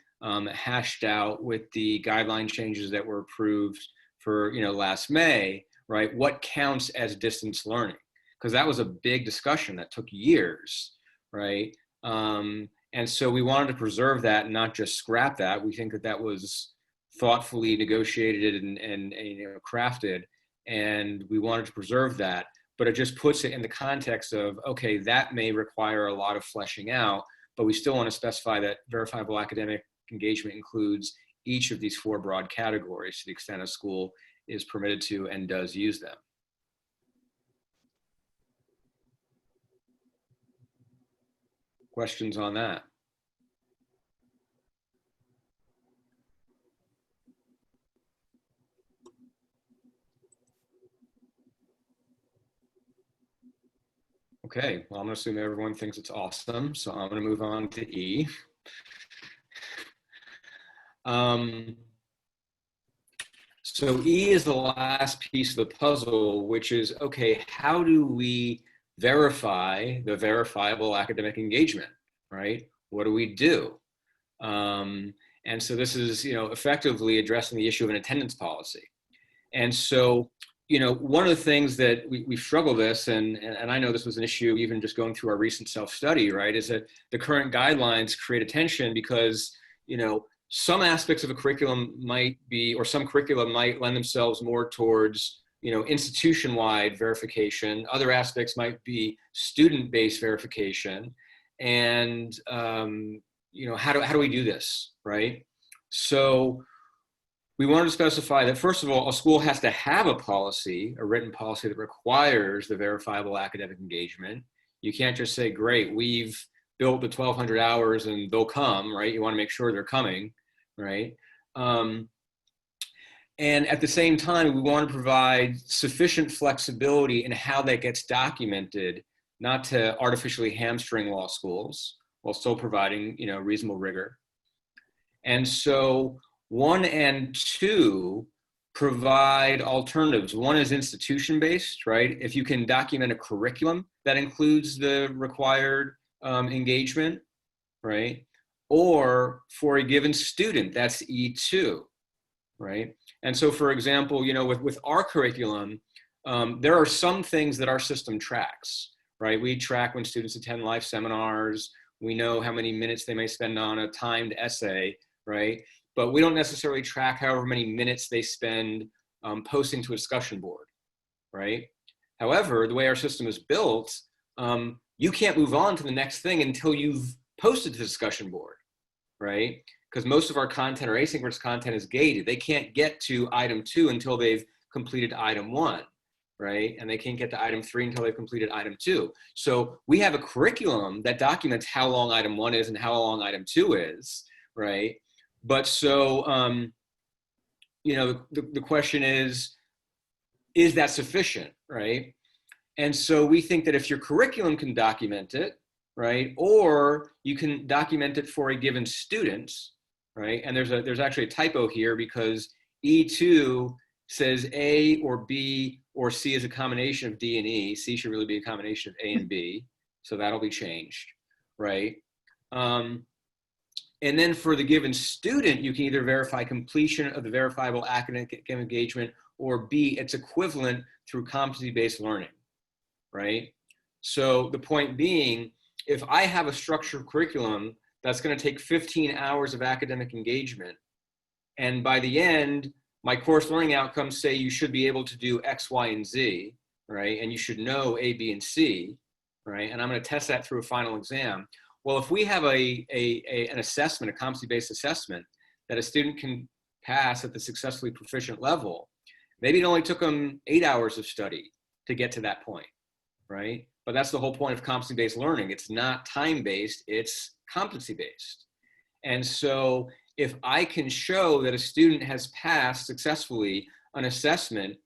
hashed out with the guideline changes that were approved for, last May, right? What counts as distance learning? Because that was a big discussion that took years, right? And so we wanted to preserve that and not just scrap that. We think that that was thoughtfully negotiated and crafted, and we wanted to preserve that. But it just puts it in the context of, okay, that may require a lot of fleshing out, but we still want to specify that verifiable academic engagement includes each of these 4 broad categories to the extent a school is permitted to and does use them. Questions on that? Okay, well, I'm gonna assume everyone thinks it's awesome, so I'm gonna move on to E. So E is the last piece of the puzzle, which is, okay, how do we verify the verifiable academic engagement, right? What do we do? And so this is, effectively addressing the issue of an attendance policy. And so, one of the things that we struggle with, and I know this was an issue even just going through our recent self-study, right, is that the current guidelines create a tension because, some aspects of a curriculum might be, or some curriculum might lend themselves more towards, institution-wide verification. Other aspects might be student-based verification. And, how do we do this, right? So we wanted to specify that, first of all, a school has to have a policy, a written policy that requires the verifiable academic engagement. You can't just say, great, we've built the 1,200 hours and they'll come, right? You want to make sure they're coming, right? And at the same time, we want to provide sufficient flexibility in how that gets documented, not to artificially hamstring law schools while still providing, reasonable rigor. And so 1 and 2 provide alternatives. 1 is institution-based, right? If you can document a curriculum that includes the required engagement, right? Or for a given student, that's E2, right? And so, for example, with our curriculum, there are some things that our system tracks, right? We track when students attend live seminars. We know how many minutes they may spend on a timed essay, right? But we don't necessarily track however many minutes they spend posting to a discussion board, right? However, the way our system is built, you can't move on to the next thing until you've posted to the discussion board, right? Because most of our content or asynchronous content is gated. They can't get to item 2 until they've completed item 1, right? And they can't get to item 3 until they've completed item 2. So we have a curriculum that documents how long item 1 is and how long item 2 is, right? But so, the question is that sufficient, right? And so we think that if your curriculum can document it, right, or you can document it for a given student, right? And there's actually a typo here because E2 says A or B or C is a combination of D and E. C should really be a combination of A and B, so that'll be changed, right? And then for the given student, you can either verify completion of the verifiable academic engagement, or B, its equivalent through competency-based learning, right? So the point being, if I have a structured curriculum that's going to take 15 hours of academic engagement, and by the end, my course learning outcomes say you should be able to do X, Y, and Z, right? And you should know A, B, and C, right? And I'm going to test that through a final exam. Well, if we have an assessment, a competency-based assessment that a student can pass at the successfully proficient level, maybe it only took them 8 hours of study to get to that point, right? But that's the whole point of competency-based learning. It's not time-based, it's competency-based. And so if I can show that a student has passed successfully an assessment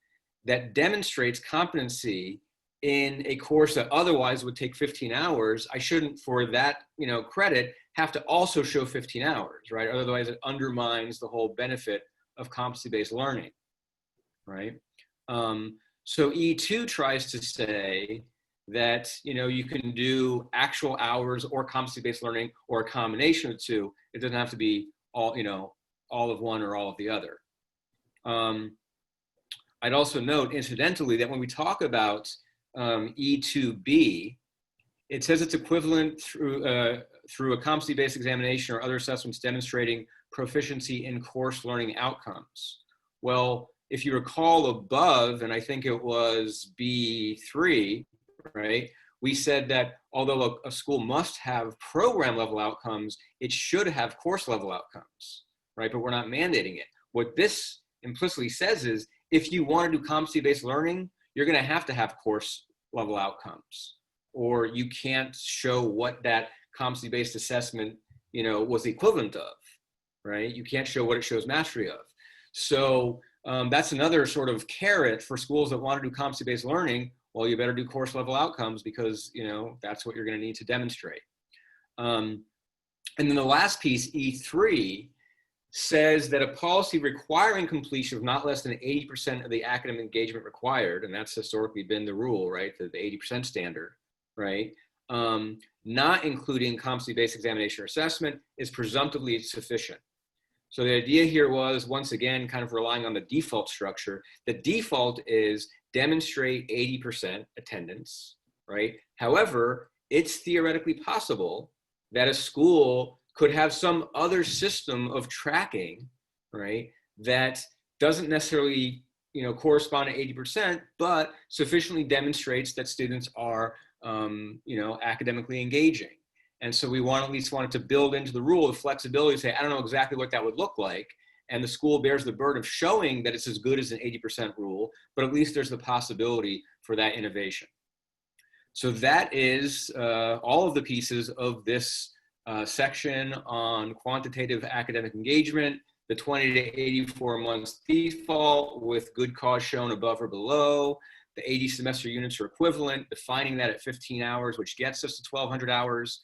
that demonstrates competency in a course that otherwise would take 15 hours, I shouldn't, for that credit, have to also show 15 hours, right? Otherwise, it undermines the whole benefit of competency-based learning, right? So E2 tries to say that you can do actual hours or competency-based learning or a combination of the two. It doesn't have to be all of one or all of the other. I'd also note, incidentally, that when we talk about E2B, it says it's equivalent through a competency-based examination or other assessments demonstrating proficiency in course learning outcomes. Well, if you recall above, and I think it was B3, right, we said that although a school must have program level outcomes, it should have course level outcomes, right? But we're not mandating it. What this implicitly says is, if you want to do competency-based learning, you're going to have course level outcomes, or you can't show what that competency-based assessment, was the equivalent of, right? You can't show what it shows mastery of. So that's another sort of carrot for schools that want to do competency-based learning. Well, you better do course level outcomes because, that's what you're going to need to demonstrate. And then the last piece, E3, says that a policy requiring completion of not less than 80% of the academic engagement required, and that's historically been the rule, right, the 80% standard, right, not including competency-based examination or assessment, is presumptively sufficient. So the idea here was, once again, kind of relying on the default structure. The default is demonstrate 80% attendance, right? However, it's theoretically possible that a school could have some other system of tracking, right, that doesn't necessarily, correspond to 80%, but sufficiently demonstrates that students are, academically engaging. And so we at least wanted to build into the rule the flexibility to say, I don't know exactly what that would look like. And the school bears the burden of showing that it's as good as an 80% rule, but at least there's the possibility for that innovation. So that is all of the pieces of this section on quantitative academic engagement, the 20 to 84 months default with good cause shown above or below, the 80 semester units are equivalent, defining that at 15 hours, which gets us to 1,200 hours,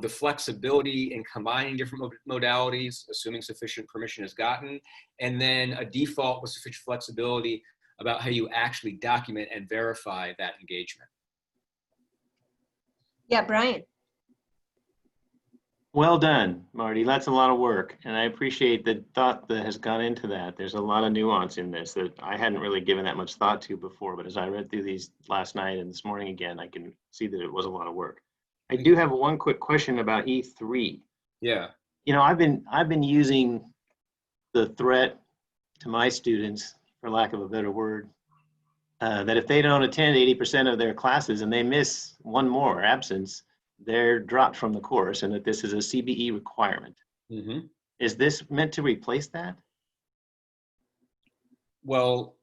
the flexibility in combining different modalities, assuming sufficient permission is gotten, and then a default with sufficient flexibility about how you actually document and verify that engagement. Yeah, Brian. Well done, Marty. That's a lot of work. And I appreciate the thought that has gone into that. There's a lot of nuance in this that I hadn't really given that much thought to before. But as I read through these last night and this morning again, I can see that it was a lot of work. I do have one quick question about E3. Yeah. I've been using the threat to my students, for lack of a better word, that if they don't attend 80% of their classes and they miss one more absence, they're dropped from the course, and that this is a CBE requirement. Mm-hmm. Is this meant to replace that? Well,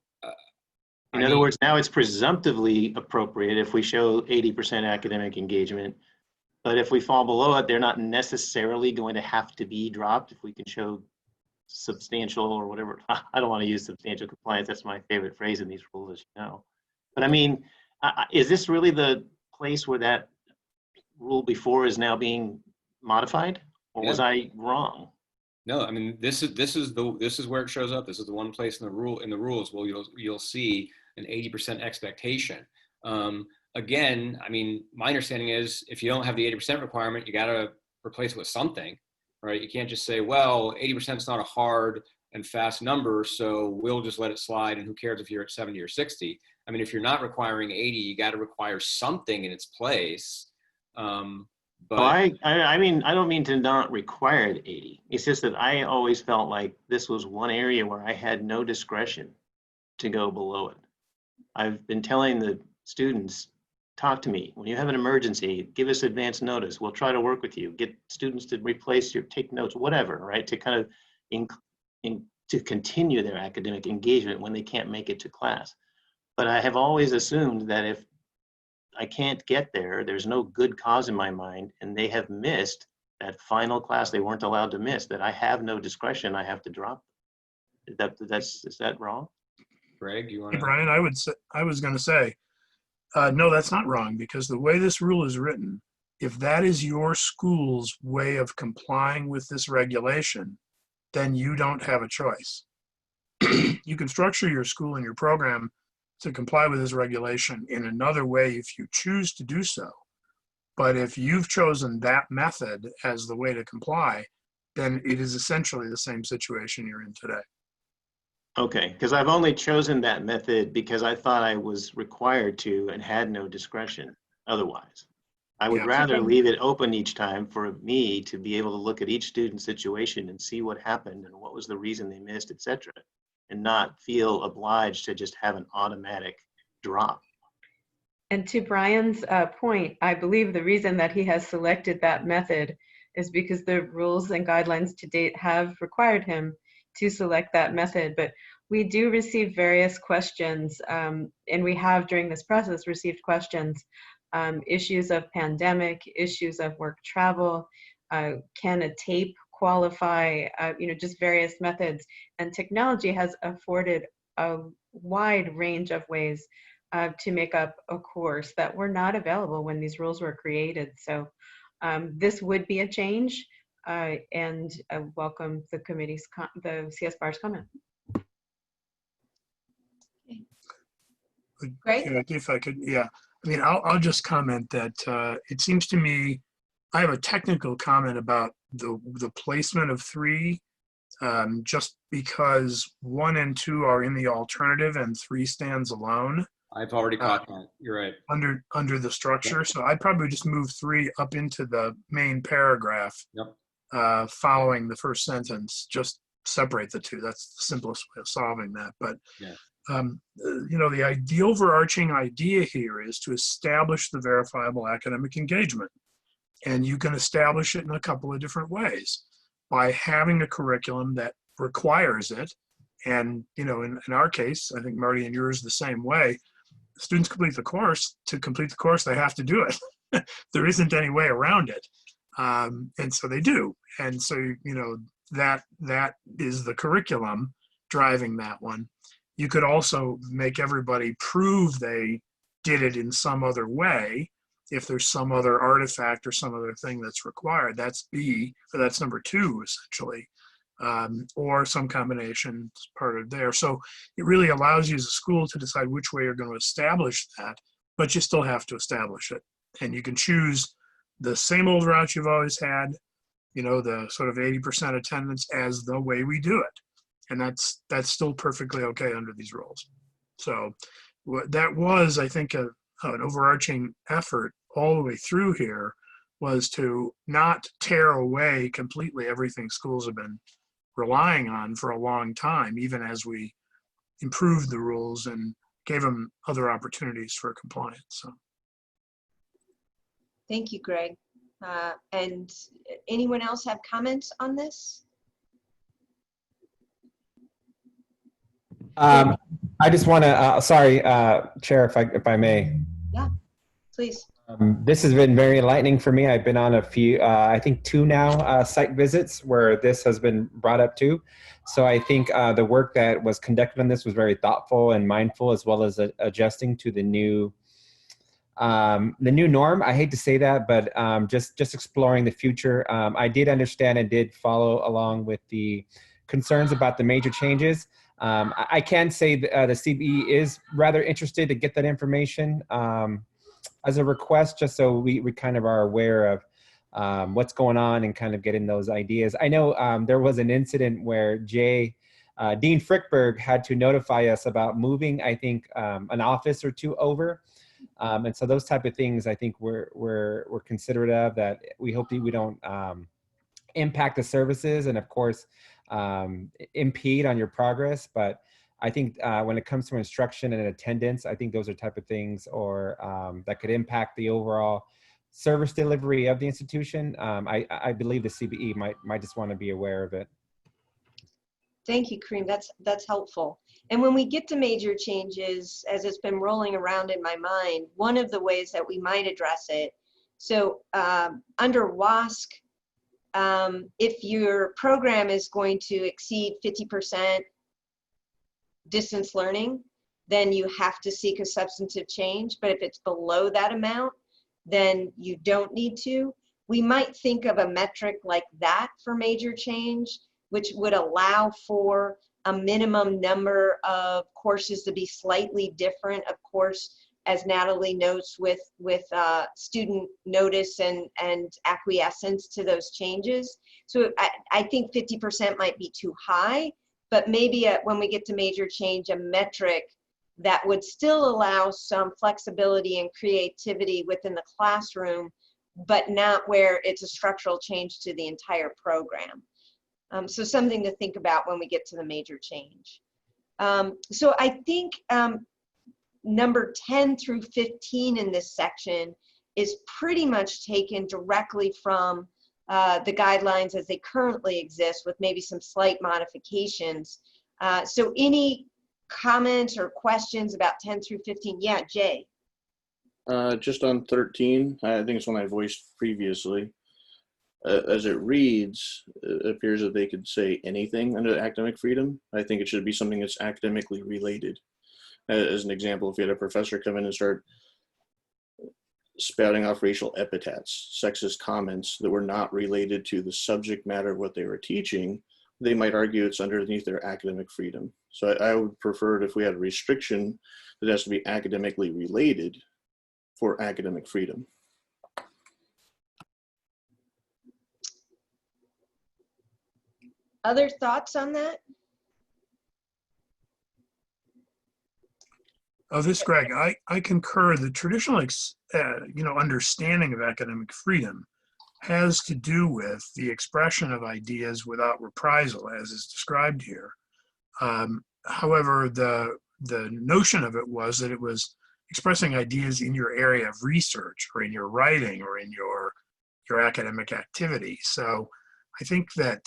in other words, now it's presumptively appropriate if we show 80% academic engagement, but if we fall below it, they're not necessarily going to have to be dropped if we can show substantial or whatever. I don't want to use substantial compliance. That's my favorite phrase in these rules, as you know. But I mean, is this really the place where that rule before is now being modified, or was I wrong? No, I mean, this is where it shows up. This is the one place in the rules where you'll see an 80% expectation. Again, I mean, my understanding is if you don't have the 80% requirement, you got to replace it with something, right? You can't just say, well, 80% is not a hard and fast number, so we'll just let it slide, and who cares if you're at 70 or 60? I mean, if you're not requiring 80, you got to require something in its place. But I mean, I don't mean to not require it 80. It's just that I always felt like this was one area where I had no discretion to go below it. I've been telling the students, talk to me. When you have an emergency, give us advance notice. We'll try to work with you. Get students to replace your, take notes, whatever, right? To kind of to continue their academic engagement when they can't make it to class. But I have always assumed that if I can't get there, there's no good cause in my mind, and they have missed that final class they weren't allowed to miss, that I have no discretion, I have to drop. Is that wrong? Greg, you want Hey, to? Brian, I was going to say, no, that's not wrong, because the way this rule is written, if that is your school's way of complying with this regulation, then you don't have a choice. You can structure your school and your program to comply with this regulation in another way if you choose to do so. But if you've chosen that method as the way to comply, then it is essentially the same situation you're in today. Okay, because I've only chosen that method because I thought I was required to and had no discretion otherwise. I would Yeah. rather leave it open each time for me to be able to look at each student's situation and see what happened and what was the reason they missed, et cetera, and not feel obliged to just have an automatic drop. And to Brian's point, I believe the reason that he has selected that method is because the rules and guidelines to date have required him to select that method. But we do receive various questions, and we have during this process received questions, issues of pandemic, issues of work travel, can a tape qualify, just various methods. And technology has afforded a wide range of ways to make up a course that were not available when these rules were created. So this would be a change, and I welcome the committee's, the CSBARS comment. Great. Yeah, if I could, yeah. I mean, I'll just comment that it seems to me, I have a technical comment about the placement of 3, just because 1 and 2 are in the alternative and 3 stands alone. I've already caught that. You're right. Under the structure. So I'd probably just move 3 up into the main paragraph. Yep. Following the first sentence, just separate the 2. That's the simplest way of solving that. But Yeah. the overarching idea here is to establish the verifiable academic engagement. And you can establish it in a couple of different ways. By having a curriculum that requires it. And, in our case, I think Marty and yours the same way, students complete the course. To complete the course, they have to do it. There isn't any way around it. And so they do. And so, that is the curriculum driving that one. You could also make everybody prove they did it in some other way. If there's some other artifact or some other thing that's required, that's B, or that's number 2, essentially, or some combination part of there. So it really allows you as a school to decide which way you're going to establish that, but you still have to establish it. And you can choose the same old route you've always had, the sort of 80% attendance as the way we do it. And that's still perfectly okay under these rules. So that was, I think, an overarching effort all the way through here, was to not tear away completely everything schools have been relying on for a long time, even as we improved the rules and gave them other opportunities for compliance. So. Thank you, Greg. And anyone else have comments on this? I just want to, sorry, Chair, if I may. Yeah, please. This has been very enlightening for me. I've been on a few, I think 2 now, site visits where this has been brought up too. So I think the work that was conducted on this was very thoughtful and mindful, as well as adjusting to the new norm. I hate to say that, but just exploring the future. I did understand and did follow along with the concerns about the major changes. I can say the CBE is rather interested to get that information as a request, just so we kind of are aware of what's going on and kind of getting those ideas. I know there was an incident where Dean Frickberg had to notify us about moving, I think, an office or two over. And so those type of things, I think we're considerate of, that we hope that we don't impact the services and of course impede on your progress. But I think when it comes to instruction and attendance, I think those are type of things or that could impact the overall service delivery of the institution. I believe the CBE might just want to be aware of it. Thank you, Kareem. That's helpful. And when we get to major changes, as it's been rolling around in my mind, one of the ways that we might address it, so under WASC, if your program is going to exceed 50% distance learning, then you have to seek a substantive change. But if it's below that amount, then you don't need to. We might think of a metric like that for major change, which would allow for a minimum number of courses to be slightly different, of course, as Natalie notes, with student notice and acquiescence to those changes. So I think 50% might be too high, but maybe when we get to major change, a metric that would still allow some flexibility and creativity within the classroom, but not where it's a structural change to the entire program. So something to think about when we get to the major change. So I think number 10 through 15 in this section is pretty much taken directly from the guidelines as they currently exist, with maybe some slight modifications. So any comments or questions about 10 through 15? Yeah, Jay. Just on 13, I think it's one I voiced previously. As it reads, it appears that they could say anything under academic freedom. I think it should be something that's academically related. As an example, if you had a professor come in and start spouting off racial epithets, sexist comments that were not related to the subject matter of what they were teaching, they might argue it's underneath their academic freedom. So I would prefer it if we had a restriction that has to be academically related for academic freedom. Other thoughts on that? Oh, this is Greg. I concur. The traditional, understanding of academic freedom has to do with the expression of ideas without reprisal, as is described here. However, the notion of it was that it was expressing ideas in your area of research or in your writing or in your academic activity. So I think that,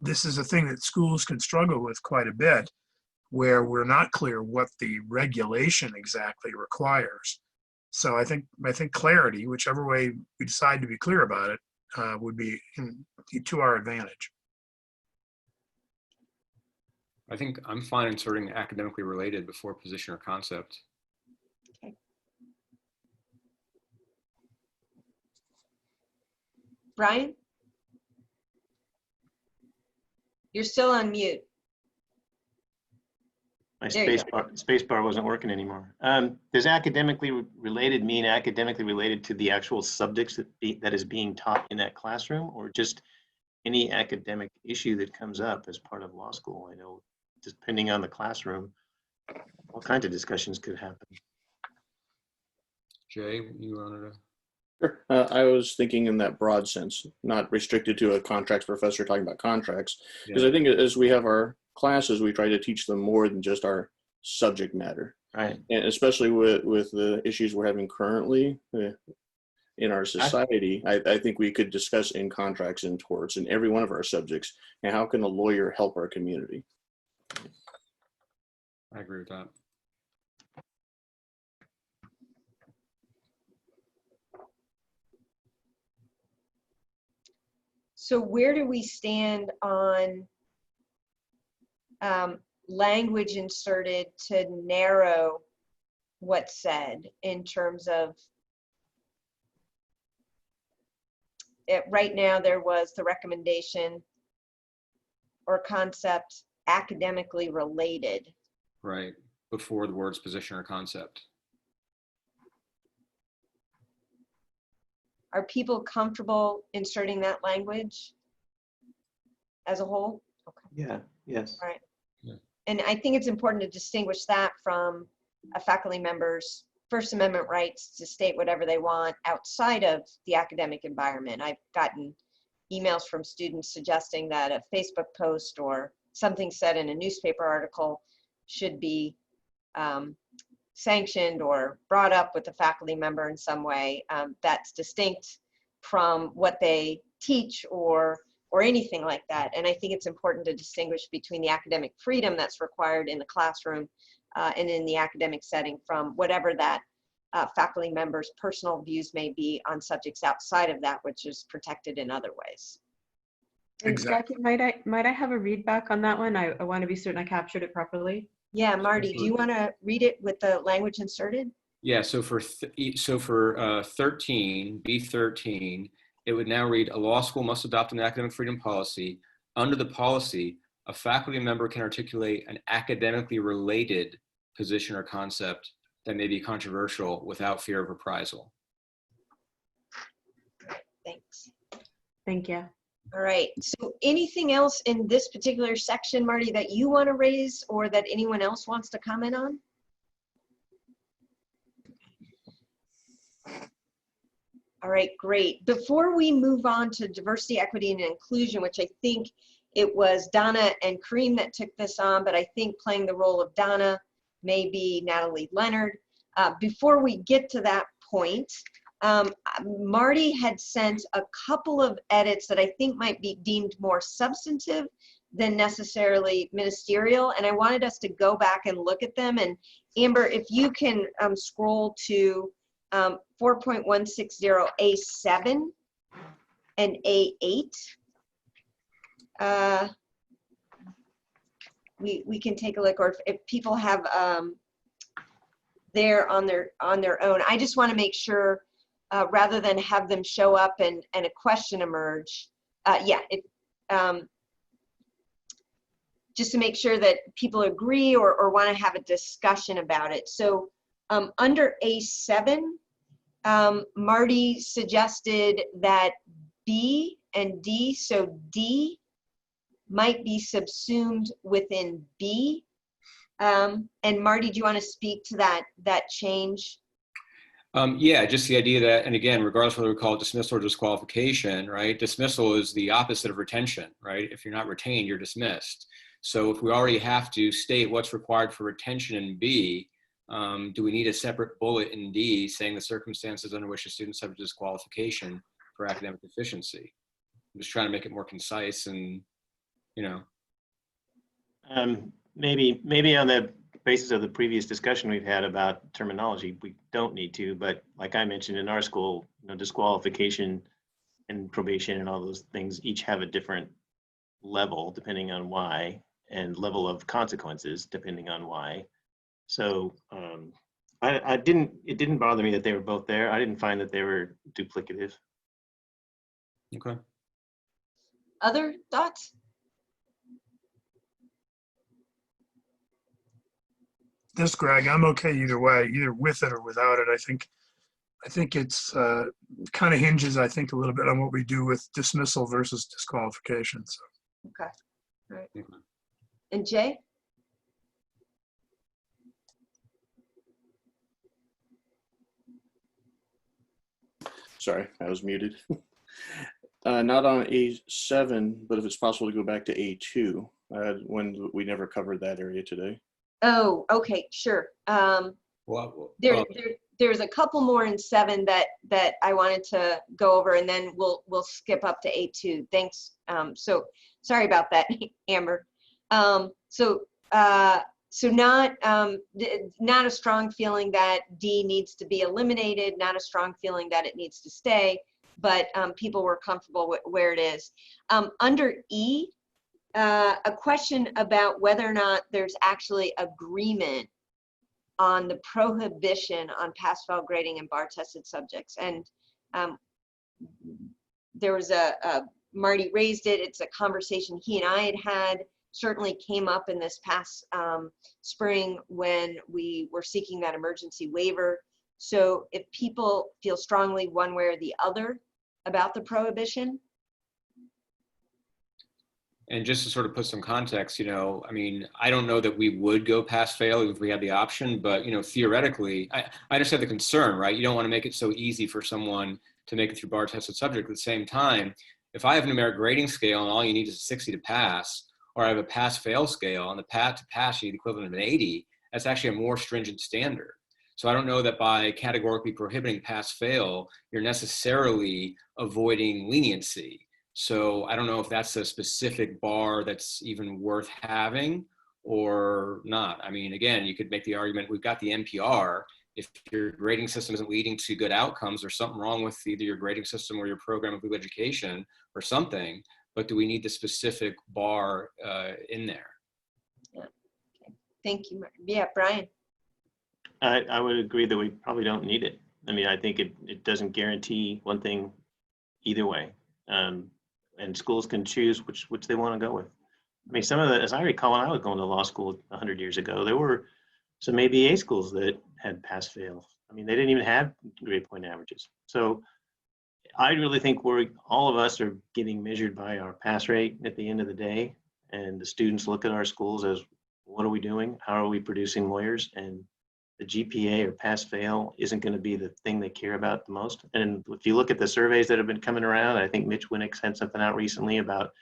this is a thing that schools can struggle with quite a bit, where we're not clear what the regulation exactly requires. So I think clarity, whichever way we decide to be clear about it, would be to our advantage. I think I'm fine inserting academically related before position or concept. Okay. Brian? You're still on mute. My There you space bar wasn't working anymore. Does academically related mean academically related to the actual subjects that is being taught in that classroom, or just any academic issue that comes up as part of law school? I know, depending on the classroom, all kinds of discussions could happen. Jay, you wanted to? Sure. I was thinking in that broad sense, not restricted to a contracts professor talking about contracts, because I think as we have our classes, we try to teach them more than just our subject matter. Right. And especially with the issues we're having currently in our society, I think we could discuss in contracts and torts in every one of our subjects, and how can a lawyer help our community? I agree with that. So where do we stand on language inserted to narrow what's said in terms of it? Right now there was the recommendation or concept academically related. Right, before the words position or concept. Are people comfortable inserting that language as a whole? Okay. Yeah, yes. All right. Yeah. And I think it's important to distinguish that from a faculty member's First Amendment rights to state whatever they want outside of the academic environment. I've gotten emails from students suggesting that a Facebook post or something said in a newspaper article should be sanctioned or brought up with the faculty member in some way that's distinct from what they teach or anything like that. And I think it's important to distinguish between the academic freedom that's required in the classroom and in the academic setting from whatever that faculty member's personal views may be on subjects outside of that, which is protected in other ways. And Exactly. Jackie, might I have a read back on that one? I want to be certain I captured it properly. Yeah, Marty, do you want to read it with the language inserted? Yeah, so for 13, B13, it would now read, a law school must adopt an academic freedom policy. Under the policy, a faculty member can articulate an academically related position or concept that may be controversial without fear of reprisal. Thanks. Thank you. All right, so anything else in this particular section, Marty, that you want to raise or that anyone else wants to comment on? All right, great. Before we move on to diversity, equity, and inclusion, which I think it was Donna and Kareem that took this on, but I think playing the role of Donna may be Natalie Leonard. Before we get to that point, Marty had sent a couple of edits that I think might be deemed more substantive than necessarily ministerial, and I wanted us to go back and look at them. And Amber, if you can scroll to 4.160A7 and A8, we can take a look, or if people have there on their own. I just want to make sure, rather than have them show up and a question emerge, just to make sure that people agree or want to have a discussion about it. So under A7, Marty suggested that B and D, so D might be subsumed within B. And Marty, do you want to speak to that change? Yeah, just the idea that, and again, regardless of whether we call it dismissal or disqualification, right? Dismissal is the opposite of retention, right? If you're not retained, you're dismissed. So if we already have to state what's required for retention in B, do we need a separate bullet in D saying the circumstances under which a student is subject to disqualification for academic deficiency? I'm just trying to make it more concise and, you know. Maybe on the basis of the previous discussion we've had about terminology, we don't need to, but like I mentioned in our school, disqualification and probation and all those things each have a different level depending on why, and level of consequences depending on why. So it didn't bother me that they were both there. I didn't find that they were duplicative. Okay. Other thoughts? This, Greg, I'm okay either way, either with it or without it. I think it's kind of hinges, I think, a little bit on what we do with dismissal versus disqualification. So. Okay. All right. And Jay? Sorry, I was muted. Not on A7, but if it's possible to go back to A2, when we never covered that area today. Oh, okay, sure. There's a couple more in 7 that I wanted to go over, and then we'll skip up to A2. Thanks. So sorry about that, Amber. So not a strong feeling that D needs to be eliminated, not a strong feeling that it needs to stay, but people were comfortable with where it is. Under E, a question about whether or not there's actually agreement on the prohibition on pass-fail grading and bar tested subjects. And there was Marty raised it, it's a conversation he and I had certainly came up in this past spring when we were seeking that emergency waiver So if people feel strongly one way or the other about the prohibition. And just to sort of put some context, I mean, I don't know that we would go pass fail if we had the option, but, theoretically, I understand the concern, right? You don't want to make it so easy for someone to make it through bar tested subject. At the same time, if I have a numeric grading scale and all you need is a 60 to pass, or I have a pass fail scale and the to pass you need the equivalent of an 80, that's actually a more stringent standard. So I don't know that by categorically prohibiting pass fail, you're necessarily avoiding leniency. So I don't know if that's a specific bar that's even worth having or not. I mean, again, you could make the argument, we've got the NPR. If your grading system isn't leading to good outcomes, there's something wrong with either your grading system or your program of legal education or something, but do we need the specific bar in there? Yeah. Okay. Thank you. Yeah, Brian. I would agree that we probably don't need it. I mean, I think it doesn't guarantee one thing either way. And schools can choose which they want to go with. I mean, some of the, as I recall, when I was going to law school 100 years ago, there were some ABA schools that had pass fail. I mean, they didn't even have grade point averages. So I really think all of us are getting measured by our pass rate at the end of the day. And the students look at our schools as, what are we doing? How are we producing lawyers? And the GPA or pass fail isn't going to be the thing they care about the most. And if you look at the surveys that have been coming around, I think Mitch Winnick sent something out recently about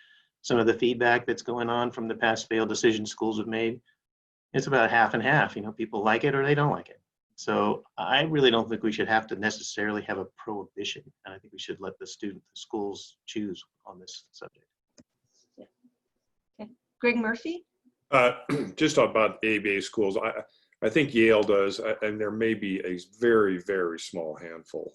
some of the feedback that's going on from the pass fail decisions schools have made. It's about half and half. People like it or they don't like it. So I really don't think we should have to necessarily have a prohibition. And I think we should let the schools choose on this subject. Yeah. Okay. Greg Murphy? Just about ABA schools, I think Yale does, and there may be a very, very small handful.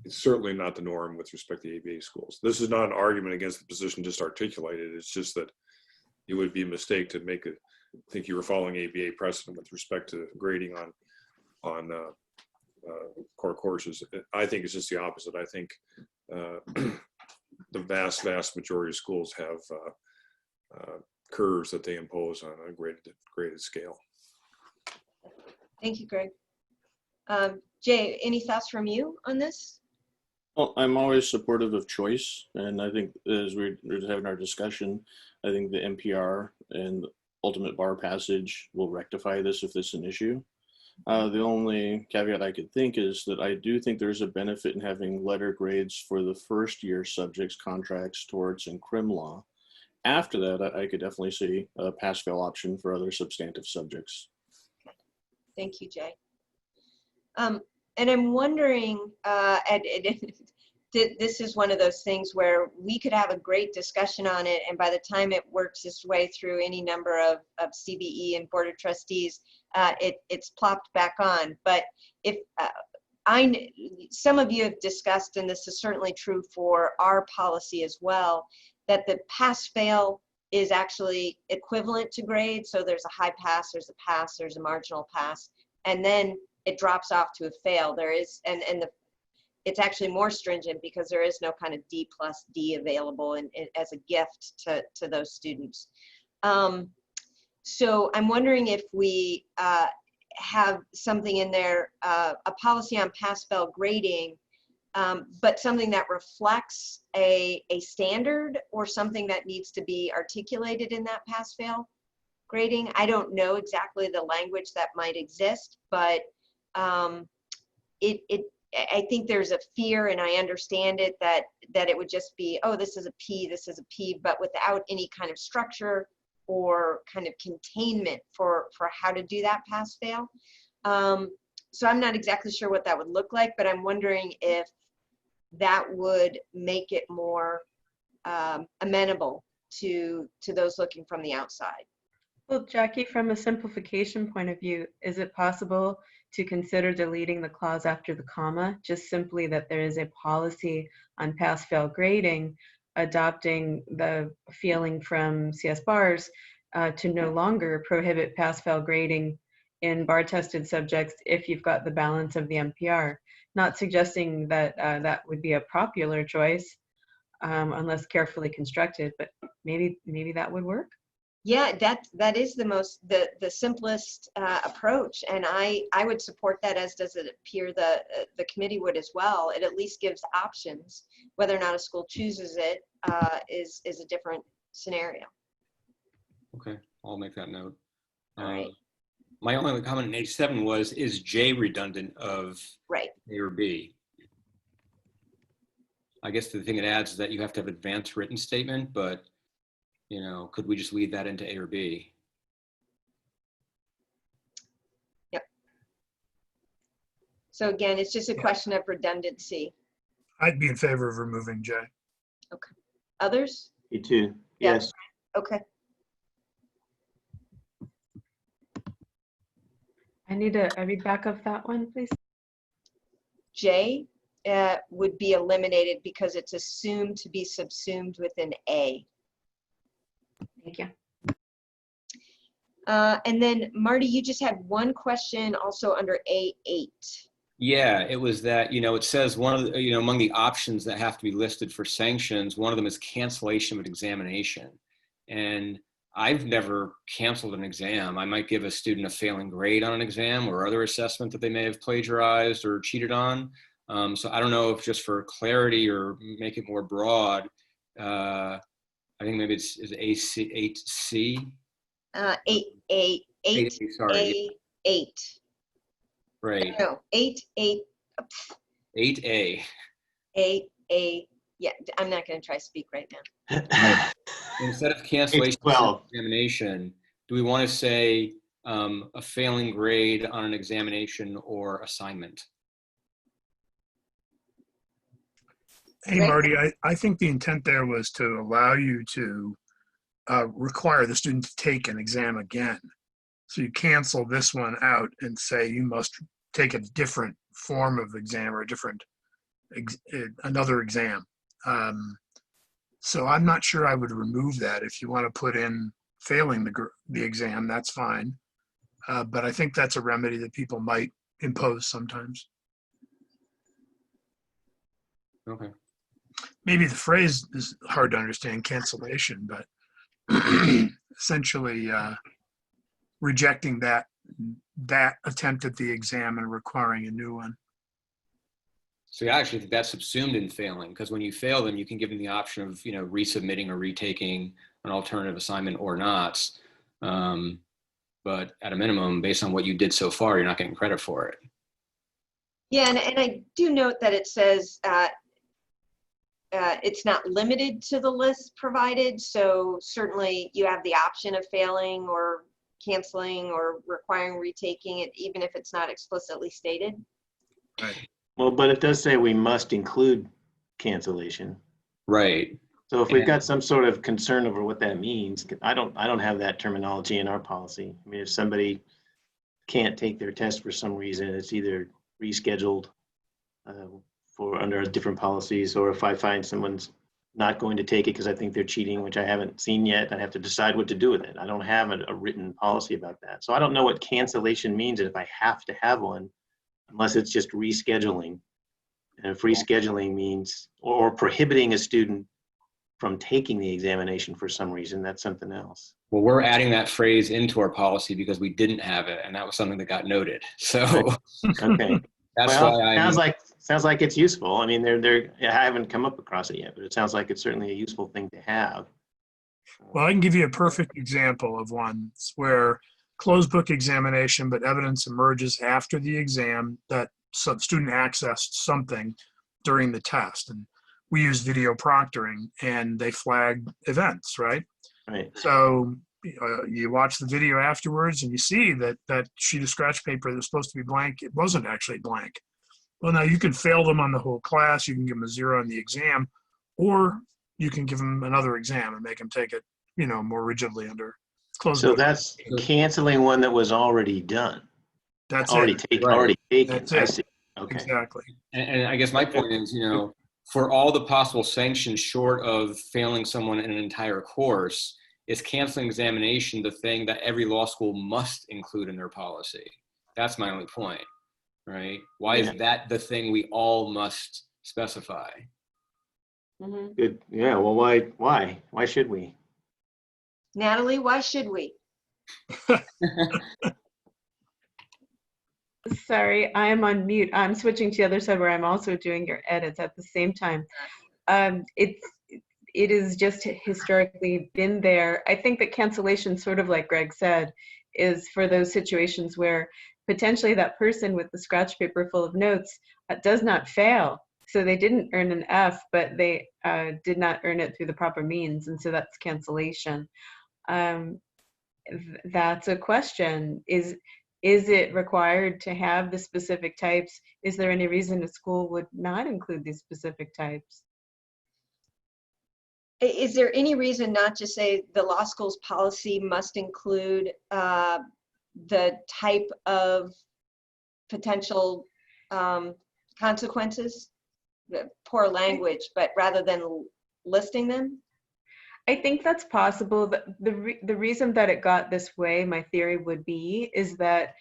It's certainly not the norm with respect to ABA schools. This is not an argument against the position just articulated. It's just that it would be a mistake to think you were following ABA precedent with respect to grading on core courses. I think it's just the opposite. I think the vast majority of schools have curves that they impose on a graded scale. Thank you, Greg. Jay, any thoughts from you on this? Well, I'm always supportive of choice, and I think as we're having our discussion, I think the NPR and ultimate bar passage will rectify this if this is an issue. The only caveat I could think is that I do think there's a benefit in having letter grades for the first year subjects, contracts, torts, and crim law. After that, I could definitely see a pass-fail option for other substantive subjects. Thank you, Jay. And I'm wondering, this is one of those things where we could have a great discussion on it, and by the time it works its way through any number of CBE and Board of Trustees, it's plopped back on. But if some of you have discussed, and this is certainly true for our policy as well, that the pass-fail is actually equivalent to grade. So there's a high pass, there's a marginal pass, and then it drops off to a fail. There is, it's actually more stringent because there is no kind of D plus D available as a gift to those students. So I'm wondering if we have something in there, a policy on pass-fail grading, but something that reflects a standard or something that needs to be articulated in that pass-fail grading. I don't know exactly the language that might exist, but I think there's a fear, and I understand it, that it would just be, oh, this is a P, but without any kind of structure or kind of containment for how to do that pass-fail. So I'm not exactly sure what that would look like, but I'm wondering if that would make it more amenable to those looking from the outside. Well, Jackie, from a simplification point of view, is it possible to consider deleting the clause after the comma, just simply that there is a policy on pass-fail grading, adopting the feeling from CSBARS to no longer prohibit pass-fail grading in bar-tested subjects if you've got the balance of the NPR? Not suggesting that that would be a popular choice unless carefully constructed, but maybe that would work. Yeah, that is the simplest approach, and I would support that, as does it appear the committee would as well. It at least gives options. Whether or not a school chooses it is a different scenario. Okay, I'll make that note. All right. My only other comment in H7 was, is J redundant of Right. A or B? I guess the thing it adds is that you have to have advanced written statement, but you know, could we just leave that into A or B? Yep. So again, it's just a question of redundancy. I'd be in favor of removing J. Okay. Others? Me too. Yeah. Yes. Okay. I need a read back of that one, please. J would be eliminated because it's assumed to be subsumed within A. Thank you. And then Marty, you just had one question also under A8. Yeah, it was that, you know, it says one of the, you know, among the options that have to be listed for sanctions, one of them is cancellation of an examination. And I've never canceled an exam. I might give a student a failing grade on an exam or other assessment that they may have plagiarized or cheated on. So I don't know if just for clarity or make it more broad, I think maybe it's 8C. 8A. Sorry. 8. Right. No, 8A. 8A. 8A. Yeah, I'm not going to try to speak right now. Instead of cancellation of examination, do we want to say a failing grade on an examination or assignment? Hey, Marty, I think the intent there was to allow you to require the student to take an exam again. So you cancel this one out and say you must take a different form of exam or a different, another exam. So I'm not sure I would remove that. If you want to put in failing the exam, that's fine. But I think that's a remedy that people might impose sometimes. Okay. Maybe the phrase is hard to understand, cancellation, but essentially rejecting that attempt at the exam and requiring a new one. So I actually think that's subsumed in failing, because when you fail them, you can give them the option of, you know, resubmitting or retaking an alternative assignment or not. But at a minimum, based on what you did so far, you're not getting credit for it. Yeah, and I do note that it says it's not limited to the list provided. So certainly you have the option of failing or canceling or requiring retaking it, even if it's not explicitly stated. Right. Well, but it does say we must include cancellation. Right. So if we've got some sort of concern over what that means, I don't have that terminology in our policy. I mean, if somebody can't take their test for some reason, it's either rescheduled for under different policies, or if I find someone's not going to take it because I think they're cheating, which I haven't seen yet, I have to decide what to do with it. I don't have a written policy about that. So I don't know what cancellation means, and if I have to have one, unless it's just rescheduling. And if rescheduling means, or prohibiting a student from taking the examination for some reason, that's something else. Well, we're adding that phrase into our policy because we didn't have it, and that was something that got noted. So okay, that's well, why sounds like it's useful. I mean, I haven't come up across it yet, but it sounds like it's certainly a useful thing to have. Well, I can give you a perfect example of one where closed book examination, but evidence emerges after the exam that some student accessed something during the test. And we use video proctoring, and they flag events, right? Right. So you watch the video afterwards and you see that sheet of scratch paper that was supposed to be blank, it wasn't actually blank. Well, now you can fail them on the whole class. You can give them a 0 on the exam, or you can give them another exam and make them take it, you know, more rigidly under closed book. So that's canceling one that was already done. That's already it. taken. Already taken. That's I it. see. Okay. Exactly. And I guess my point is, you know, for all the possible sanctions short of failing someone in an entire course, is canceling examination the thing that every law school must include in their policy? That's my only point, right? Why is that the thing we all must specify? Mm-hmm. Good. Yeah. Well, why should we? Natalie, why should we? Sorry, I am on mute. I'm switching to the other side where I'm also doing your edits at the same time. It is just historically been there. I think that cancellation, sort of like Greg said, is for those situations where potentially that person with the scratch paper full of notes does not fail. So they didn't earn an F, but they did not earn it through the proper means, and so that's cancellation. That's a question. Is it required to have the specific types? Is there any reason a school would not include these specific types? Is there any reason not to say the law school's policy must include the type of potential consequences? Poor language, but rather than listing them? I think that's possible. The reason that it got this way, my theory would be, is that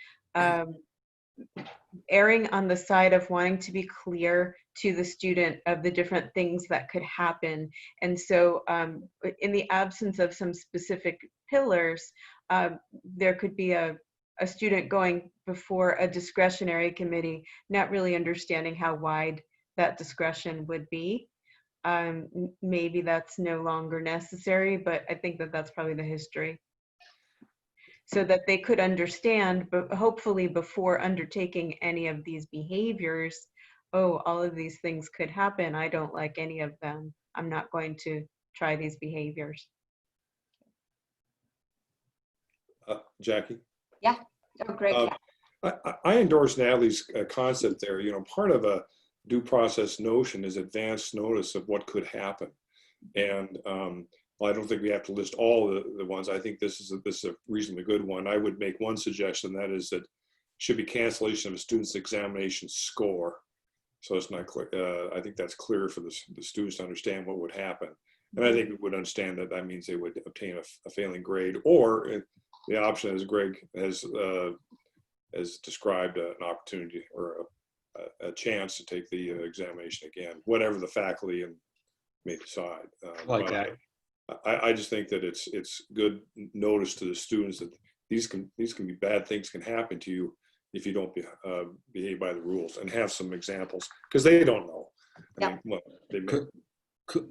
erring on the side of wanting to be clear to the student of the different things that could happen. And so in the absence of some specific pillars, there could be a student going before a discretionary committee, not really understanding how wide that discretion would be. Maybe that's no longer necessary, but I think that that's probably the history. So that they could understand, but hopefully before undertaking any of these behaviors, oh, all of these things could happen. I don't like any of them. I'm not going to try these behaviors. Jackie? Yeah. Oh, great. I endorse Natalie's concept there. You know, part of a due process notion is advance notice of what could happen. And well, I don't think we have to list all the ones. I think this is a reasonably good one. I would make one suggestion, that is that should be cancellation of a student's examination score. So it's not clear. I think that's clear for the students to understand what would happen. And I think we would understand that that means they would obtain a failing grade, or the option, as Greg has described, an opportunity or a chance to take the examination again, whatever the faculty may decide. Like that. I just think that it's good notice to the students that these can be bad things can happen to you if you don't behave by the rules, and have some examples, because they don't know. I mean,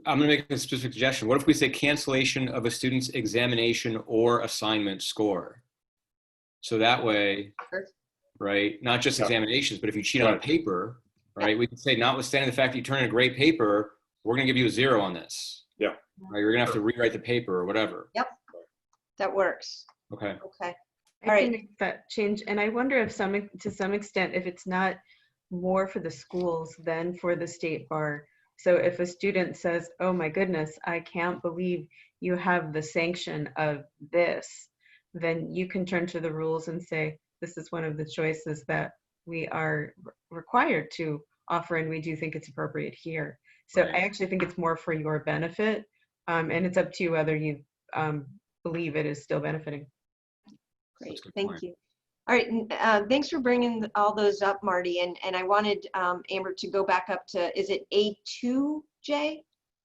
I'm going to make a specific suggestion. What if we say cancellation of a student's examination or assignment score? So that way, right, not just examinations, but if you cheat on a paper, right, we can say, notwithstanding the fact that you turn in a great paper, we're going to give you a 0 on this. Yeah. Right, you're going to have to rewrite the paper or whatever. Yep. That works. Okay. Okay. I can make that change. And I wonder if to some extent, if it's not more for the schools than for the state bar. So if a student says, oh my goodness, I can't believe you have the sanction of this, then you can turn to the rules and say, this is one of the choices that we are required to offer, and we do think it's appropriate here. So I actually think it's more for your benefit, and it's up to you whether you believe it is still benefiting. Great, thank you. All right, thanks for bringing all those up, Marty. And I wanted Amber to go back up to, is it A2, Jay?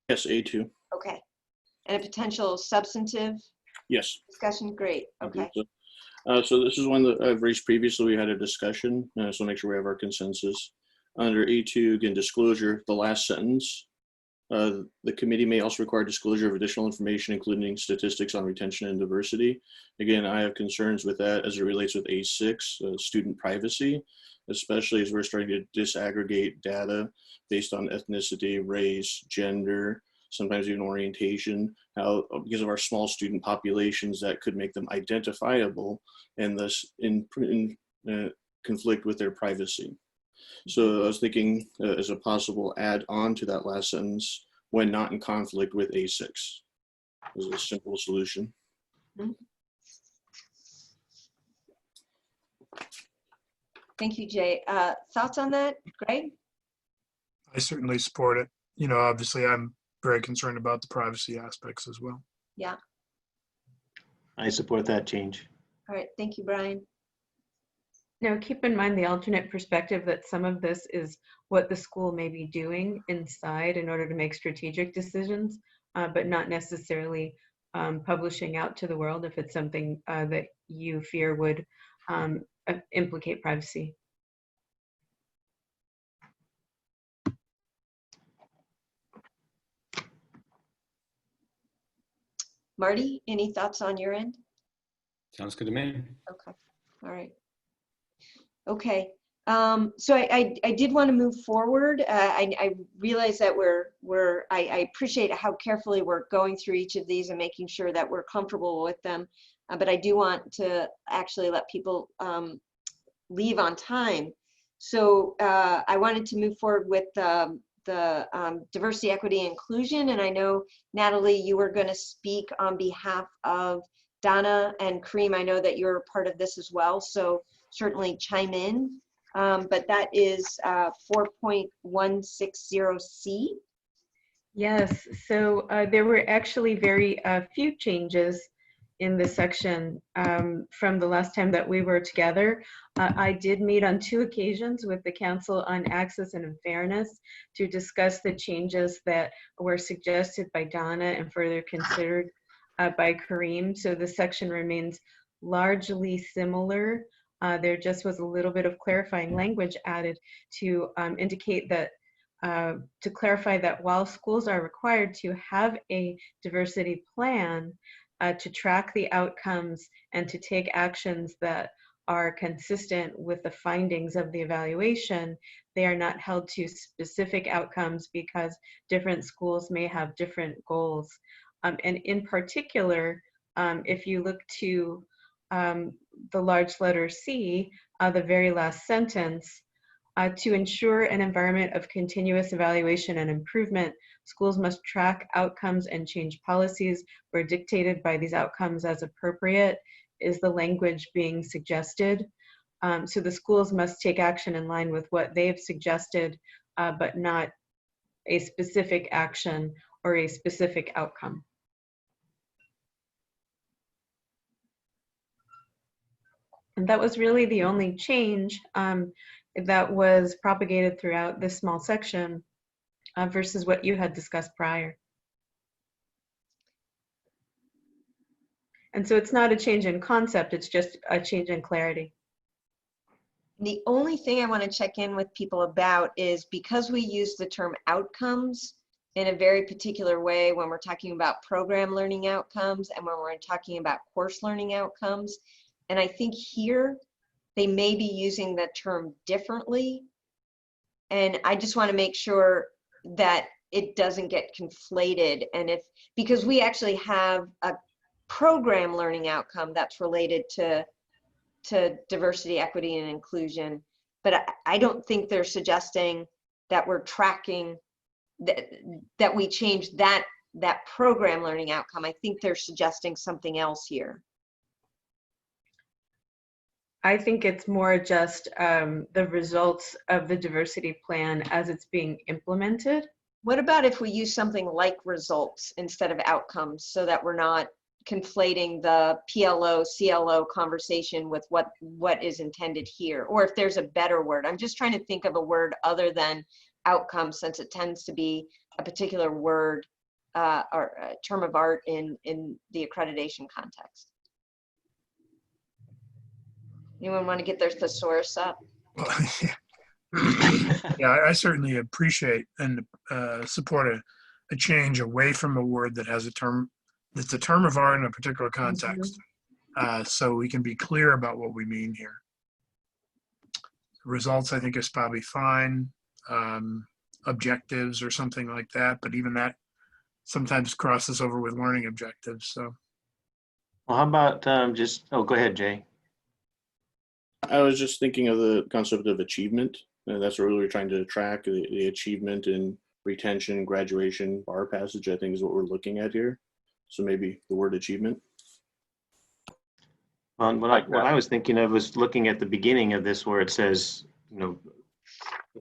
Yes, A2. Okay. And a potential substantive Yes. discussion? Great, okay. So this is one that I've raised previously. We had a discussion, so make sure we have our consensus. Under A2, again, disclosure, the last sentence. The committee may also require disclosure of additional information, including statistics on retention and diversity. Again, I have concerns with that as it relates with A6, student privacy, especially as we're starting to disaggregate data based on ethnicity, race, gender, sometimes even orientation, how because of our small student populations that could make them identifiable and thus in conflict with their privacy. So I was thinking as a possible add-on to that last sentence, when not in conflict with A6, is a simple solution. Thank you, Jay. Thoughts on that, Greg? I certainly support it. You know, obviously I'm very concerned about the privacy aspects as well. Yeah. I support that change. All right, thank you, Brian. Now, keep in mind the alternate perspective that some of this is what the school may be doing inside in order to make strategic decisions, but not necessarily publishing out to the world if it's something that you fear would implicate privacy. Marty, any thoughts on your end? Sounds good to me. Okay, all right. Okay, so I did want to move forward. I realize that I appreciate how carefully we're going through each of these and making sure that we're comfortable with them. But I do want to actually let people leave on time. So I wanted to move forward with the diversity, equity, inclusion. And I know, Natalie, you were going to speak on behalf of Donna and Kareem. I know that you're part of this as well, so certainly chime in. But that is 4.160C. Yes, so there were actually very few changes in this section from the last time that we were together. I did meet on 2 occasions with the Council on Access and Fairness to discuss the changes that were suggested by Donna and further considered by Kareem. So the section remains largely similar. There just was a little bit of clarifying language added to indicate that to clarify that while schools are required to have a diversity plan to track the outcomes and to take actions that are consistent with the findings of the evaluation, they are not held to specific outcomes because different schools may have different goals. And in particular, if you look to the large letter C, the very last sentence, to ensure an environment of continuous evaluation and improvement, schools must track outcomes and change policies where dictated by these outcomes as appropriate, is the language being suggested. So the schools must take action in line with what they've suggested, but not a specific action or a specific outcome. And that was really the only change that was propagated throughout this small section versus what you had discussed prior. And so it's not a change in concept, it's just a change in clarity. The only thing I want to check in with people about is because we use the term outcomes in a very particular way when we're talking about program learning outcomes and when we're talking about course learning outcomes. And I think here they may be using the term differently. And I just want to make sure that it doesn't get conflated. And because we actually have a program learning outcome that's related to diversity, equity, and inclusion, but I don't think they're suggesting that we're tracking that we change that program learning outcome. I think they're suggesting something else here. I think it's more just the results of the diversity plan as it's being implemented. What about if we use something like results instead of outcomes so that we're not conflating the PLO, CLO conversation with what is intended here? Or if there's a better word. I'm just trying to think of a word other than outcome, since it tends to be a particular word or a term of art in the accreditation context. Anyone want to get their thesaurus up? Yeah, I certainly appreciate and support a change away from a word that has a term that's a term of art in a particular context, so we can be clear about what we mean here. Results, I think, is probably fine. Objectives or something like that, but even that sometimes crosses over with learning objectives. So, well, how about go ahead, Jay. I was just thinking of the concept of achievement, and that's what we're trying to track, the achievement in retention, graduation, bar passage, I think is what we're looking at here. So maybe the word achievement. Well, what I was thinking of was looking at the beginning of this where it says,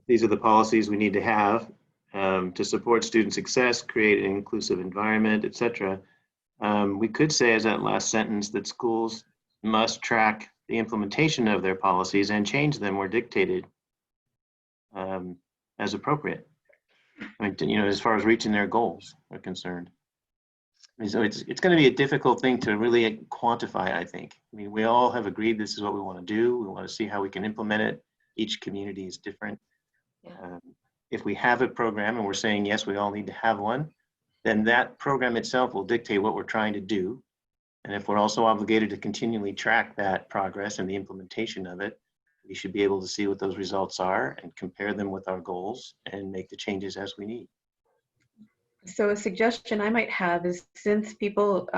these are the policies we need to have to support student success, create an inclusive environment, etc. We could say as that last sentence that schools must track the implementation of their policies and change them where dictated as appropriate. I mean, as far as reaching their goals are concerned. I mean, so it's going to be a difficult thing to really quantify, I think. I mean, we all have agreed this is what we want to do. We want to see how we can implement it. Each community is different. Yeah. If we have a program and we're saying, yes, we all need to have one, then that program itself will dictate what we're trying to do. And if we're also obligated to continually track that progress and the implementation of it, we should be able to see what those results are and compare them with our goals and make the changes as we need. So a suggestion I might have is, since people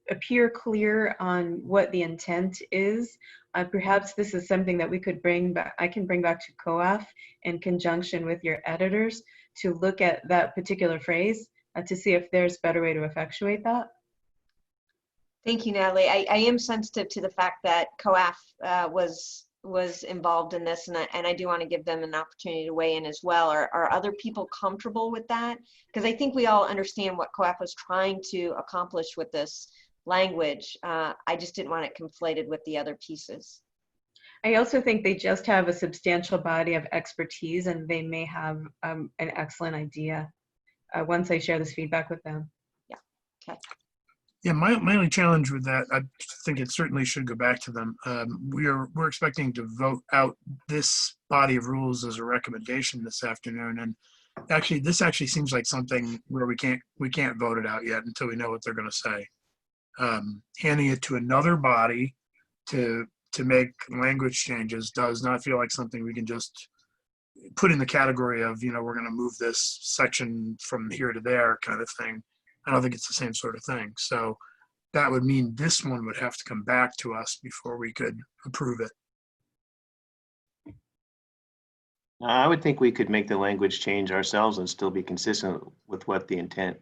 appear clear on what the intent is, perhaps this is something that we could bring back. I can bring back to COAF in conjunction with your editors to look at that particular phrase to see if there's a better way to effectuate that. Thank you, Natalie. I am sensitive to the fact that COAF was involved in this, and I do want to give them an opportunity to weigh in as well. Are other people comfortable with that? Because I think we all understand what COAF was trying to accomplish with this language. I just didn't want it conflated with the other pieces. I also think they just have a substantial body of expertise, and they may have an excellent idea once I share this feedback with them. Yeah. Okay. Yeah, my only challenge with that, I think it certainly should go back to them. We're expecting to vote out this body of rules as a recommendation this afternoon, and actually, this actually seems like something where we can't vote it out yet until we know what they're going to say. Handing it to another body to make language changes does not feel like something we can just put in the category of, we're going to move this section from here to there kind of thing. I don't think it's the same sort of thing. So that would mean this one would have to come back to us before we could approve it. I would think we could make the language change ourselves and still be consistent with what the intent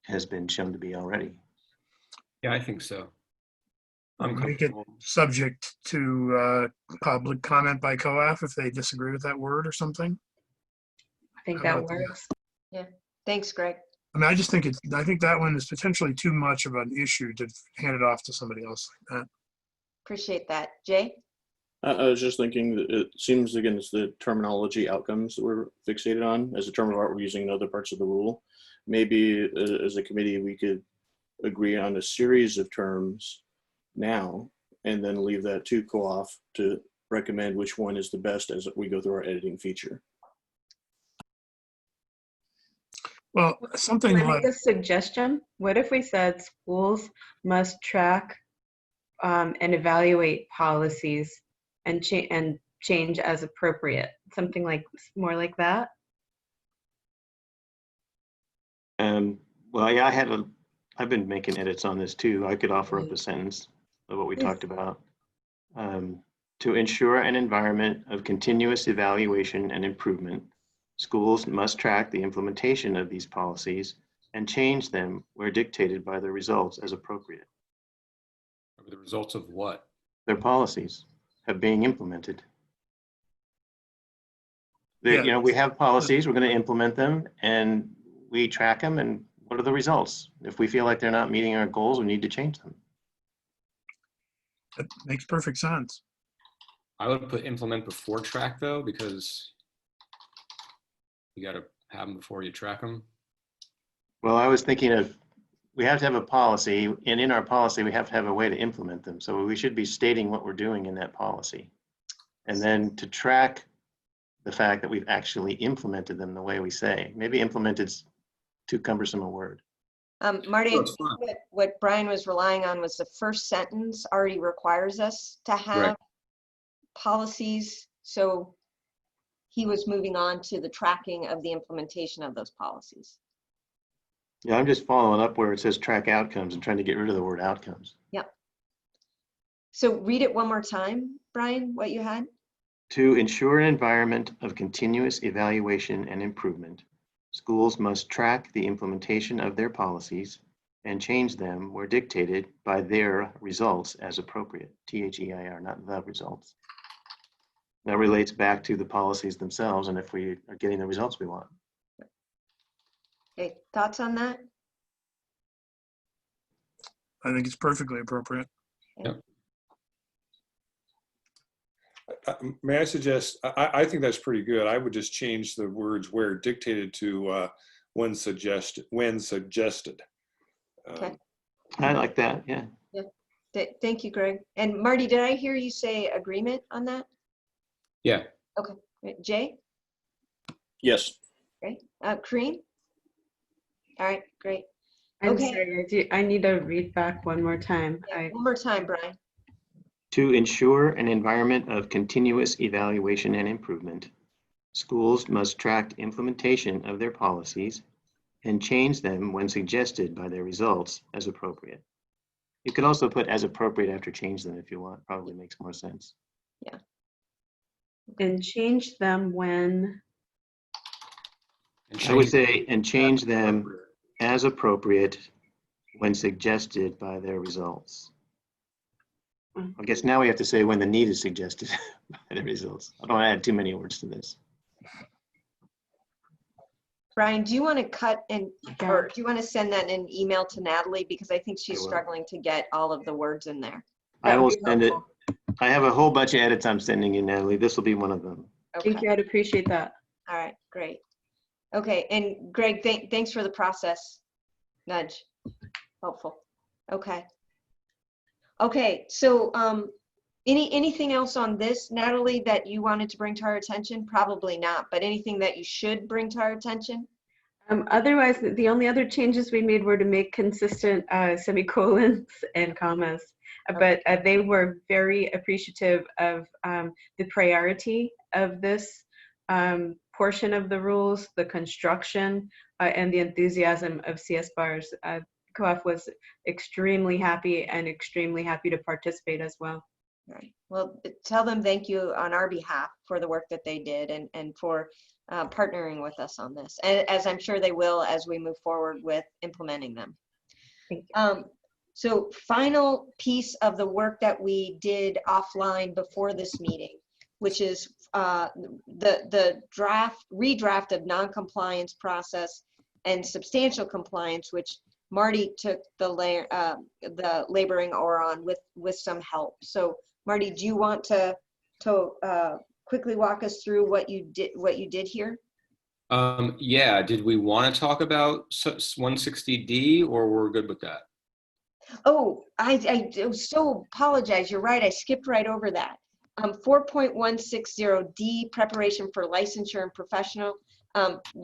has been shown to be already. Yeah, I think so. I'm Make it comfortable. subject to public comment by COAF if they disagree with that word or something. I think How that about that? works. Yeah. Thanks, Greg. I mean, I think that one is potentially too much of an issue to hand it off to somebody else like that. Appreciate that. Jay? I was just thinking that it seems, again, it's the terminology outcomes that we're fixated on as a term of art we're using in other parts of the rule. Maybe as a committee, we could agree on a series of terms now and then leave that to COAF to recommend which one is the best as we go through our editing feature. Well, something Can I like, make a suggestion? What if we said schools must track and evaluate policies and change as appropriate? Something like more like that. Well, yeah, I've been making edits on this too. I could offer up a sentence of what we Please. talked about. To ensure an environment of continuous evaluation and improvement, schools must track the implementation of these policies and change them where dictated by the results as appropriate. The results of what? Their policies have being implemented. Yeah. We have policies, we're going to implement them, and we track them, and what are the results? If we feel like they're not meeting our goals, we need to change them. that makes perfect sense. I would put implement before track though, because you got to have them before you track them. Well, I was thinking of, we have to have a policy, and in our policy, we have to have a way to implement them. So we should be stating what we're doing in that policy. And then to track the fact that we've actually implemented them the way we say. Maybe implemented's too cumbersome a word. Marty, I No, it's think what Brian was relying on was the first sentence already requires us to have Right. policies. So he was moving on to the tracking of the implementation of those policies. Yeah, I'm just following up where it says track outcomes and trying to get rid of the word outcomes. Yep. So read it one more time, Brian, what you had. To ensure an environment of continuous evaluation and improvement, schools must track the implementation of their policies and change them where dictated by their results as appropriate. THEIR, not the results. That relates back to the policies themselves and if we are getting the results we want. Okay, thoughts on that? I think it's perfectly appropriate. May I suggest, I think that's pretty good. I would just change the words where dictated to when suggested. Okay. I like that, yeah. Thank you, Greg. And Marty, did I hear you say agreement on that? Yeah. Okay. Great. Jay? Yes. Great. Kareem? All right, great. I'm Okay. sorry, I need to read back one more time. Yeah, one more time, Brian. To ensure an environment of continuous evaluation and improvement, schools must track implementation of their policies and change them when suggested by their results as appropriate. You could also put as appropriate after change them if you want, probably makes more sense. Yeah. And change them when, I would say, and change them as appropriate when suggested by their results. I guess now we have to say when the need is suggested by the results. I don't want to add too many words to this. Brian, do you want to cut and, Yeah. or do you want to send that in an email to Natalie? Because I think she's I will. struggling to get all of the words in there. I That would will be send it. helpful. I have a whole bunch of edits I'm sending you, Natalie. This will be one of them. Okay. thank you, I'd appreciate that. All right, great. Okay, and Greg, thanks for the process nudge. Helpful. Okay. Okay, so anything else on this, Natalie, that you wanted to bring to our attention? Probably not, but anything that you should bring to our attention? Otherwise, the only other changes we made were to make consistent semicolons and commas. But they were very appreciative of the priority of this portion of the rules, the construction, and the enthusiasm of CSBARS. COAF was extremely happy and extremely happy to participate as well. Right. Well, tell them thank you on our behalf for the work that they did and for partnering with us on this, and as I'm sure they will as we move forward with implementing them. Thank you. So final piece of the work that we did offline before this meeting, which is the redraft of non-compliance process and substantial compliance, which Marty took the laboring oar on with some help. So Marty, do you want to quickly walk us through what you did here? Yeah, did we want to talk about 160D or we're good with that? Oh, I so apologize. You're right. I skipped right over that. 4.160D, preparation for licensure and professional.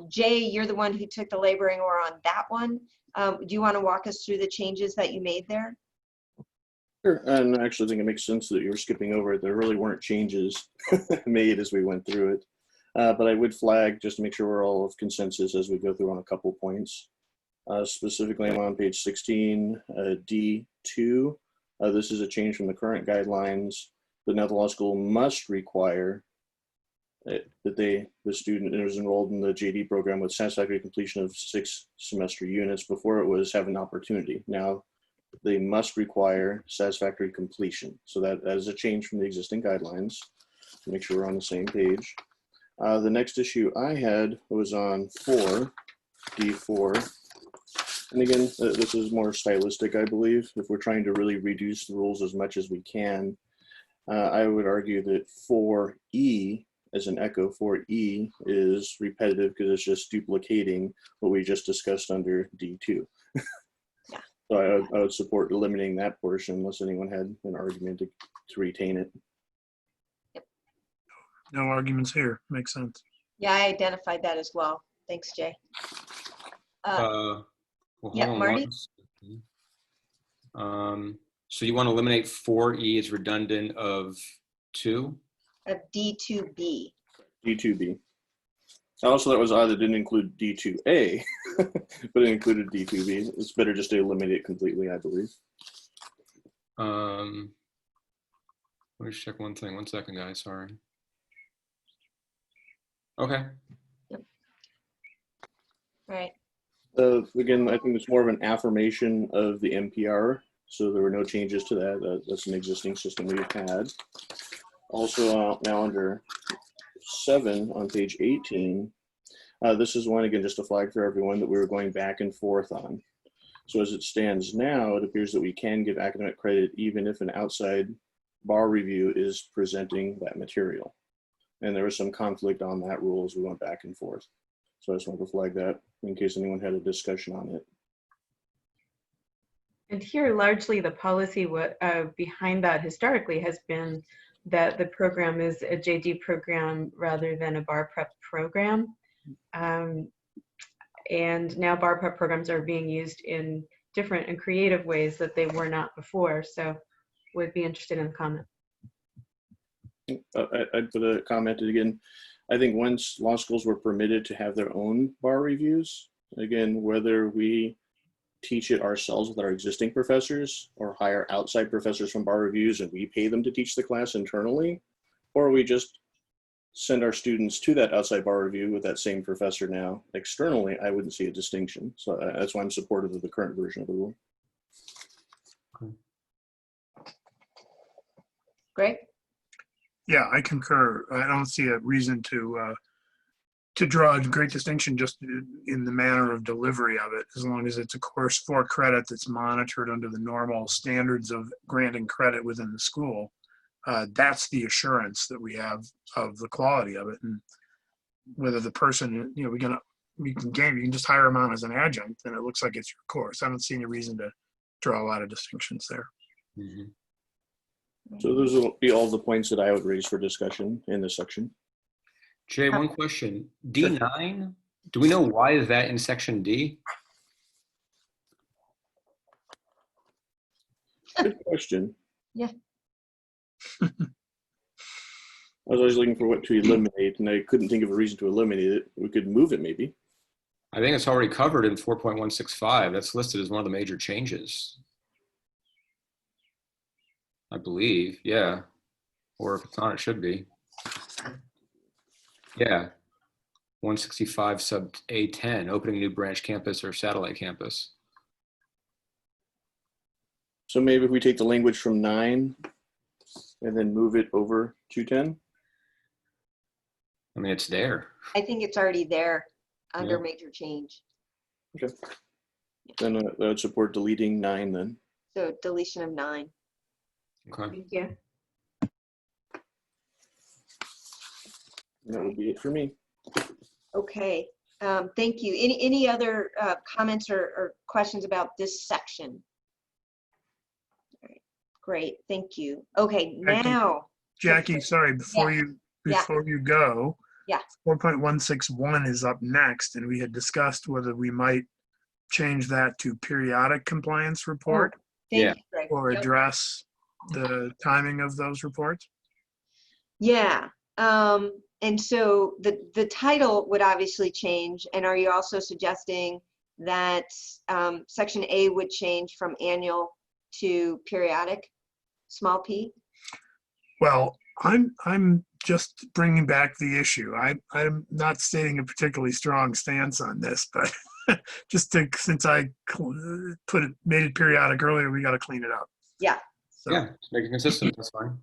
Jay, you're the one who took the laboring oar on that one. Do you want to walk us through the changes that you made there? Sure. And I actually think it makes sense that you were skipping over it. There really weren't changes made as we went through it. But I would flag just to make sure we're all of consensus as we go through on a couple points. Specifically, I'm on page 16, D2. This is a change from the current guidelines that now the law school must require that the student is enrolled in the JD program with satisfactory completion of 6 semester units. Before it was have an opportunity. Now they must require satisfactory completion. So that is a change from the existing guidelines. Make sure we're on the same page. The next issue I had was on D4. And again, this is more stylistic, I believe. If we're trying to really reduce the rules as much as we can, I would argue that 4E, as an echo, 4E is repetitive because it's just duplicating what we just discussed under D2. Yeah. So I would support eliminating that portion unless anyone had an argument to retain it. No arguments here. Makes sense. Yeah, I identified that as well. Thanks, Jay. Well, yeah, hold on Marty? So you want to eliminate 4E as redundant of 2? Of D2B. D2B. Also, that was odd. It didn't include D2A, but it included D2B. It's better just to eliminate it completely, I believe. Let me just check one thing. 1 second, guys. Sorry. Okay. Yep. Right. Again, I think it's more of an affirmation of the NPR, so there were no changes to that. That's an existing system we've had. Also, now under 7 on page 18, this is one, again, just a flag for everyone that we were going back and forth on. So as it stands now, it appears that we can give academic credit even if an outside bar review is presenting that material. And there was some conflict on that rule as we went back and forth. So I just wanted to flag that in case anyone had a discussion on it. And here, largely the policy behind that historically has been that the program is a JD program rather than a bar prep program. And now bar prep programs are being used in different and creative ways that they were not before. So would be interested in the comment. I'd put a comment again. I think once law schools were permitted to have their own bar reviews, again, whether we teach it ourselves with our existing professors or hire outside professors from bar reviews and we pay them to teach the class internally, or we just send our students to that outside bar review with that same professor now externally, I wouldn't see a distinction. So that's why I'm supportive of the current version of the rule. Greg? Yeah, I concur. I don't see a reason to draw a great distinction just in the manner of delivery of it, as long as it's a course for credit that's monitored under the normal standards of granting credit within the school. That's the assurance that we have of the quality of it. And whether the person, you know, you can just hire them on as an adjunct and it looks like it's your course. I don't see any reason to draw a lot of distinctions there. Mm-hmm. So those will be all the points that I would raise for discussion in this section. Jay, one question. D9, do we know why is that in section D? Good question. Yeah. I was always looking for what to eliminate, and I couldn't think of a reason to eliminate it. We could move it, maybe. I think it's already covered in 4.165. That's listed as one of the major changes. I believe, yeah. Or if it's not, it should be. Yeah. 165 sub A10, opening new branch campus or satellite campus. So maybe if we take the language from 9 and then move it over to 10. I mean, it's there. I think it's already there under Yeah. major change. Okay. Then I would support deleting 9 then. So deletion of 9. Okay. Thank you. And that would be it for me. Okay, thank you. Any other comments or questions about this section? All right, great, thank you. Okay, now. Jackie, sorry, before you go, Yeah. 4.161 is up next, and we had discussed whether we might change that to periodic compliance report Thank you, Greg. or Yep. address the timing of those reports. Yeah, and so the title would obviously change. And are you also suggesting that section A would change from annual to periodic, small p? Well, I'm just bringing back the issue. I'm not stating a particularly strong stance on this, but just since I made it periodic earlier, we got to clean it up. Yeah. So. Yeah, make it consistent. That's fine.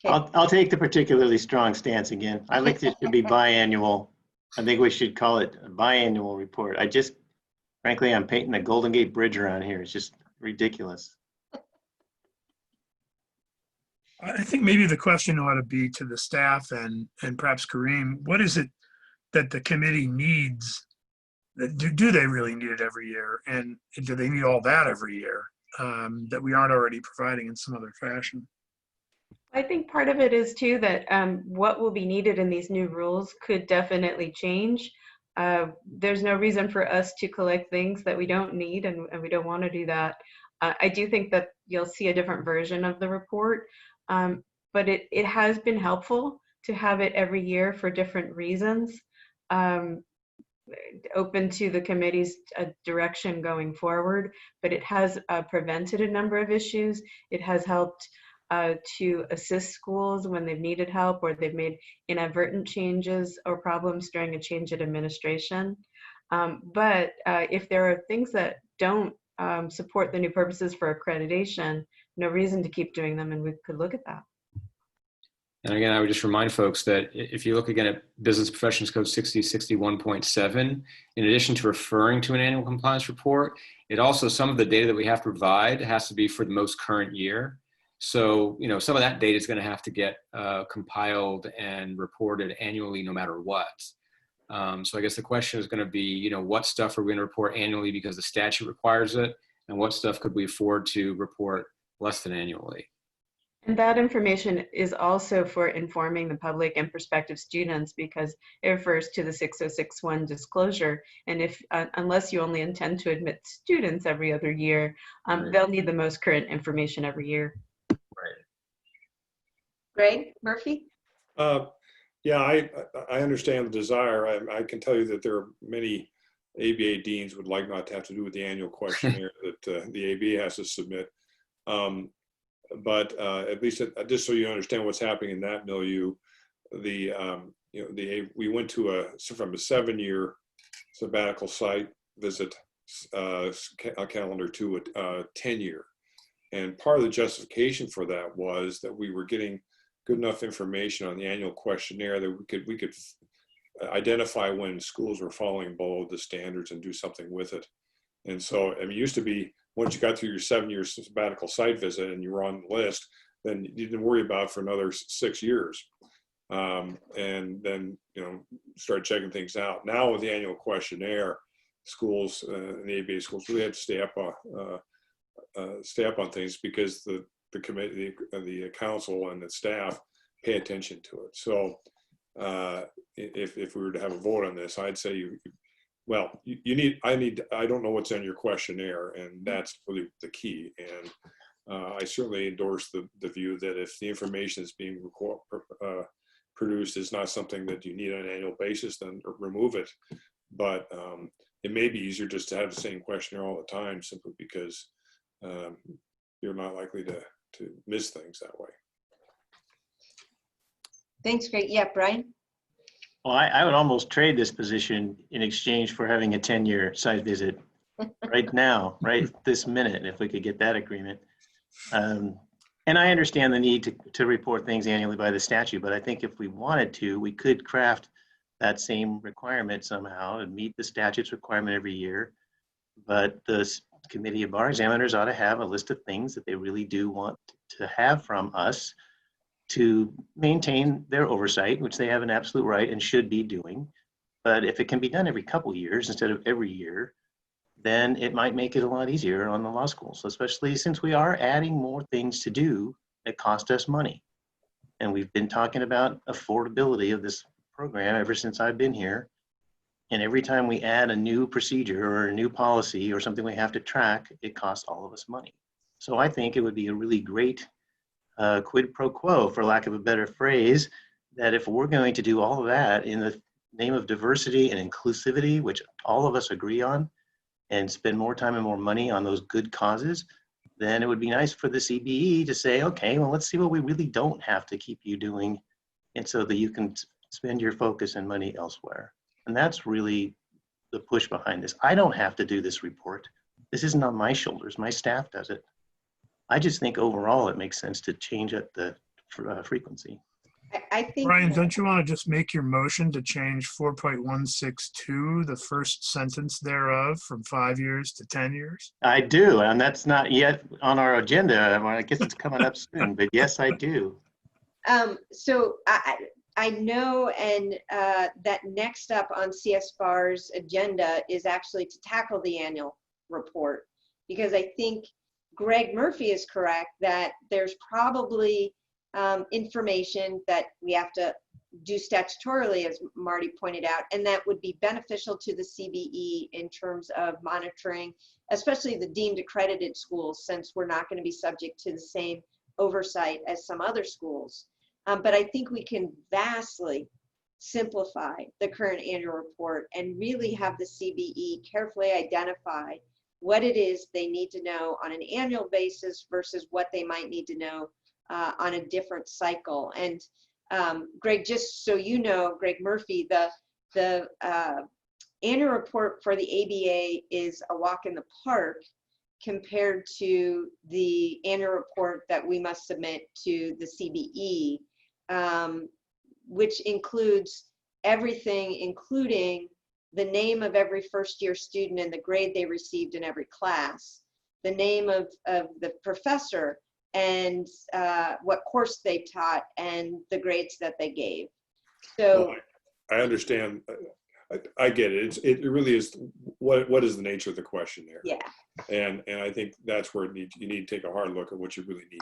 Okay. I'll take the particularly strong stance again. I think it should be biannual. I think we should call it a biannual report. Frankly, I'm painting the Golden Gate Bridge around here. It's just ridiculous. I think maybe the question ought to be to the staff and perhaps Kareem, what is it that the committee needs? Do they really need it every year? And do they need all that every year that we aren't already providing in some other fashion? I think part of it is too that what will be needed in these new rules could definitely change. There's no reason for us to collect things that we don't need, and we don't want to do that. I do think that you'll see a different version of the report, but it has been helpful to have it every year for different reasons. Open to the committee's direction going forward, but it has prevented a number of issues. It has helped to assist schools when they've needed help or they've made inadvertent changes or problems during a change in administration. But if there are things that don't support the new purposes for accreditation, no reason to keep doing them, and we could look at that. And again, I would just remind folks that if you look again at Business Professions Code 6061.7, in addition to referring to an annual compliance report, it also, some of the data that we have to provide has to be for the most current year. So, you know, some of that data is going to have to get compiled and reported annually no matter what. So I guess the question is going to be, you know, what stuff are we going to report annually because the statute requires it, And what stuff could we afford to report less than annually? And that information is also for informing the public and prospective students because it refers to the 6061 disclosure. And if, unless you only intend to admit students every other year, Right. they'll need the most current information every year. Right. Greg Murphy? Yeah, I understand the desire. I can tell you that there are many ABA deans would like not to have to do with the annual questionnaire that the ABA has to submit. But at least just so you understand what's happening in that milieu, we went to from a 7-year sabbatical site visit calendar to a 10-year, and part of the justification for that was that we were getting good enough information on the annual questionnaire that we could identify when schools were falling below the standards and do something with it. And so, I mean, it used to be once you got through your 7-year sabbatical site visit and you were on the list, then you didn't worry about it for another 6 years. And then, start checking things out. Now with the annual questionnaire, schools and the ABA schools really have to stay up on things because the committee, the council and the staff pay attention to it. So if we were to have a vote on this, I'd say I don't know what's on your questionnaire, and that's really the key. And I certainly endorse the view that if the information is being produced is not something that you need on an annual basis, then remove it. But it may be easier just to have the same questionnaire all the time, simply because you're not likely to miss things that way. Thanks, Greg. Yeah, Brian? Well, I would almost trade this position in exchange for having a 10-year site visit right now, right this minute, if we could get that agreement. And I understand the need to report things annually by the statute, but I think if we wanted to, we could craft that same requirement somehow and meet the statute's requirement every year. But the committee of bar examiners ought to have a list of things that they really do want to have from us to maintain their oversight, which they have an absolute right and should be doing. But if it can be done every couple of years instead of every year, then it might make it a lot easier on the law schools, especially since we are adding more things to do that cost us money. And we've been talking about affordability of this program ever since I've been here. And every time we add a new procedure or a new policy or something we have to track, it costs all of us money. So I think it would be a really great quid pro quo, for lack of a better phrase, that if we're going to do all of that in the name of diversity and inclusivity, which all of us agree on, and spend more time and more money on those good causes, then it would be nice for the CBE to say, okay, well, let's see what we really don't have to keep you doing, and so that you can spend your focus and money elsewhere. And that's really the push behind this. I don't have to do this report. This isn't on my shoulders. My staff does it. I just think overall it makes sense to change up the frequency. I think, Brian, don't you want to just make your motion to change 4.162, the first sentence thereof, from 5 years to 10 years? I do, and that's not yet on our agenda. I guess it's coming up soon, but yes, I do. so I know, and that next up on CSBARS agenda is actually to tackle the annual report, because I think Greg Murphy is correct that there's probably information that we have to do statutorily, as Marty pointed out, and that would be beneficial to the CBE in terms of monitoring, especially the deemed accredited schools, since we're not going to be subject to the same oversight as some other schools. But I think we can vastly simplify the current annual report and really have the CBE carefully identify what it is they need to know on an annual basis versus what they might need to know on a different cycle. And Greg, just so you know, Greg Murphy, the annual report for the ABA is a walk in the park compared to the annual report that we must submit to the CBE, which includes everything, including the name of every first-year student and the grade they received in every class, the name of the professor and what course they taught and the grades that they gave. So well, I understand. I get it. It really is. What is the nature of the question there? Yeah. And I think that's where you need to take a hard look at what you really need.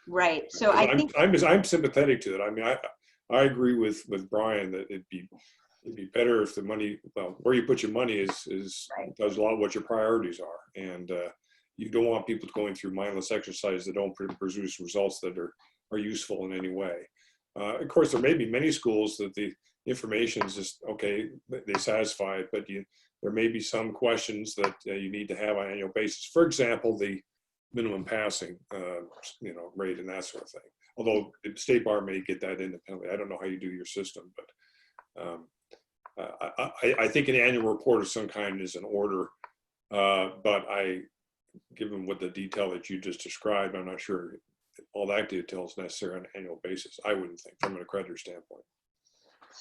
Right. So I think I'm sympathetic to it. I mean, I agree with Brian that it'd be better if the money, well, where you put your money is Right. does a lot of what your priorities are, and you don't want people going through mindless exercise that don't produce results that are useful in any way. Of course, there may be many schools that the information is just okay, they satisfy it, but there may be some questions that you need to have on an annual basis. For example, the minimum passing rate and that sort of thing. Although the State Bar may get that independently. I don't know how you do your system, but I think an annual report of some kind is in order. But given what the detail that you just described, I'm not sure all that detail is necessary on an annual basis. I wouldn't think from an accreditor standpoint.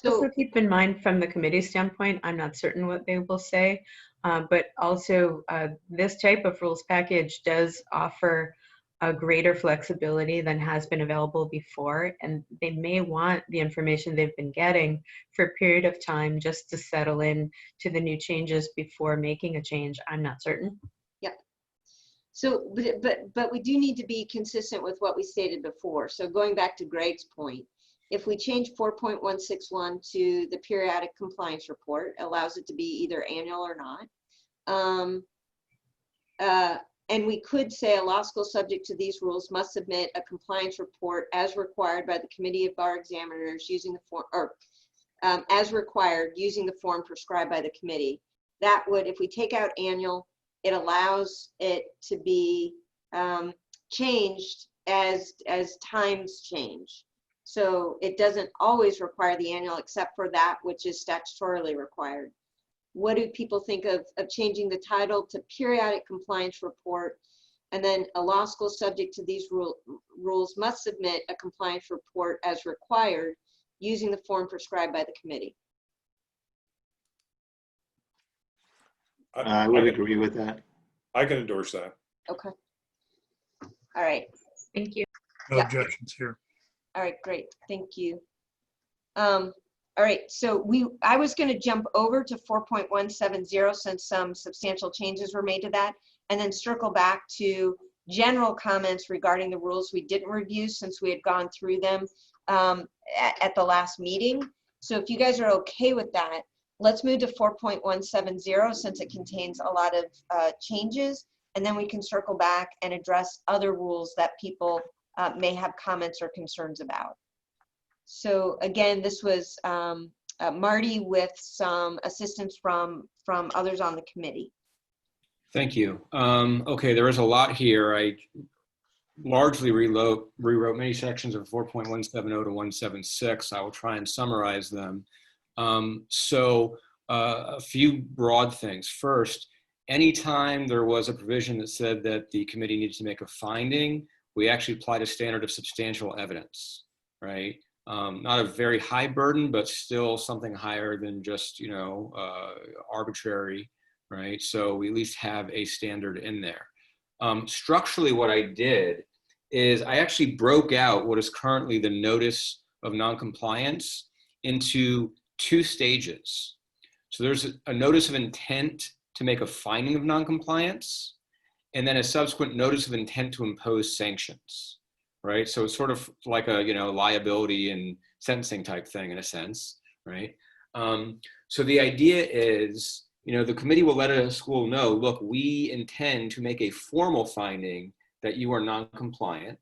Also keep in mind from the committee standpoint, I'm not certain what they will say, but also this type of rules package does offer a greater flexibility than has been available before, and they may want the information they've been getting for a period of time just to settle in to the new changes before making a change. I'm not certain. Yep. So, but we do need to be consistent with what we stated before. So going back to Greg's point, if we change 4.161 to the periodic compliance report, allows it to be either annual or not. And we could say a law school subject to these rules must submit a compliance report as required by the Committee of Bar Examiners using the form, or as required using the form prescribed by the committee. That would, if we take out annual, it allows it to be changed as times change. So it doesn't always require the annual except for that which is statutorily required. What do people think of changing the title to periodic compliance report, and then a law school subject to these rules must submit a compliance report as required using the form prescribed by the committee? I would agree with that. I can endorse that. Okay. All right. Thank you. No Yeah. objections here. All right, great. Thank you. All right, so I was going to jump over to 4.170 since some substantial changes were made to that, and then circle back to general comments regarding the rules we didn't review since we had gone through them at the last meeting. So if you guys are okay with that, let's move to 4.170 since it contains a lot of changes, and then we can circle back and address other rules that people may have comments or concerns about. So again, this was Marty with some assistance from others on the committee. Thank you. Okay, there is a lot here. I largely rewrote many sections of 4.170 to 176. I will try and summarize them. A few broad things. First, anytime there was a provision that said that the committee needs to make a finding, we actually applied a standard of substantial evidence, right? Not a very high burden, but still something higher than just, arbitrary, right? So we at least have a standard in there. Structurally, what I did is I actually broke out what is currently the notice of noncompliance into two stages. So there's a notice of intent to make a finding of noncompliance, and then a subsequent notice of intent to impose sanctions. Right, so it's sort of like a liability and sentencing type thing in a sense, right? So the idea is, the committee will let a school know, look, we intend to make a formal finding that you are non-compliant.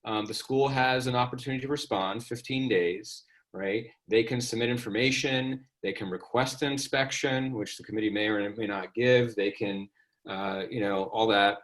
The school has an opportunity to respond, 15 days, right? They can submit information, they can request an inspection, which the committee may or may not give. They can, all that,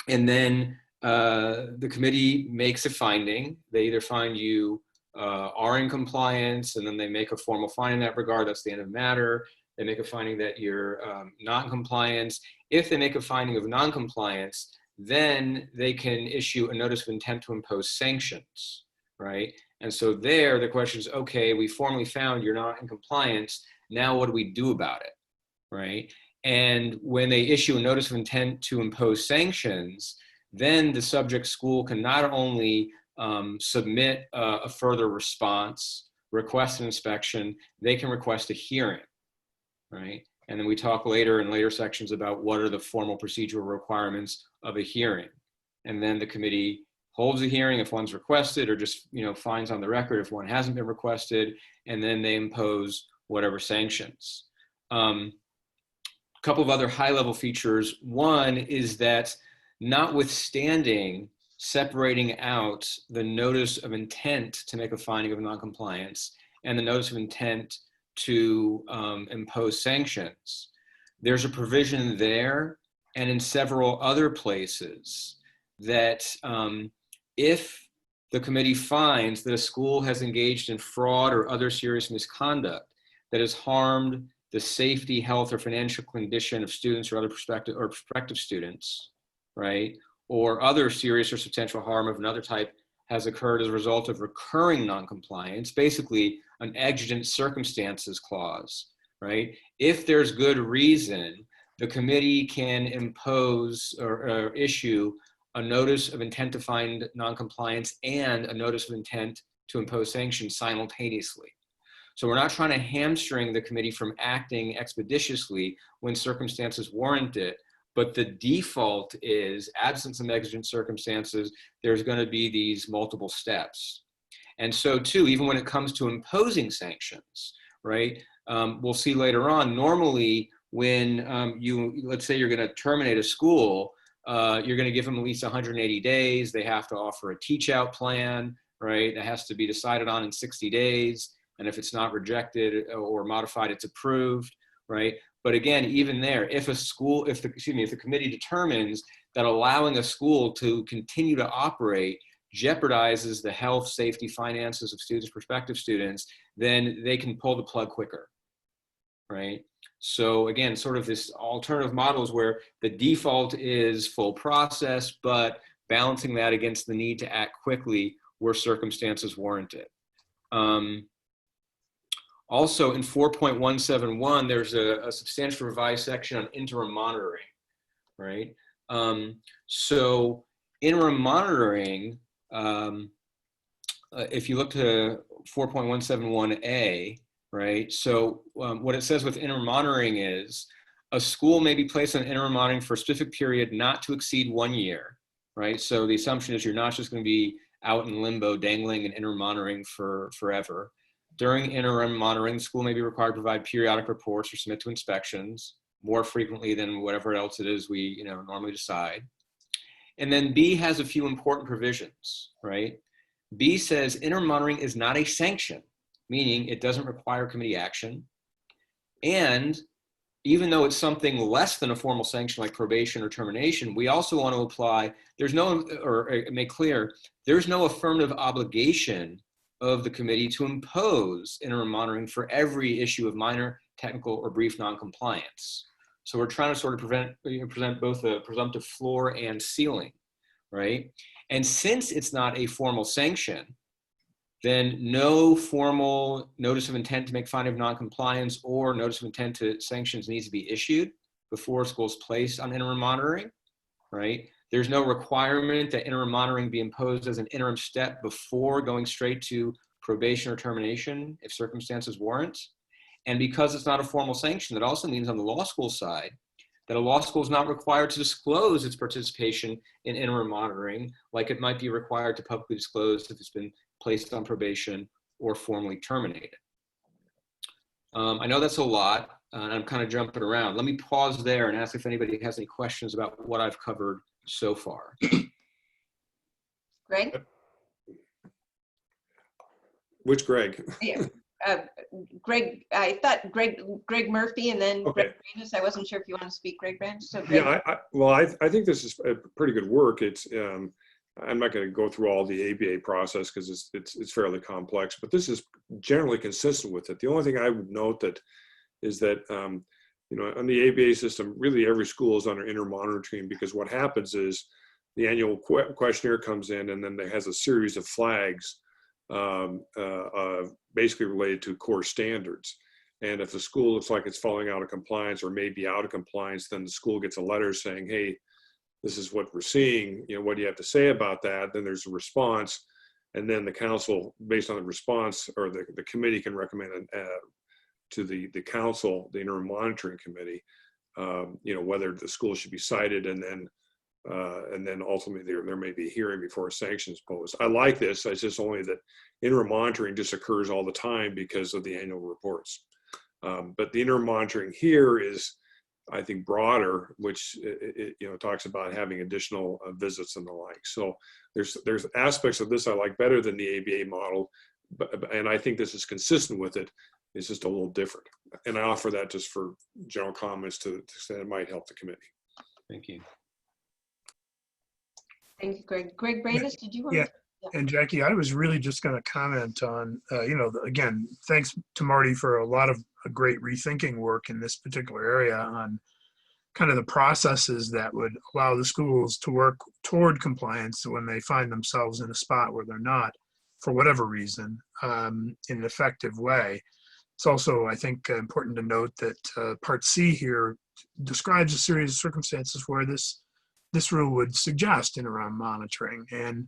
and then the committee makes a finding. They either find you are in compliance, and then they make a formal finding in that regard. That's the end of the matter. They make a finding that you're not in compliance. If they make a finding of non-compliance, then they can issue a notice of intent to impose sanctions, right? And so there, the question is, okay, we formally found you're not in compliance. Now what do we do about it, right? And when they issue a notice of intent to impose sanctions, then the subject school can not only submit a further response, request an inspection, they can request a hearing, right? And then we talk later in later sections about what are the formal procedural requirements of a hearing. And then the committee holds a hearing if one's requested, or just, finds on the record if one hasn't been requested, and then they impose whatever sanctions. A couple of other high-level features. One is that notwithstanding separating out the notice of intent to make a finding of noncompliance and the notice of intent to impose sanctions, there's a provision there and in several other places that if the committee finds that a school has engaged in fraud or other serious misconduct that has harmed the safety, health, or financial condition of students or other prospective students, right, or other serious or substantial harm of another type has occurred as a result of recurring noncompliance, basically an exigent circumstances clause, right? If there's good reason, the committee can impose or issue a notice of intent to find noncompliance and a notice of intent to impose sanctions simultaneously. So we're not trying to hamstring the committee from acting expeditiously when circumstances warrant it, but the default is, absent some exigent circumstances, there's going to be these multiple steps. And so too, even when it comes to imposing sanctions, right, we'll see later on, normally when let's say you're going to terminate a school, you're going to give them at least 180 days. They have to offer a teach out plan, right? That has to be decided on in 60 days. And if it's not rejected or modified, it's approved, right? But again, even there, if the committee determines that allowing a school to continue to operate jeopardizes the health, safety, finances of students, prospective students, then they can pull the plug quicker, right? So again, sort of this alternative models where the default is full process, but balancing that against the need to act quickly where circumstances warrant it. Also in 4.171, there's a substantial revised section on interim monitoring, right? So interim monitoring, if you look to 4.171A, right? So what it says with interim monitoring is a school may be placed on interim monitoring for a specific period not to exceed 1 year, right? So the assumption is you're not just going to be out in limbo dangling and interim monitoring for forever. During interim monitoring, the school may be required to provide periodic reports or submit to inspections more frequently than whatever else it is we normally decide. And then B has a few important provisions, right? B says interim monitoring is not a sanction, meaning it doesn't require committee action. And even though it's something less than a formal sanction like probation or termination, we also want to apply, make clear, there's no affirmative obligation of the committee to impose interim monitoring for every issue of minor, technical, or brief noncompliance. So we're trying to sort of present both a presumptive floor and ceiling, right? And since it's not a formal sanction, then no formal notice of intent to make finding of noncompliance or notice of intent to sanctions needs to be issued before a school is placed on interim monitoring, right? There's no requirement that interim monitoring be imposed as an interim step before going straight to probation or termination if circumstances warrant. And because it's not a formal sanction, that also means on the law school side that a law school is not required to disclose its participation in interim monitoring like it might be required to publicly disclose if it's been placed on probation or formally terminated. I know that's a lot, and I'm kind of jumping around. Let me pause there and ask if anybody has any questions about what I've covered so far. Greg? Which Greg? Yeah. Greg, I thought Greg Murphy and then Okay. Greg Brandes. I wasn't sure if you want to speak, Greg Brandes. So Greg. Yeah, I think this is a pretty good work. It's I'm not going to go through all the ABA process because it's fairly complex, but this is generally consistent with it. The only thing I would note that is that on the ABA system, really every school is under interim monitoring because what happens is the annual questionnaire comes in and then there has a series of flags basically related to core standards. And if the school looks like it's falling out of compliance or may be out of compliance, then the school gets a letter saying, hey, this is what we're seeing, what do you have to say about that? Then there's a response. And then the council, based on the response, or the committee can recommend to the council, the interim monitoring committee, whether the school should be cited, and then ultimately there may be a hearing before a sanction is imposed. I like this. It's just only that interim monitoring just occurs all the time because of the annual reports. But the interim monitoring here is, I think, broader, which talks about having additional visits and the like. So there's aspects of this I like better than the ABA model, and I think this is consistent with it. It's just a little different. And I offer that just for general comments to say it might help the committee. Thank you. Thank you, Greg. Greg Brandis, did you want Yeah. to? And Jackie, I was really just going to comment on, again, thanks to Marty for a lot of great rethinking work in this particular area on kind of the processes that would allow the schools to work toward compliance when they find themselves in a spot where they're not, for whatever reason, in an effective way. It's also, I think, important to note that Part C here describes a series of circumstances where this rule would suggest interim monitoring, and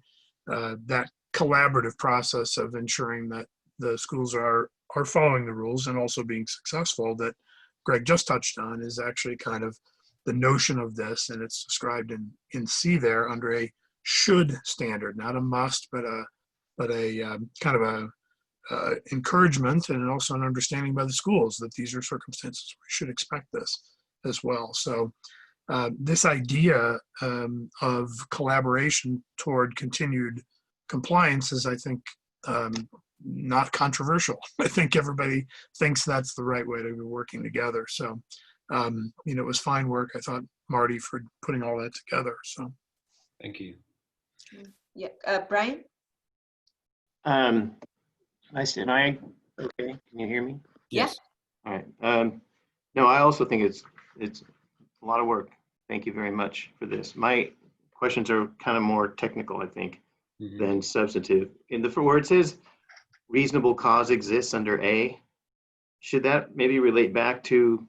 that collaborative process of ensuring that the schools are following the rules and also being successful that Greg just touched on is actually kind of the notion of this, and it's described in C there under a should standard, not a must, but a kind of a encouragement and also an understanding by the schools that these are circumstances where we should expect this as well. So this idea of collaboration toward continued compliance is, I think, not controversial. I think everybody thinks that's the right way to be working together. So, it was fine work. I thought, Marty, for putting all that together. So, Thank you. Yeah, Brian? Am I okay? Can you hear me? Yes. All right. No, I also think it's a lot of work. Thank you very much for this. My questions are kind of more technical, I think, than substantive. Where it says reasonable cause exists under A, should that maybe relate back to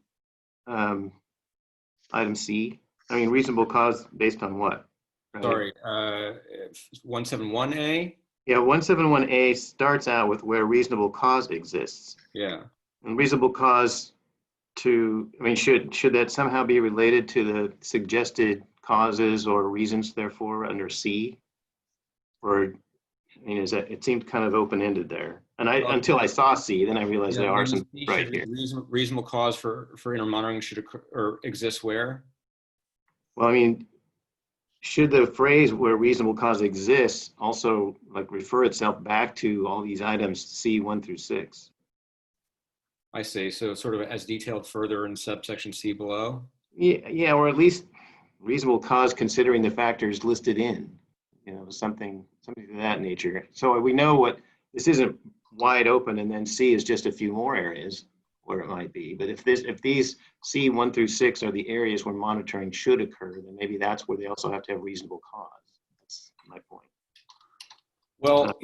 item C? I mean, reasonable cause based on what? Right? Sorry, 171A? Yeah, 171A starts out with where reasonable cause exists. Yeah. And reasonable cause should that somehow be related to the suggested causes or reasons therefore under C? Or, it seemed kind of open-ended there. And until I saw C, then I realized there are some right here. Reasonable cause for interim monitoring should occur or exist where? Well, should the phrase where reasonable cause exists also refer itself back to all these items C1 through 6? I see. So sort of as detailed further in subsection C below? Yeah, or at least reasonable cause considering the factors listed in, something of that nature. So we know this isn't wide open, and then C is just a few more areas where it might be. But if these C1 through 6 are the areas where monitoring should occur, then maybe that's where they also have to have reasonable cause. That's my point. Well,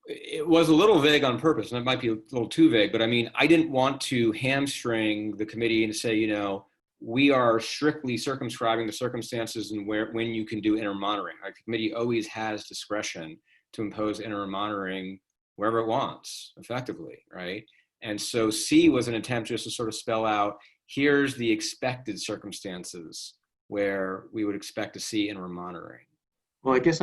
it was a little vague on purpose, and it might be a little too vague, but I didn't want to hamstring the committee and say, we are strictly circumscribing the circumstances and when you can do interim monitoring. The committee always has discretion to impose interim monitoring wherever it wants, effectively, right? And so C was an attempt just to sort of spell out, here's the expected circumstances where we would expect to see interim monitoring. Well, I guess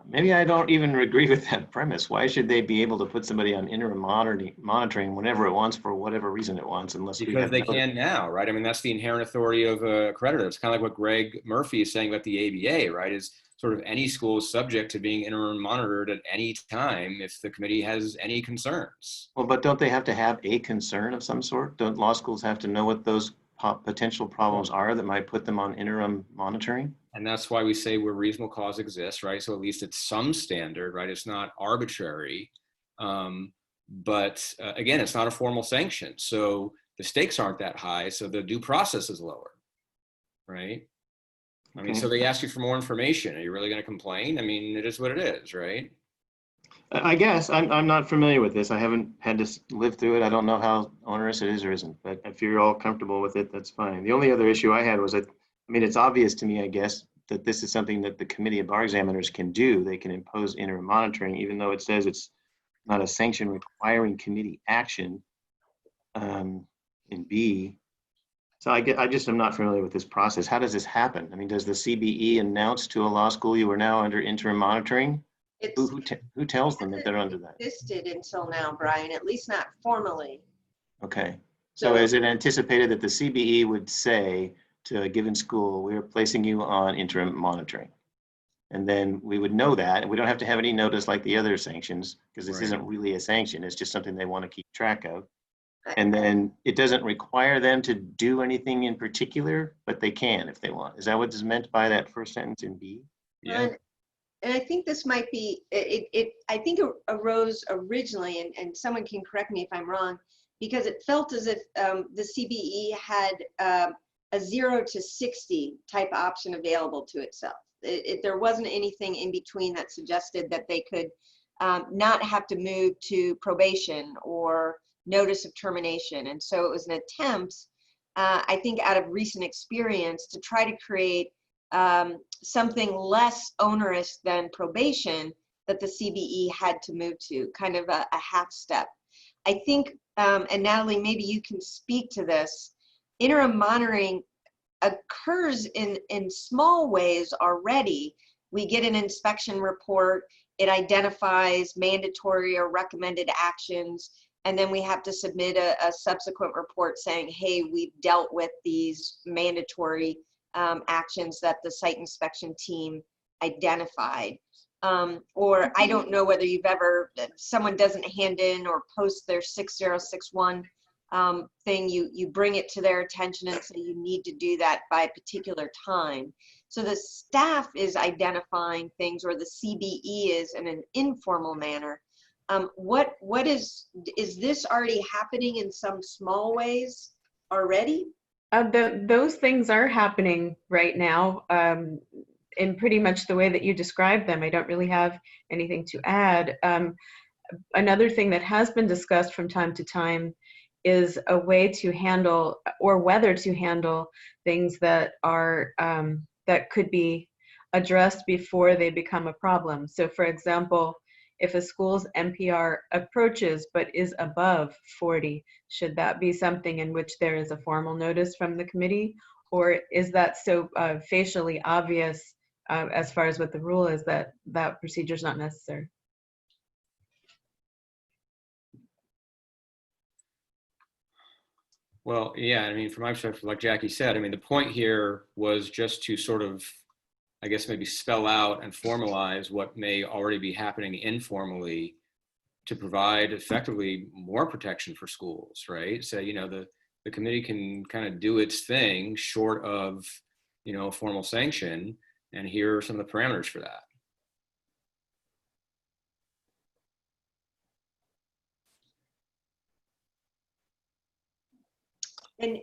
maybe I don't even agree with that premise. Why should they be able to put somebody on interim monitoring whenever it wants for whatever reason it wants, because they can now, right? That's the inherent authority of Accredited. It's kind of like what Greg Murphy is saying about the ABA, right? Is sort of any school is subject to being interim monitored at any time if the committee has any concerns. Well, but don't they have to have a concern of some sort? Don't law schools have to know what those potential problems are that might put them on interim monitoring? And that's why we say where reasonable cause exists, right? So at least it's some standard, right? It's not arbitrary. But again, it's not a formal sanction. So the stakes aren't that high. So the due process is lower, right? So they ask you for more information. Are you really going to complain? It is what it is, right? I guess I'm not familiar with this. I haven't had to live through it. I don't know how onerous it is or isn't, but if you're all comfortable with it, that's fine. The only other issue I had was that, it's obvious to me, I guess, that this is something that the committee of bar examiners can do. They can impose interim monitoring, even though it says it's not a sanction requiring committee action. in B. So I just am not familiar with this process. How does this happen? I mean, does the CBE announce to a law school you are now under interim monitoring? Who tells them that they're under that? Existed until now, Brian, at least not formally. Okay. So is it anticipated that the CBE would say to a given school, we are placing you on interim monitoring? And then we would know that, and we don't have to have any notice like the other sanctions, because this isn't really a sanction, it's just something they want to keep track of. And then it doesn't require them to do anything in particular, but they can if they want. Is that what is meant by that first sentence in B? Yeah. And I think this might be, I think it arose originally, and someone can correct me if I'm wrong, because it felt as if the CBE had a 0 to 60 type option available to itself. There wasn't anything in between that suggested that they could not have to move to probation or notice of termination. And so it was an attempt, I think out of recent experience, to try to create something less onerous than probation that the CBE had to move to, kind of a half step. I think, and Natalie, maybe you can speak to this, interim monitoring occurs in small ways already. We get an inspection report, it identifies mandatory or recommended actions, and then we have to submit a subsequent report saying, hey, we've dealt with these mandatory actions that the site inspection team identified. Or I don't know whether you've ever, someone doesn't hand in or post their 6061 thing, you bring it to their attention and say you need to do that by a particular time. So the staff is identifying things, or the CBE is, in an informal manner. What is this already happening in some small ways already? Those things are happening right now in pretty much the way that you described them. I don't really have anything to add. Another thing that has been discussed from time to time is a way to handle, or whether to handle, things that are that could be addressed before they become a problem. So for example, if a school's NPR approaches but is above 40, should that be something in which there is a formal notice from the committee? Or is that so facially obvious as far as what the rule is that that procedure is not necessary? Well, yeah, I mean, from my perspective, like Jackie said, I mean, the point here was just to sort of, I guess, maybe spell out and formalize what may already be happening informally to provide effectively more protection for schools, right? So, you know, the committee can kind of do its thing short of, you know, a formal sanction, and here are some of the parameters for that. And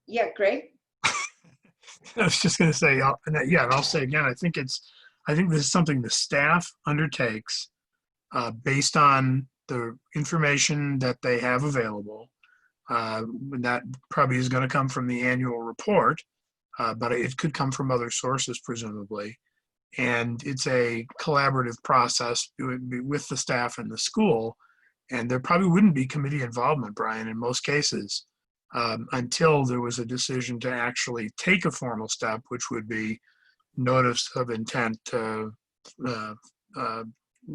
yeah, Greg? I was just going to say, yeah, and I'll say again, I think this is something the staff undertakes based on the information that they have available. That probably is going to come from the annual report, but it could come from other sources, presumably. And it's a collaborative process with the staff and the school. And there probably wouldn't be committee involvement, Brian, in most cases, until there was a decision to actually take a formal step, which would be notice of intent to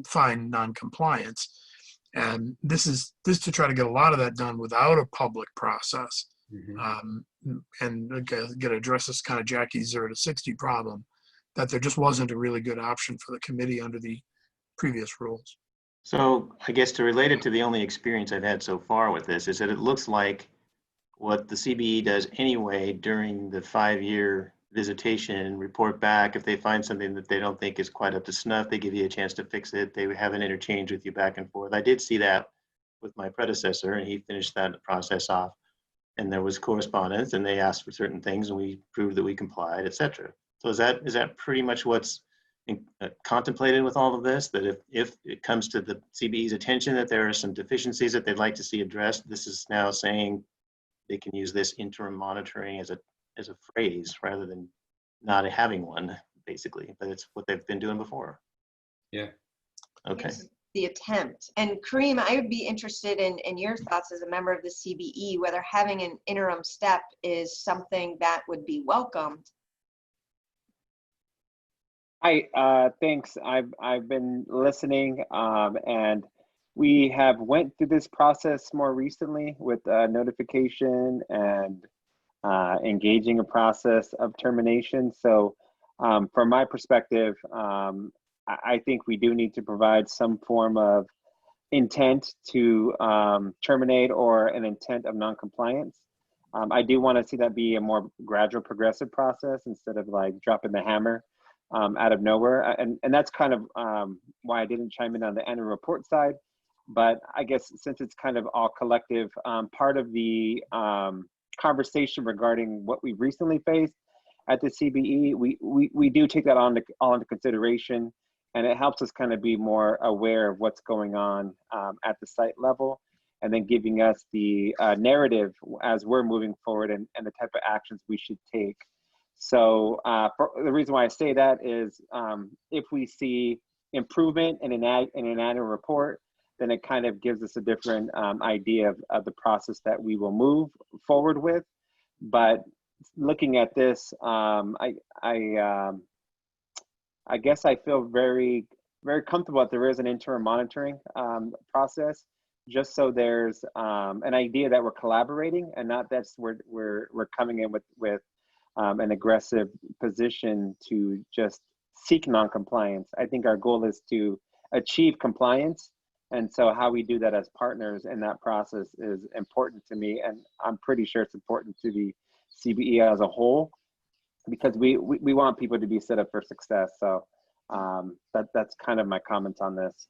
find noncompliance. And this to try to get a lot of that done without a public process. And again, address this kind of Jackie's 0 to 60 problem, that there just wasn't a really good option for the committee under the previous rules. So I guess to relate it to the only experience I've had so far with this is that it looks like what the CBE does anyway during the 5-year visitation and report back. If they find something that they don't think is quite up to snuff, they give you a chance to fix it. They have an interchange with you back and forth. I did see that with my predecessor, and he finished that process off. And there was correspondence, and they asked for certain things, and we proved that we complied, etc. So is that pretty much what's contemplated with all of this? That if it comes to the CBE's attention that there are some deficiencies that they'd like to see addressed, this is now saying they can use this interim monitoring as a phrase rather than not having one, basically. But it's what they've been doing before. Yeah. Okay. the attempt. And Kareem, I would be interested in your thoughts as a member of the CBE, whether having an interim step is something that would be welcomed. Hi, thanks. I've been listening, and we have went through this process more recently with notification and engaging a process of termination. So from my perspective, I think we do need to provide some form of intent to terminate or an intent of non-compliance. I do want to see that be a more gradual, progressive process instead of like dropping the hammer out of nowhere. And that's kind of why I didn't chime in on the annual report side. But I guess since it's kind of all collective, part of the conversation regarding what we've recently faced at the CBE, we do take that all into consideration, and it helps us kind of be more aware of what's going on at the site level, and then giving us the narrative as we're moving forward and the type of actions we should take. So the reason why I say that is if we see improvement in an annual report, then it kind of gives us a different idea of the process that we will move forward with. But looking at this, I guess I feel very, very comfortable that there is an interim monitoring process, just so there's an idea that we're collaborating and not that we're coming in with an aggressive position to just seek non-compliance. I think our goal is to achieve compliance. And so how we do that as partners in that process is important to me. And I'm pretty sure it's important to the CBE as a whole, because we want people to be set up for success. So that's kind of my comments on this.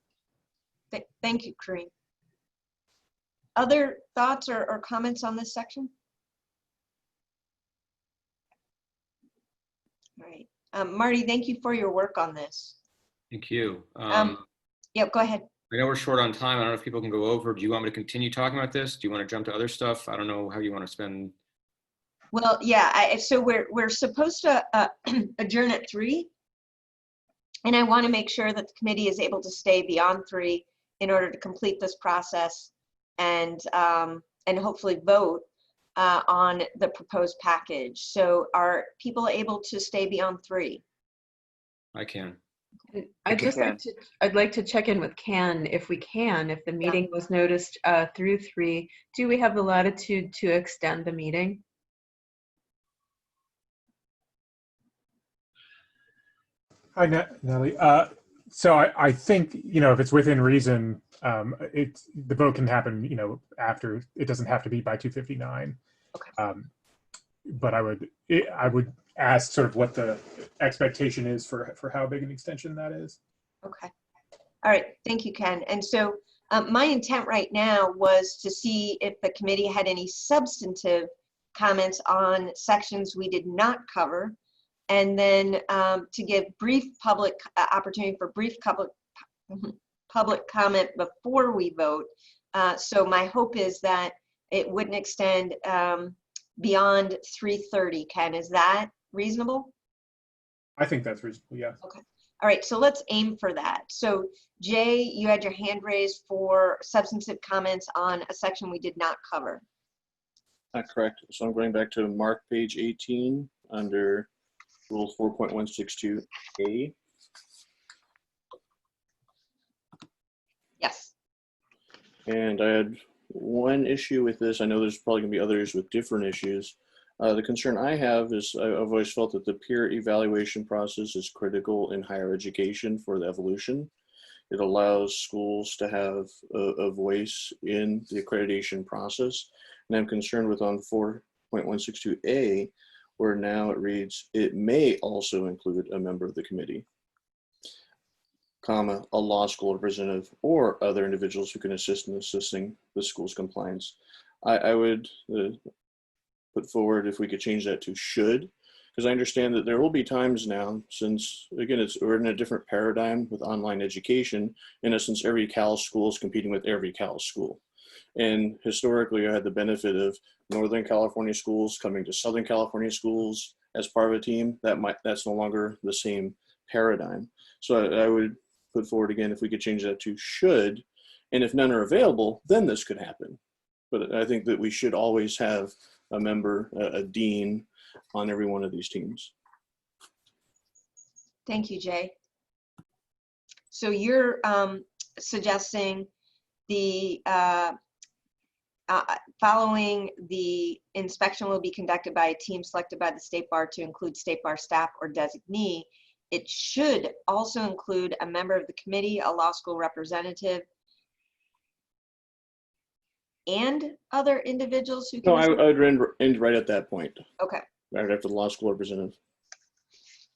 Thank you, Kareem. Other thoughts or comments on this section? All right. Marty, thank you for your work on this. Thank you. Yep, go ahead. I know we're short on time. I don't know if people can go over. Do you want me to continue talking about this? Do you want to jump to other stuff? I don't know how you want to spend. Well, yeah, so we're supposed to adjourn at 3. And I want to make sure that the committee is able to stay beyond 3 in order to complete this process and hopefully vote on the proposed package. So are people able to stay beyond 3? I can. I'd like to check in with Ken if we can. If the meeting was noticed through 3, do we have the latitude to extend the meeting? Hi, Natalie. So I think, if it's within reason, the vote can happen, after. It doesn't have to be by 2:59. Okay. But I would ask sort of what the expectation is for how big an extension that is. Okay. All right. Thank you, Ken. And so my intent right now was to see if the committee had any substantive comments on sections we did not cover, and then to give brief public opportunity for brief public comment before we vote. So my hope is that it wouldn't extend beyond 3:30. Ken, is that reasonable? I think that's reasonable, yes. Okay. All right, so let's aim for that. So Jay, you had your hand raised for substantive comments on a section we did not cover. Correct. So I'm going back to mark page 18 under Rule 4.162A. Yes. And I had one issue with this. I know there's probably gonna be others with different issues. The concern I have is I've always felt that the peer evaluation process is critical in higher education for the evolution. It allows schools to have a voice in the accreditation process. And I'm concerned with on 4.162A, where now it reads, it may also include a member of the committee, comma, a law school representative or other individuals who can assist in assisting the school's compliance. I would put forward if we could change that to should, because I understand that there will be times now, since again, we're in a different paradigm with online education. In essence, every Cal school is competing with every Cal school. And historically, I had the benefit of Northern California schools coming to Southern California schools as part of a team. That's no longer the same paradigm. So I would put forward again if we could change that to should, and if none are available, then this could happen. But I think that we should always have a member, a dean, on every one of these teams. Thank you, Jay. So you're suggesting the following the inspection will be conducted by a team selected by the State Bar to include State Bar staff or designee. It should also include a member of the committee, a law school representative, and other individuals who can. No, I would end right at that point. Okay. Right after the law school representative.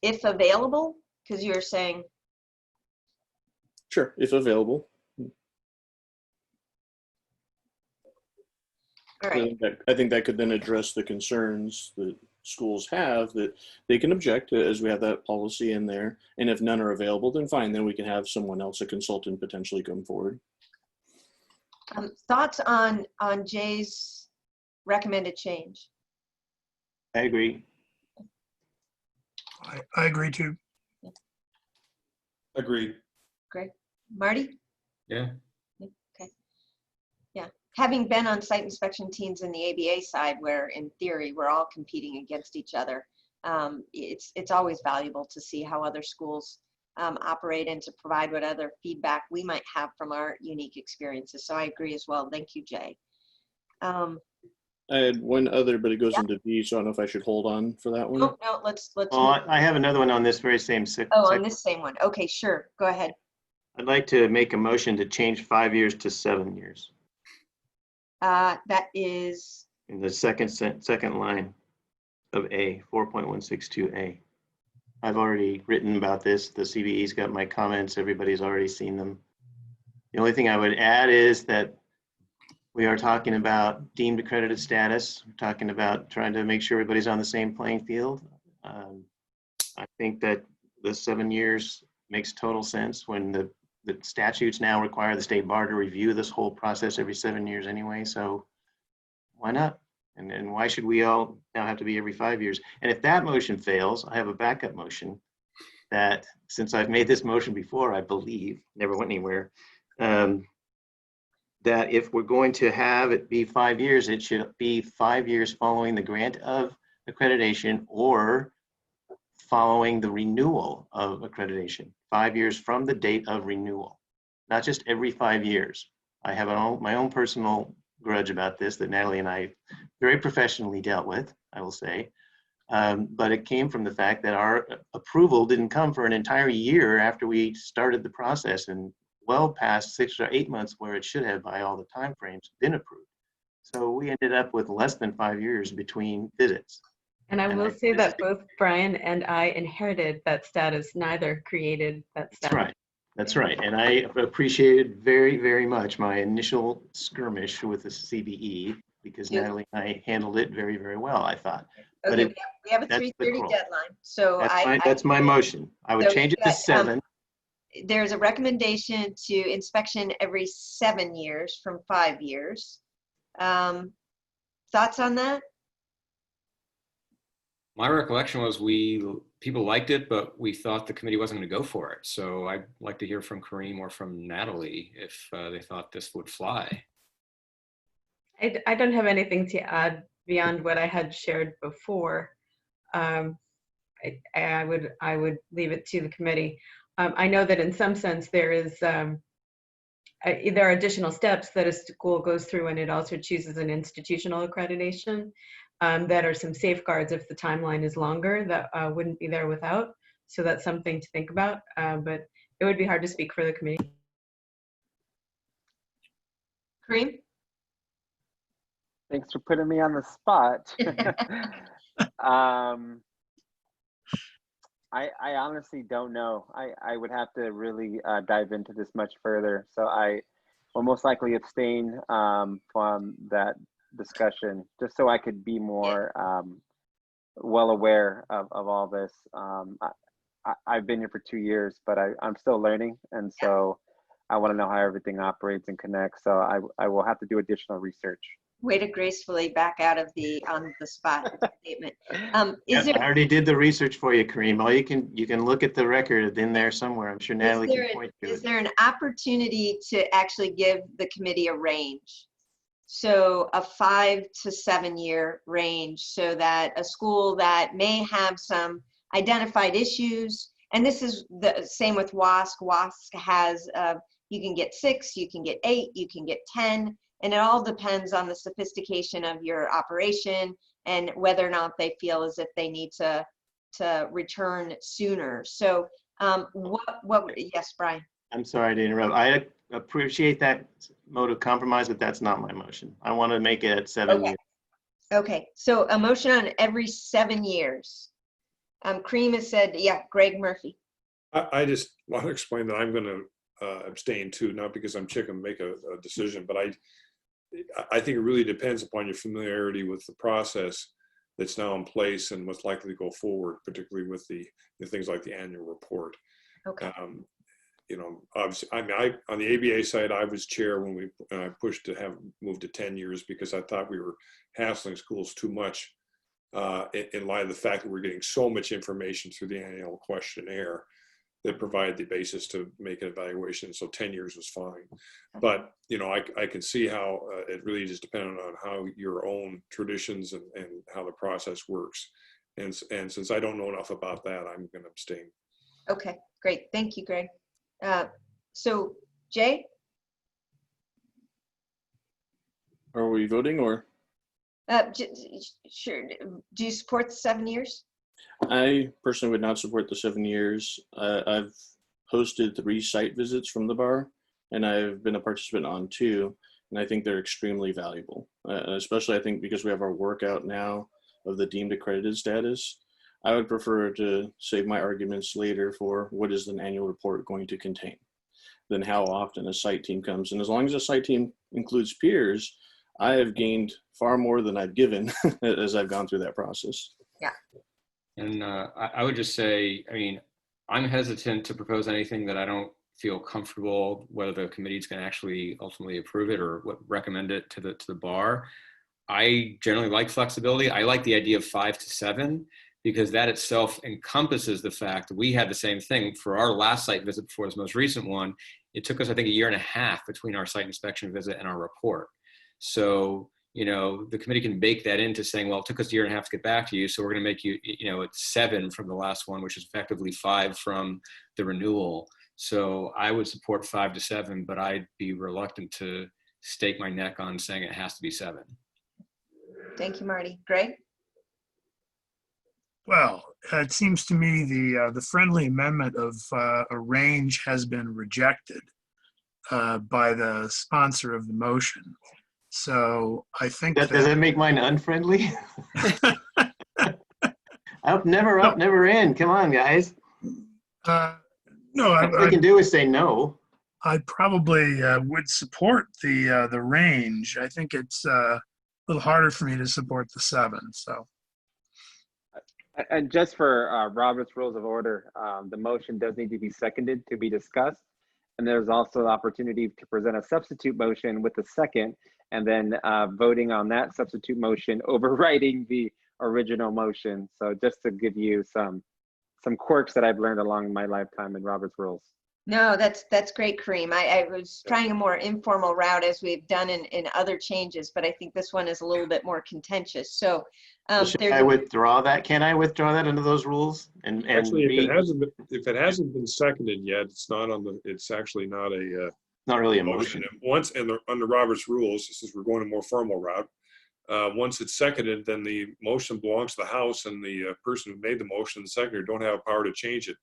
If available, because you're saying. Sure, if available. All right. I think that could then address the concerns that schools have, that they can object as we have that policy in there. And if none are available, then fine, then we can have someone else, a consultant, potentially come forward. Thoughts on Jay's recommended change? I agree. I agree too. Agreed. Great. Marty? Yeah. Okay. Yeah. Having been on site inspection teams in the ABA side, where in theory we're all competing against each other, it's always valuable to see how other schools operate and to provide what other feedback we might have from our unique experiences. So I agree as well. Thank you, Jay. I had one other, but it goes into B, so I don't know if I should hold on for that one. No, let's. Well, I have another one on this very same. On this same one. Okay, sure. Go ahead. I'd like to make a motion to change 5 years to 7 years. That is. In the second line of A, 4.162A. I've already written about this. The CBE's got my comments. Everybody's already seen them. The only thing I would add is that we are talking about deemed accredited status. We're talking about trying to make sure everybody's on the same playing field. I think that the 7 years makes total sense when the statutes now require the State Bar to review this whole process every 7 years anyway. So why not? And why should we all now have to be every 5 years? And if that motion fails, I have a backup motion that, since I've made this motion before, I believe, never went anywhere, that if we're going to have it be 5 years, it should be 5 years following the grant of accreditation or following the renewal of accreditation, 5 years from the date of renewal, not just every 5 years. I have my own personal grudge about this that Natalie and I very professionally dealt with, I will say. But it came from the fact that our approval didn't come for an entire year after we started the process, and well past 6 or 8 months where it should have by all the timeframes been approved. So we ended up with less than 5 years between visits. And I will say that both Brian and I inherited that status, neither created that status. That's right. That's right. And I appreciated very, very much my initial skirmish with the CBE, because Natalie and I handled it very, very well, I thought. Okay, But we have a 3:30 deadline. So that's my motion. I would change it to 7. There's a recommendation to inspection every 7 years from 5 years. Thoughts on that? My recollection was people liked it, but we thought the committee wasn't going to go for it. So I'd like to hear from Kareem or from Natalie if they thought this would fly. I don't have anything to add beyond what I had shared before. I would leave it to the committee. I know that in some sense there are additional steps that a school goes through, and it also chooses an institutional accreditation. That are some safeguards if the timeline is longer that wouldn't be there without. So that's something to think about, but it would be hard to speak for the committee. Kareem? Thanks for putting me on the spot. I honestly don't know. I would have to really dive into this much further. So I will most likely abstain from that discussion, just so I could be more well aware of all this. I've been here for 2 years, but I'm still learning, and so I want to know how everything operates and connects. So I will have to do additional research. Way to gracefully back out of the on the spot statement. Yeah, Is I there already did the research for you, Kareem. All you can look at the record in there somewhere. I'm sure Natalie can point to is it. there an opportunity to actually give the committee a range? So a 5 to 7 year range, so that a school that may have some identified issues, and this is the same with WASC. WASC has, you can get 6, you can get 8, you can get 10, and it all depends on the sophistication of your operation and whether or not they feel as if they need to return sooner. So yes, Brian. I'm sorry to interrupt. I appreciate that mode of compromise, but that's not my motion. I want to make it at 7 years. Okay, so a motion on every 7 years. Kareem has said, yeah, Greg Murphy. I just want to explain that I'm going to abstain too, not because I'm chicken make a decision, but I think it really depends upon your familiarity with the process that's now in place and what's likely to go forward, particularly with the things like the annual report. Okay. You know, obviously, I mean, on the ABA side, I was chair when I pushed to have moved to 10 years because I thought we were hassling schools too much in light of the fact that we're getting so much information through the annual questionnaire that provide the basis to make an evaluation. So 10 years was fine. But, you know, I can see how it really just depended on how your own traditions and how the process works. And since I don't know enough about that, I'm going to abstain. Okay, great. Thank you, Greg. So Jay? Are we voting or? Sure. Do you support the 7 years? I personally would not support the 7 years. I've hosted 3 site visits from the bar, and I've been a participant on 2, and I think they're extremely valuable. Especially I think because we have our workout now of the deemed accredited status, I would prefer to save my arguments later for what is an annual report going to contain than how often a site team comes. And as long as a site team includes peers, I have gained far more than I've given as I've gone through that process. Yeah. And I would just say, I mean, I'm hesitant to propose anything that I don't feel comfortable whether the committee is going to actually ultimately approve it or recommend it to the bar. I generally like flexibility. I like the idea of 5 to 7 because that itself encompasses the fact that we had the same thing for our last site visit before this most recent one. It took us, I think, 1.5 years between our site inspection visit and our report. So, you know, the committee can bake that into saying, well, it took us 1.5 years to get back to you. So we're going to make you, you know, it's 7 from the last one, which is effectively 5 from the renewal. So I would support 5 to 7, but I'd be reluctant to stake my neck on saying it has to be 7. Thank you, Marty. Greg? Well, it seems to me the friendly amendment of a range has been rejected by the sponsor of the motion. So I think Does that make mine unfriendly? Up, never in. Come on, guys. No, all we can do is say no. I probably would support the range. I think it's a little harder for me to support the 7. So. And just for Robert's Rules of Order, the motion does need to be seconded to be discussed. And there's also the opportunity to present a substitute motion with a second, and then voting on that substitute motion, overriding the original motion. So just to give you some quirks that I've learned along my lifetime in Robert's Rules. No, that's great, Kareem. I was trying a more informal route as we've done in other changes, but I think this one is a little bit more contentious. So should I withdraw that? Can I withdraw that under those rules? And actually, if it hasn't been seconded yet, it's not on the. It's actually not a. Not really a motion. Once under Robert's rules, since we're going a more formal route, once it's seconded, then the motion belongs to the House, and the person who made the motion, the seconder, don't have power to change it.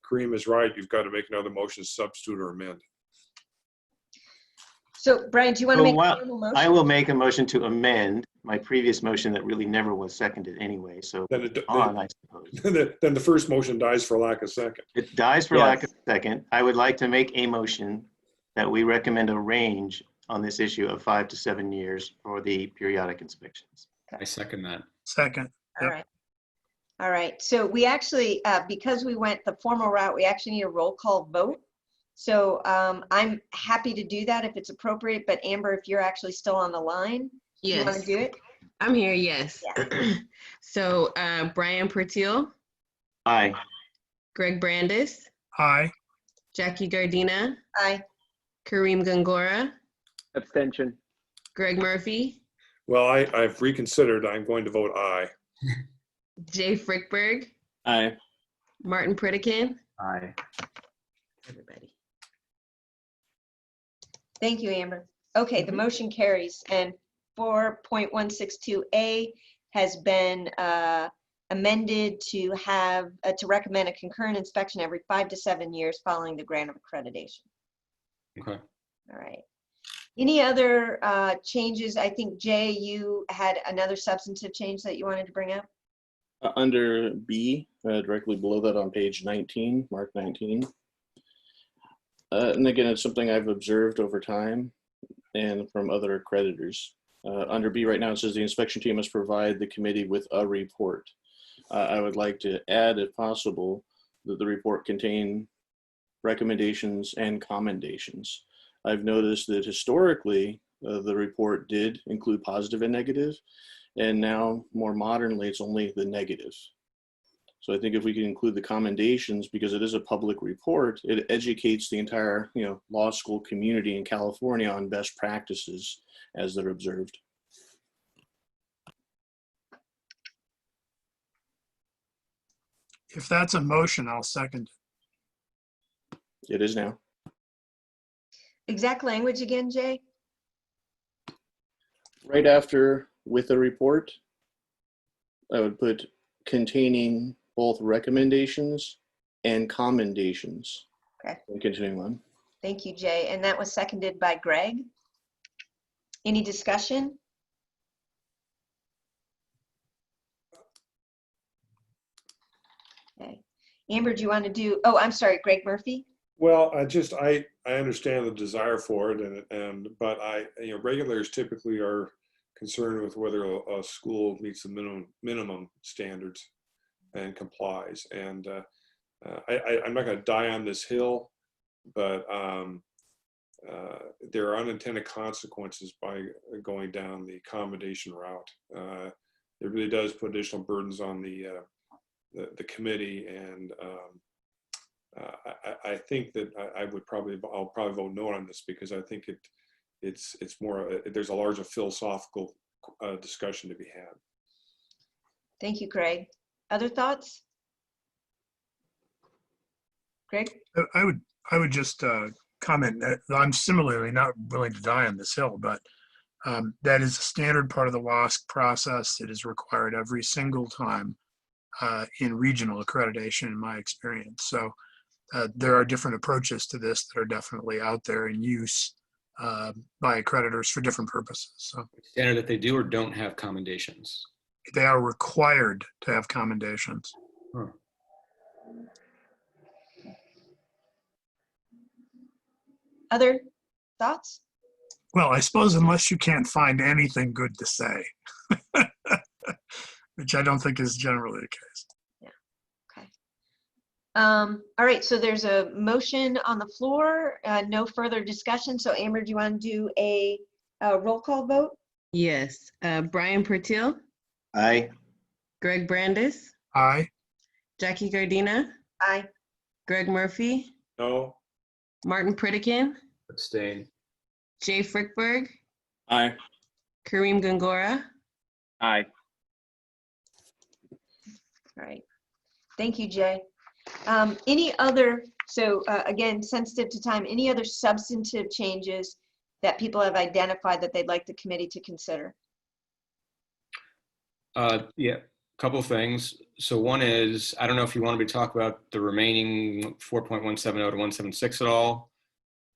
Kareem is right. You've got to make another motion, substitute or amend. So, Brian, do you want to make a formal motion? I will make a motion to amend my previous motion that really never was seconded anyway. So then I suppose. Then the first motion dies for lack of second. It dies for lack of second. I would like to make a motion that we recommend a range on this issue of 5 to 7 years for the periodic inspections. I second that. Second. All right. All right. So we actually, because we went the formal route, we actually need a roll call vote. So I'm happy to do that if it's appropriate. But Amber, if you're actually still on the line, Do you want to Yes, do it? I'm here, yes. Yeah. So Brian Pertil, Aye. Greg Brandis, Aye. Jackie Gardina, Aye. Kareem Gangora, Abstention. Greg Murphy, Well, I've reconsidered. I'm going to vote aye. Jay Frickberg, Aye. Martin Pritikin, Aye. everybody. Thank you, Amber. Okay, the motion carries, and 4.162A has been amended to have to recommend a concurrent inspection every 5 to 7 years following the grant of accreditation. Okay. All right. Any other changes? I think, Jay, you had another substantive change that you wanted to bring up. Under B, directly below that on page 19, mark 19. And again, it's something I've observed over time and from other accreditors. Under B right now, it says the inspection team must provide the committee with a report. I would like to add, if possible, that the report contain recommendations and commendations. I've noticed that historically, the report did include positive and negative, and now more modernly, it's only the negative. So I think if we can include the commendations, because it is a public report, it educates the entire law school community in California on best practices as they're observed. If that's a motion, I'll second it. It is now. Exact language again, Jay? Right after with a report, I would put containing both recommendations and commendations. Okay. And continuing on. Thank you, Jay. And that was seconded by Greg. Any discussion? Okay. Amber, do you want to do, oh, I'm sorry, Greg Murphy? Well, I understand the desire for it, but regulators typically are concerned with whether a school meets the minimum standards and complies. And I'm not going to die on this hill, but there are unintended consequences by going down the accommodation route. It really does put additional burdens on the committee, and I think that I'll probably vote no on this, because I think it's more there's a larger philosophical discussion to be had. Thank you, Greg. Other thoughts? Greg? I would just comment that I'm similarly not willing to die on this hill, but that is a standard part of the WASC process. It is required every single time in regional accreditation, in my experience. So there are different approaches to this that are definitely out there in use by accreditors for different purposes. So Standard that they do or don't have commendations? they are required to have commendations. Huh. Other thoughts? Well, I suppose unless you can't find anything good to say, which I don't think is generally the case. Yeah. Okay. All right. So there's a motion on the floor. No further discussion. So Amber, do you want to do a roll call vote? Yes, Brian Pertil, Aye. Greg Brandis, Aye. Jackie Gardina, Aye. Greg Murphy, No. Martin Pritikin, Abstain. Jay Frickberg, Aye. Kareem Gangora. Aye. All right. Thank you, Jay. Any other, so again, sensitive to time, any other substantive changes that people have identified that they'd like the committee to consider? Yeah, a couple of things. So one is, I don't know if you want me to talk about the remaining 4.170 to 176 at all.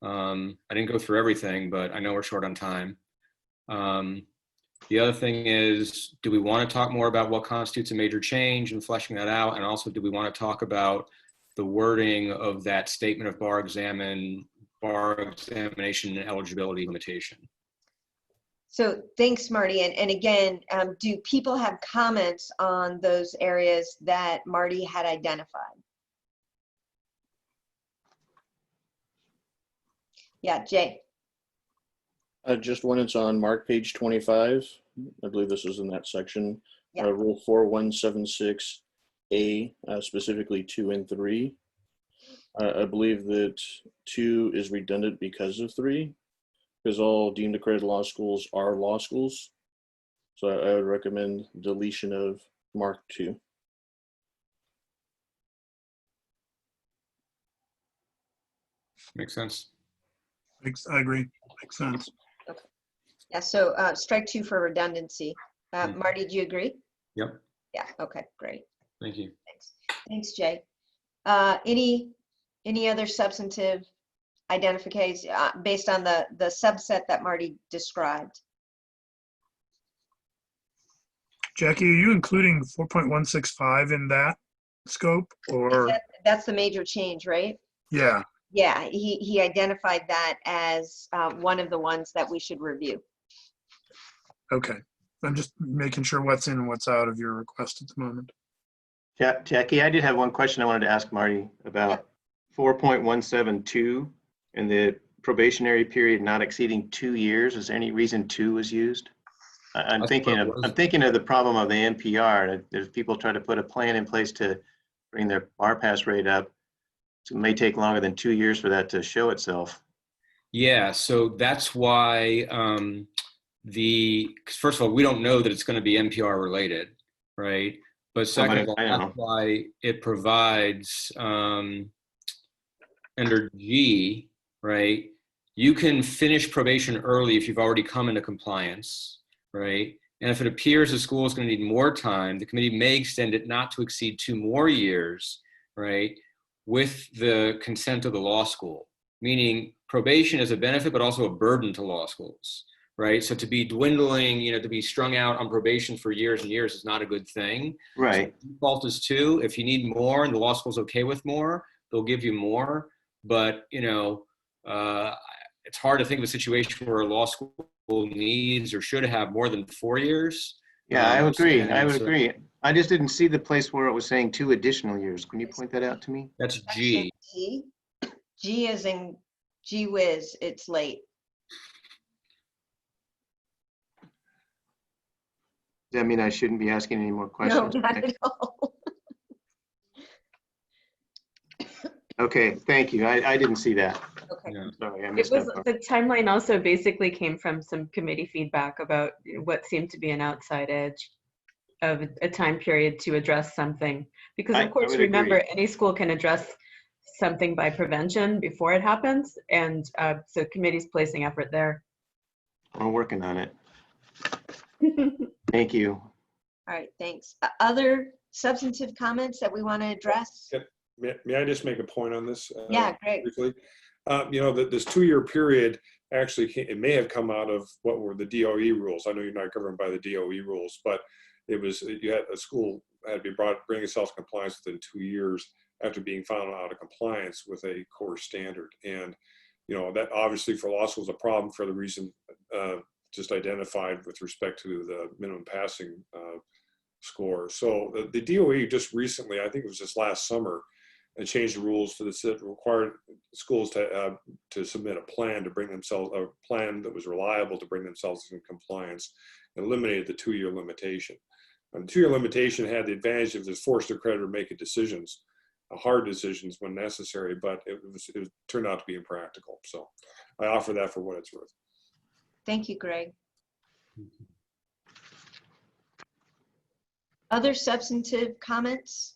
I didn't go through everything, but I know we're short on time. The other thing is, do we want to talk more about what constitutes a major change and fleshing that out? And also, do we want to talk about the wording of that statement of bar examination and eligibility limitation? So thanks, Marty. And again, do people have comments on those areas that Marty had identified? Yeah, Jay. Just when it's on Mark page 25, I believe this is in that section. Yeah. Rule 4176A, specifically 2 and 3. I believe that 2 is redundant because of 3, because all deemed accredited law schools are law schools. So I would recommend deletion of Mark 2. Makes sense. I agree. Makes sense. Yeah, so strike 2 for redundancy. Marty, do you agree? Yep. Yeah, okay, great. Thank you. Thanks. Thanks, Jay. Any other substantive identifications based on the subset that Marty described? Jackie, are you including 4.165 in that scope, or? That's the major change, right? Yeah. Yeah, he identified that as one of the ones that we should review. Okay. I'm just making sure what's in and what's out of your request at the moment. Jackie, I did have one question I wanted to ask Marty about 4.172 and the probationary period not exceeding 2 years. Is there any reason 2 was used? I'm thinking of the problem of the NPR. If people try to put a plan in place to bring their bar pass rate up, it may take longer than 2 years for that to show itself. Yeah, so that's why 'cause first of all, we don't know that it's going to be NPR related, right? But second of all, that's why it provides under G, right? You can finish probation early if you've already come into compliance, right? And if it appears the school is going to need more time, the committee may extend it not to exceed 2 more years, right? With the consent of the law school, meaning probation is a benefit, but also a burden to law schools, right? So to be dwindling, to be strung out on probation for years and years is not a good thing. Right. So the default is 2. If you need more and the law school's okay with more, they'll give you more. But, it's hard to think of a situation where a law school needs or should have more than 4 years. Yeah, I would agree. I would agree. I just didn't see the place where it was saying 2 additional years. Can you point that out to me? That's G. G is in gee whiz, it's late. Does that mean I shouldn't be asking any more questions? No, not at all. Okay, thank you. I didn't see that. Okay. I'm sorry, I It missed was, that part. the timeline also basically came from some committee feedback about what seemed to be an outside edge of a time period to address something. Because I of course, would remember, agree. any school can address something by prevention before it happens. And so committee's placing effort there. We're working on it. Thank you. All right, thanks. Other substantive comments that we want to address? May I just make a point on this? Yeah, great. Briefly? This 2-year period actually, it may have come out of what were the DOE rules. I know you're not governed by the DOE rules, but it was, you had a school had to bring itself to compliance within 2 years after being found out of compliance with a core standard. And, that obviously for law school is a problem for the reason just identified with respect to the minimum passing score. So the DOE just recently, I think it was just last summer, and changed the rules to that required schools to submit a plan to bring themselves, a plan that was reliable to bring themselves in compliance, and eliminated the 2-year limitation. And the 2-year limitation had the advantage of this forced accreditor making decisions, hard decisions when necessary, but it turned out to be impractical. So I offer that for what it's worth. Thank you, Greg. Other substantive comments?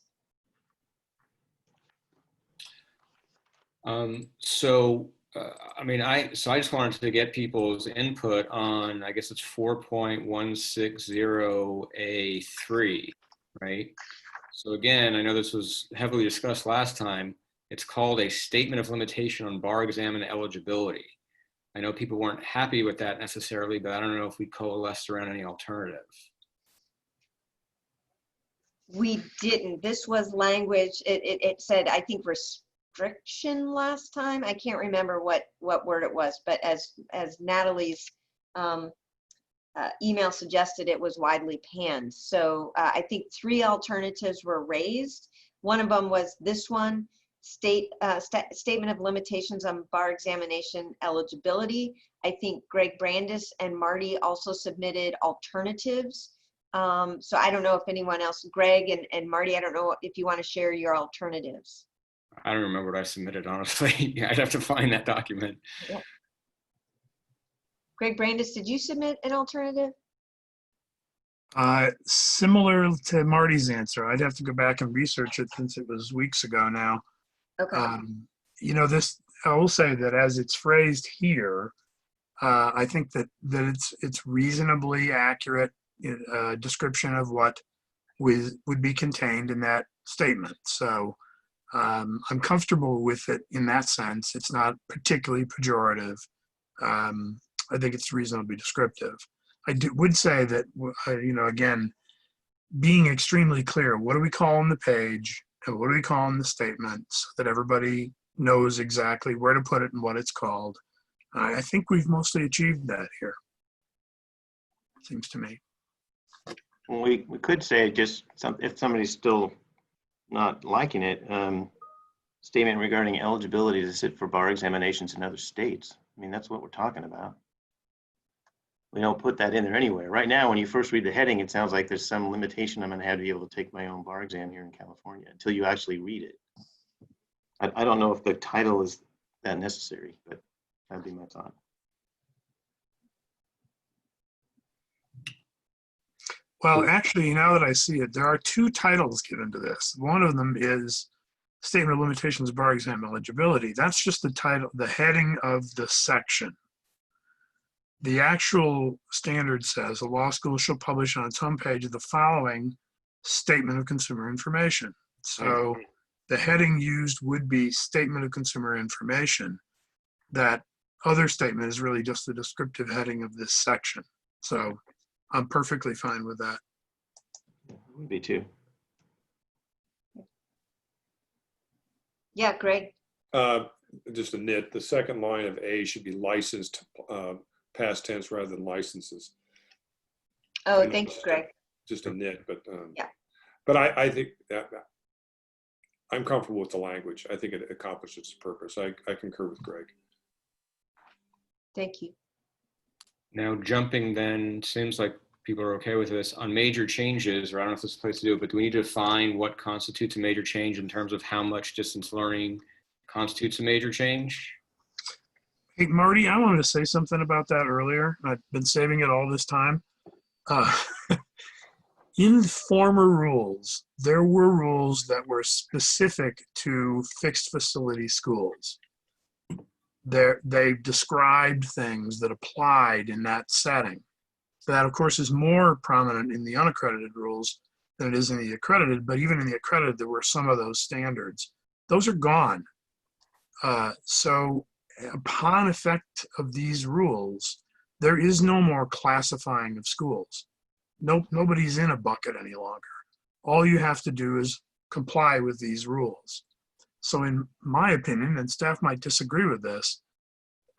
I just wanted to get people's input on, I guess it's 4.160A3, right? So again, I know this was heavily discussed last time. It's called a statement of limitation on bar exam and eligibility. I know people weren't happy with that necessarily, but I don't know if we coalesced around any alternative. We didn't. This was language, it said, I think, restriction last time. I can't remember what word it was, but as Natalie's email suggested, it was widely panned. So I think 3 alternatives were raised. One of them was this one, statement of limitations on bar examination eligibility. I think Greg Brandis and Marty also submitted alternatives. So I don't know if anyone else, Greg and Marty, I don't know if you want to share your alternatives. I don't remember what I submitted, honestly. I'd have to find that document. Yep. Greg Brandis, did you submit an alternative? Similar to Marty's answer, I'd have to go back and research it since it was weeks ago now. Okay. You know, this, I will say that as it's phrased here, I think that it's reasonably accurate description of what would be contained in that statement. So I'm comfortable with it in that sense. It's not particularly pejorative. I think it's reasonably descriptive. I would say that, you know, again, being extremely clear, what do we call on the page and what do we call in the statement so that everybody knows exactly where to put it and what it's called. I think we've mostly achieved that here, seems to me. Well, we could say just if somebody's still not liking it, statement regarding eligibility to sit for bar examinations in other states. I mean, that's what we're talking about. We don't put that in there anyway. Right now, when you first read the heading, it sounds like there's some limitation I'm going to have to be able to take my own bar exam here in California until you actually read it. I don't know if the title is that necessary, but that'd be my thought. Well, actually, now that I see it, there are two titles given to this. One of them is Statement of Limitations Bar Exam Eligibility. That's just the title, the heading of the section. The actual standard says a law school shall publish on its homepage the following Statement of Consumer Information. So the heading used would be Statement of Consumer Information. That other statement is really just the descriptive heading of this section. So I'm perfectly fine with that. Would be too. Yeah, Greg. Just a nit. The second line of A should be licensed past tense rather than licenses. Oh, thank you, Greg. Just a nit, but yeah. But I think that I'm comfortable with the language. I think it accomplishes its purpose. I concur with Greg. Thank you. Now jumping then, seems like people are okay with this. On major changes, or I don't know if this is the place to do it, but do we need to define what constitutes a major change in terms of how much distance learning constitutes a major change? Hey, Marty, I wanted to say something about that earlier. I've been saving it all this time. In former rules, there were rules that were specific to fixed facility schools. They described things that applied in that setting. That, of course, is more prominent in the unaccredited rules than it is in the accredited, but even in the accredited, there were some of those standards. Those are gone. So upon effect of these rules, there is no more classifying of schools. Nobody's in a bucket any longer. All you have to do is comply with these rules. So in my opinion, and staff might disagree with this,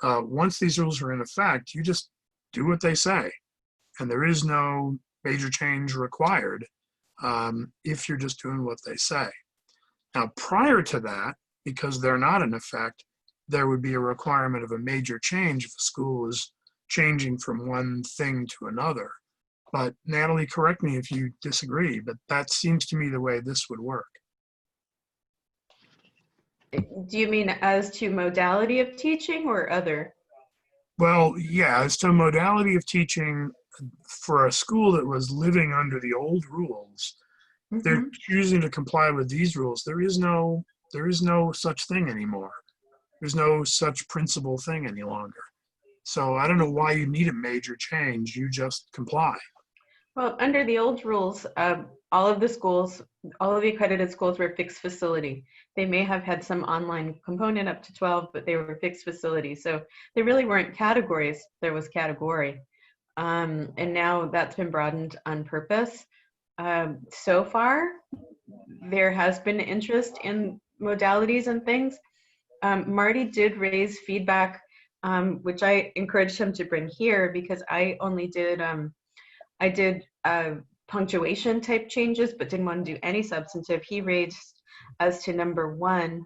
once these rules are in effect, you just do what they say. And there is no major change required if you're just doing what they say. Now, prior to that, because they're not in effect, there would be a requirement of a major change if a school is changing from one thing to another. But Natalie, correct me if you disagree, but that seems to me the way this would work. Do you mean as to modality of teaching or other? Well, yeah, as to modality of teaching for a school that was living under the old rules, they're choosing to comply with these rules. There is no such thing anymore. There's no such principle thing any longer. So I don't know why you need a major change. You just comply. Well, under the old rules, all of the accredited schools were fixed facility. They may have had some online component up to 12, but they were fixed facility. So they really weren't categories. There was category. And now that's been broadened on purpose. So far, there has been interest in modalities and things. Marty did raise feedback, which I encouraged him to bring here because I only did, I did punctuation type changes, but didn't want to do any substantive. He raised as to number 1,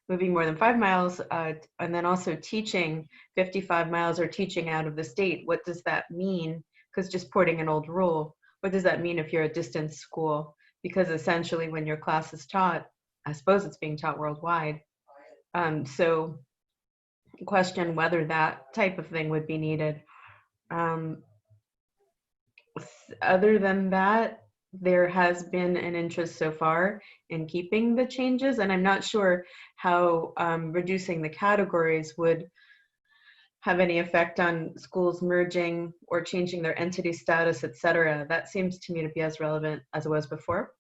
moving more than 5 miles, and then also teaching 55 miles or teaching out of the state, what does that mean? Because just porting an old rule, what does that mean if you're a distance school? Because essentially when your class is taught, I suppose it's being taught worldwide. So question whether that type of thing would be needed. Other than that, there has been an interest so far in keeping the changes, and I'm not sure how reducing the categories would have any effect on schools merging or changing their entity status, etc. That seems to me to be as relevant as it was before.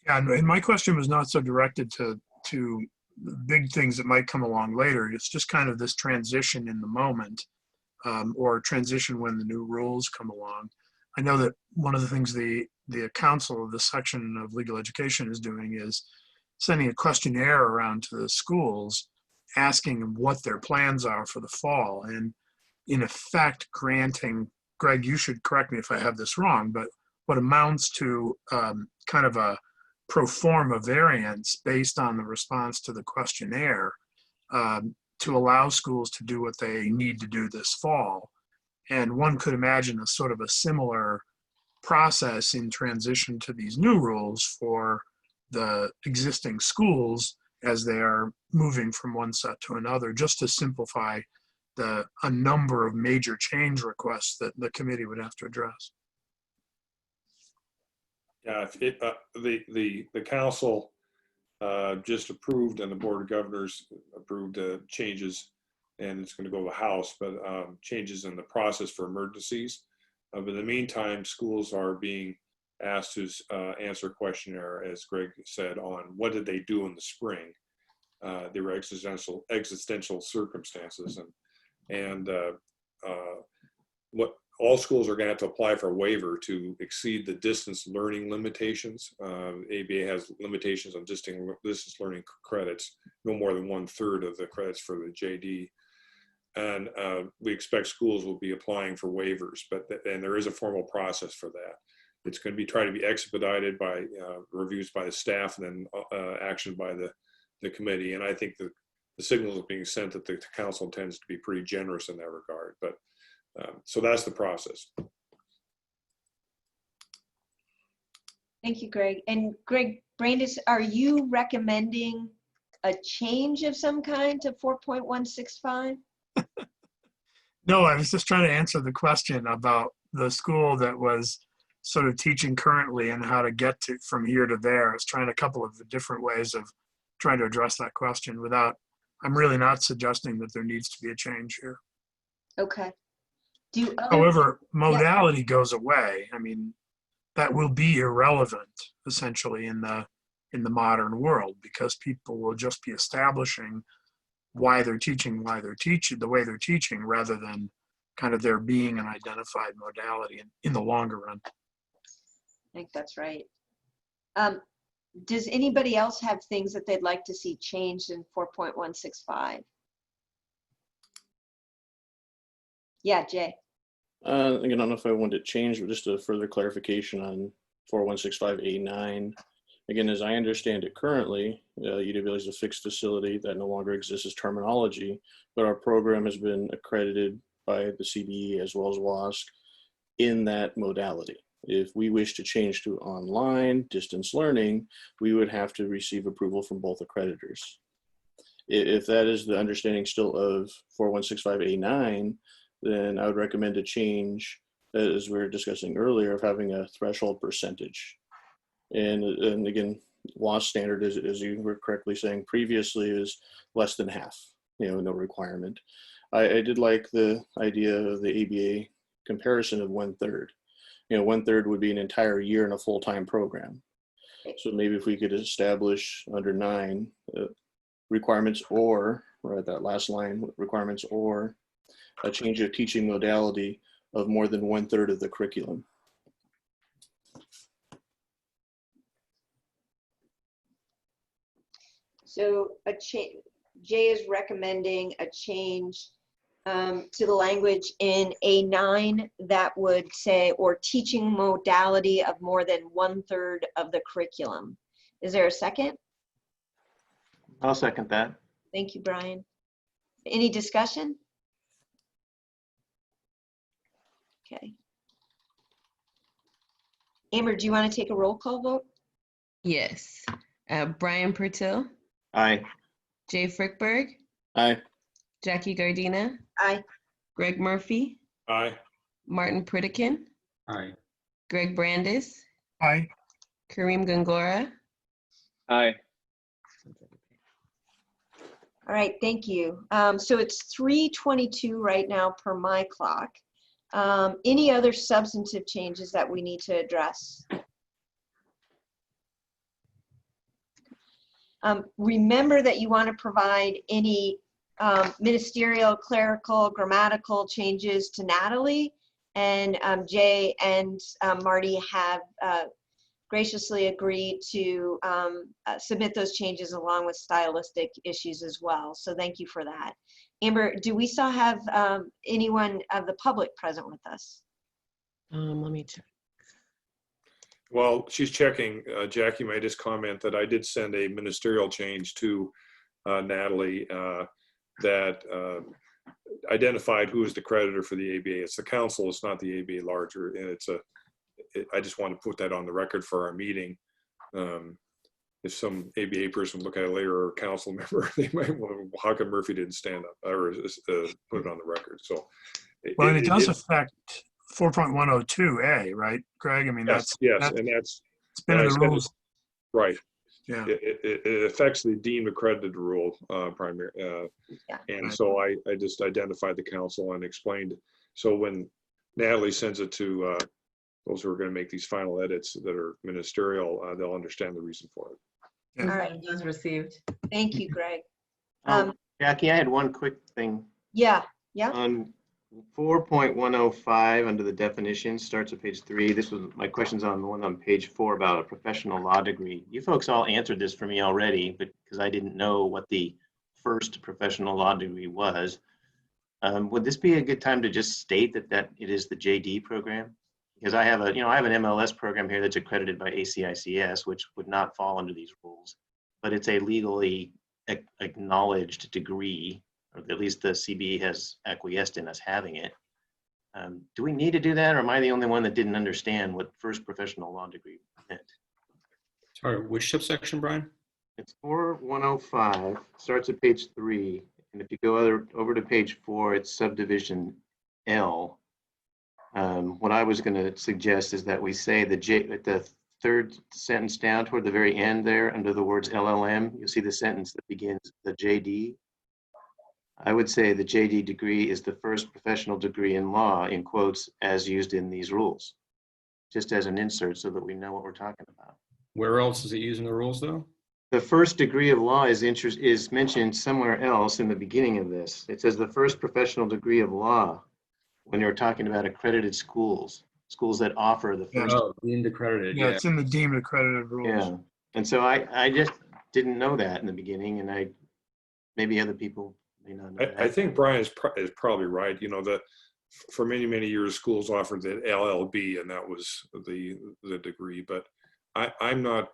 Yeah, and my question was not so directed to big things that might come along later. It's just kind of this transition in the moment, or transition when the new rules come along. I know that one of the things the council of the section of legal education is doing is sending a questionnaire around to the schools, asking them what their plans are for the fall, and in effect granting, Greg, you should correct me if I have this wrong, but what amounts to kind of a pro forma variance based on the response to the questionnaire, to allow schools to do what they need to do this fall. And one could imagine a sort of a similar process in transition to these new rules for the existing schools as they are moving from one set to another, just to simplify a number of major change requests that the committee would have to address. Yeah, the council just approved, and the Board of Governors approved changes, and it's going to go to the House, but changes in the process for emergencies. But in the meantime, schools are being asked to answer a questionnaire, as Greg said, on what did they do in the spring. There were existential circumstances, and what all schools are going to have to apply for a waiver to exceed the distance learning limitations. ABA has limitations on distance learning credits, no more than 1/3 of the credits for the JD. And we expect schools will be applying for waivers, and there is a formal process for that. It's going to be trying to be expedited by reviews by the staff and then action by the committee. And I think the signals are being sent that the council tends to be pretty generous in that regard. But so that's the process. Thank you, Greg. And Greg Brandis, are you recommending a change of some kind to 4.165? No, I was just trying to answer the question about the school that was sort of teaching currently and how to get to from here to there. I was trying a couple of different ways of trying to address that question without, I'm really not suggesting that there needs to be a change here. Okay. However, modality goes away. I mean, that will be irrelevant essentially in the modern world, because people will just be establishing why they're teaching the way they're teaching, rather than kind of there being an identified modality in the longer run. I think that's right. Does anybody else have things that they'd like to see changed in 4.165? Yeah, Jay. Again, I don't know if I wanted to change, but just a further clarification on 4.165A9. Again, as I understand it currently, UW is a fixed facility that no longer exists as terminology, but our program has been accredited by the CBE as well as WASC in that modality. If we wish to change to online distance learning, we would have to receive approval from both accreditors. If that is the understanding still of 4.165A9, then I would recommend a change, as we were discussing earlier, of having a threshold percentage. And again, WASC standard, as you were correctly saying previously, is less than half, no requirement. I did like the idea of the ABA comparison of 1/3. 1/3 would be an entire year in a full-time program. So maybe if we could establish under 9 requirements, or right, that last line, requirements or a change of teaching modality of more than 1/3 of the curriculum. So Jay is recommending a change to the language in A9 that would say, or teaching modality of more than 1/3 of the curriculum. Is there a second? I'll second that. Thank you, Brian. Any discussion? Okay. Amber, do you want to take a roll call vote? Yes. Brian Pertil, Aye. Jay Frickberg, Aye. Jackie Gardina, Aye. Greg Murphy, Aye. Martin Pritikin, Aye. Greg Brandis, Aye. Kareem Gangora. Aye. All right, thank you. So it's 3:22 right now per my clock. Any other substantive changes that we need to address? Remember that you want to provide any ministerial, clerical, grammatical changes to Natalie, and Jay and Marty have graciously agreed to submit those changes along with stylistic issues as well. So thank you for that. Amber, do we still have anyone of the public present with us? Let me check. Well, she's checking. Jackie made his comment that I did send a ministerial change to Natalie that identified who is the creditor for the ABA. It's the council, it's not the ABA larger. And I just want to put that on the record for our meeting. If some ABA person look at it later, or a council member, they might want to, how come Murphy didn't stand up or put it on the record? So, Well, and it does affect 4.102A, right, Greg? I mean, yes, and that's it's been in the rules. Right. Yeah. It affects the deemed accredited rule primarily. And Right. so I just identified the council and explained. So when Natalie sends it to those who are going to make these final edits that are ministerial, they'll understand the reason for it. All right. It was received. Thank you, Greg. Jackie, I had one quick thing. Yeah. On 4.105 under the definitions, starts at page 3. This was my questions on the one on page 4 about a professional law degree. You folks all answered this for me already, but because I didn't know what the first professional law degree was. Would this be a good time to just state that it is the JD program? Because I have an MLS program here that's accredited by ACICS, which would not fall under these rules, but it's a legally acknowledged degree, or at least the CBE has acquiesced in us having it. Do we need to do that, or am I the only one that didn't understand what first professional law degree meant? Sorry, which subsection, Brian? It's 4.105, starts at page 3, and if you go over to page 4, it's subdivision L. What I was going to suggest is that we say at the third sentence down toward the very end there, under the words LLM, you'll see the sentence that begins the JD. I would say the JD degree is the first professional degree in law, in quotes, as used in these rules, just as an insert so that we know what we're talking about. Where else is it using the rules, though? The first degree of law is mentioned somewhere else in the beginning of this. It says the first professional degree of law when you're talking about accredited schools that offer the first. Oh, deemed accredited. Yeah, it's in the deemed accredited rules. Yeah, and so I just didn't know that in the beginning, and maybe other people may not know that. I think Brian is probably right. You know, for many, many years, schools offered the LLB, and that was the degree. But I'm not,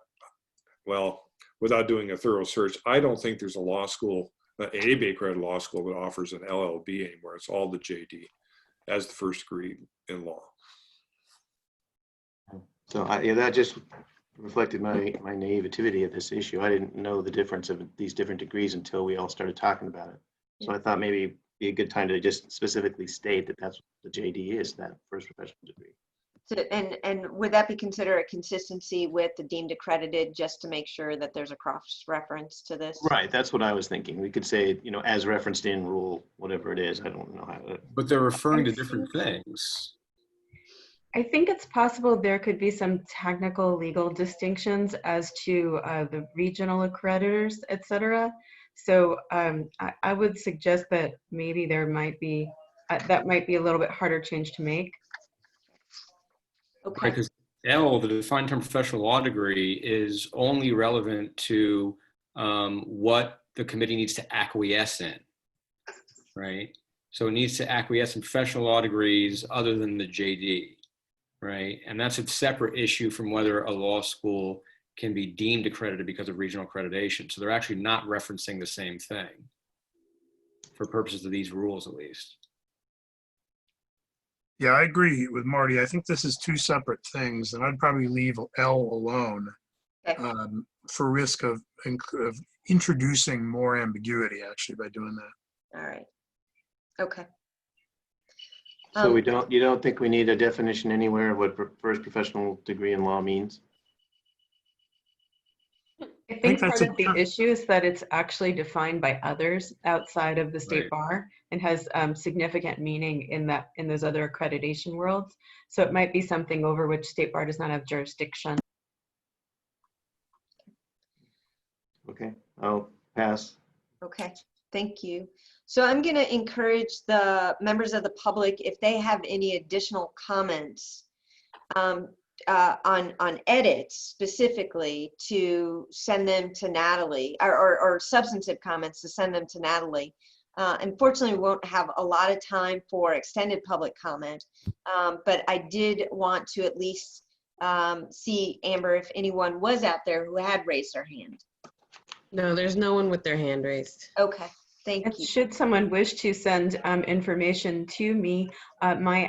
well, without doing a thorough search, I don't think there's a law school, an ABA accredited law school that offers an LLB anymore. It's all the JD as the first degree in law. So that just reflected my naivety of this issue. I didn't know the difference of these different degrees until we all started talking about it. So I thought maybe it'd be a good time to just specifically state that that's what the JD is, that first professional degree. So, and would that be considered a consistency with the deemed accredited, just to make sure that there's a cross reference to this? Right, that's what I was thinking. We could say, as referenced in rule, whatever it is. I don't know how to. But they're referring to different things. I think it's possible there could be some technical legal distinctions as to the regional accreditors, et cetera. So I would suggest that maybe there might be, that might be a little bit harder change to make. Okay. Because L, the defined term professional law degree, is only relevant to what the committee needs to acquiesce in, right? So it needs to acquiesce in professional law degrees other than the JD, right? And that's a separate issue from whether a law school can be deemed accredited because of regional accreditation. So they're actually not referencing the same thing for purposes of these rules, at least. Yeah, I agree with Marty. I think this is two separate things, and I'd probably leave L alone Okay. for risk of introducing more ambiguity, actually, by doing that. All right. Okay. So you don't think we need a definition anywhere of what first professional degree in law means? I think think that's part of a- the issue is that it's actually defined by others outside of the state Right. bar and has significant meaning in those other accreditation worlds. So it might be something over which state bar does not have jurisdiction. Okay, I'll pass. Okay, thank you. So I'm going to encourage the members of the public, if they have any additional comments on edits specifically, to send them to Natalie, or substantive comments to send them to Natalie. Unfortunately, we won't have a lot of time for extended public comment, but I did want to at least see, Amber, if anyone was out there who had raised their hand. No, there's no one with their hand raised. Okay, thank And you. should someone wish to send information to me, my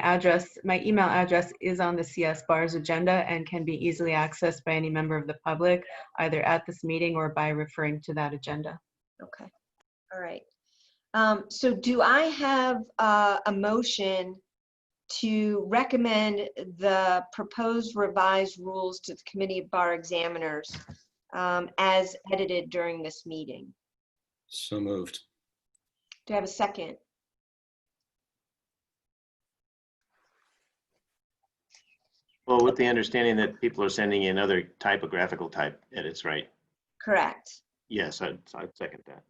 email address is on the CSBARS agenda and can be easily accessed by any member of the public, either at this meeting or by referring to that agenda. Okay, all right. So do I have a motion to recommend the proposed revised rules to the Committee of Bar Examiners as edited during this meeting? So moved. Do I have a second? Well, with the understanding that people are sending in other typographical type edits, right? Correct. Yes, I'd second that.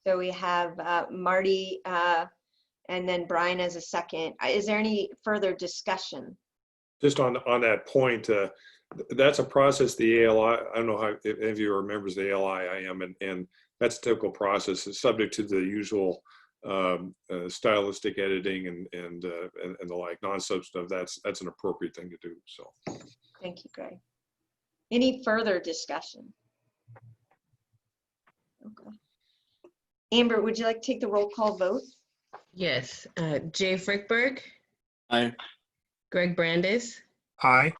So we have Marty and then Brian as a second. Is there any further discussion? Just on that point, that's a process the ALI, I don't know how, if any of you are members of the ALI, I am, and that's a typical process. It's subject to the usual stylistic editing and the like, non-substantive. That's an appropriate thing to do. So Thank you, Greg. Any further discussion? Okay. Amber, would you like to take the roll call vote? Yes. Jay Frickberg, Aye. Greg Brandis, Aye.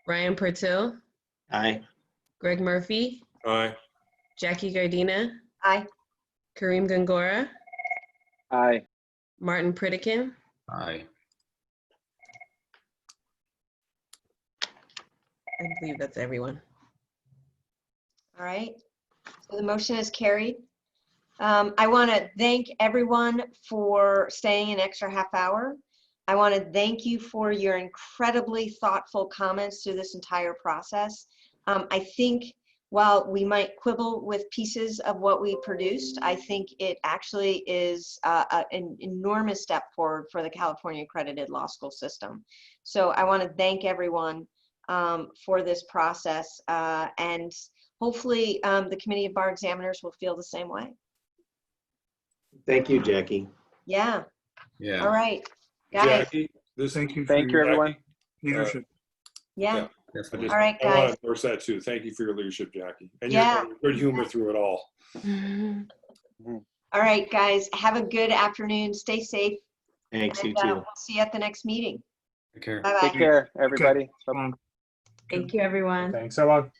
Ryan Pertil, Aye. Greg Murphy, aye. Jackie Gardina, Aye. Kareem Gangora, Aye. Martin Pritikin. Aye. I believe that's everyone. All right. So the motion is carried. I want to thank everyone for staying an extra half hour. I want to thank you for your incredibly thoughtful comments through this entire process. I think while we might quibble with pieces of what we produced, I think it actually is an enormous step forward for the California Accredited Law School system. So I want to thank everyone for this process, and hopefully the Committee of Bar Examiners will feel the same way. Thank you, Jackie. Yeah. Yeah. All right, guys. Jackie, Thank you. Thank you, everyone. Leadership. Yeah. Yes, I All right, I want guys. to endorse that too. Thank you for your leadership, Jackie. And Yeah. your good humor through it all. All right, guys. Have a good afternoon. Stay safe. Thanks, you And too. we'll see you at the next meeting. Take care. Bye-bye. Take care, everybody. Come on. Thank you, everyone. Thanks so long.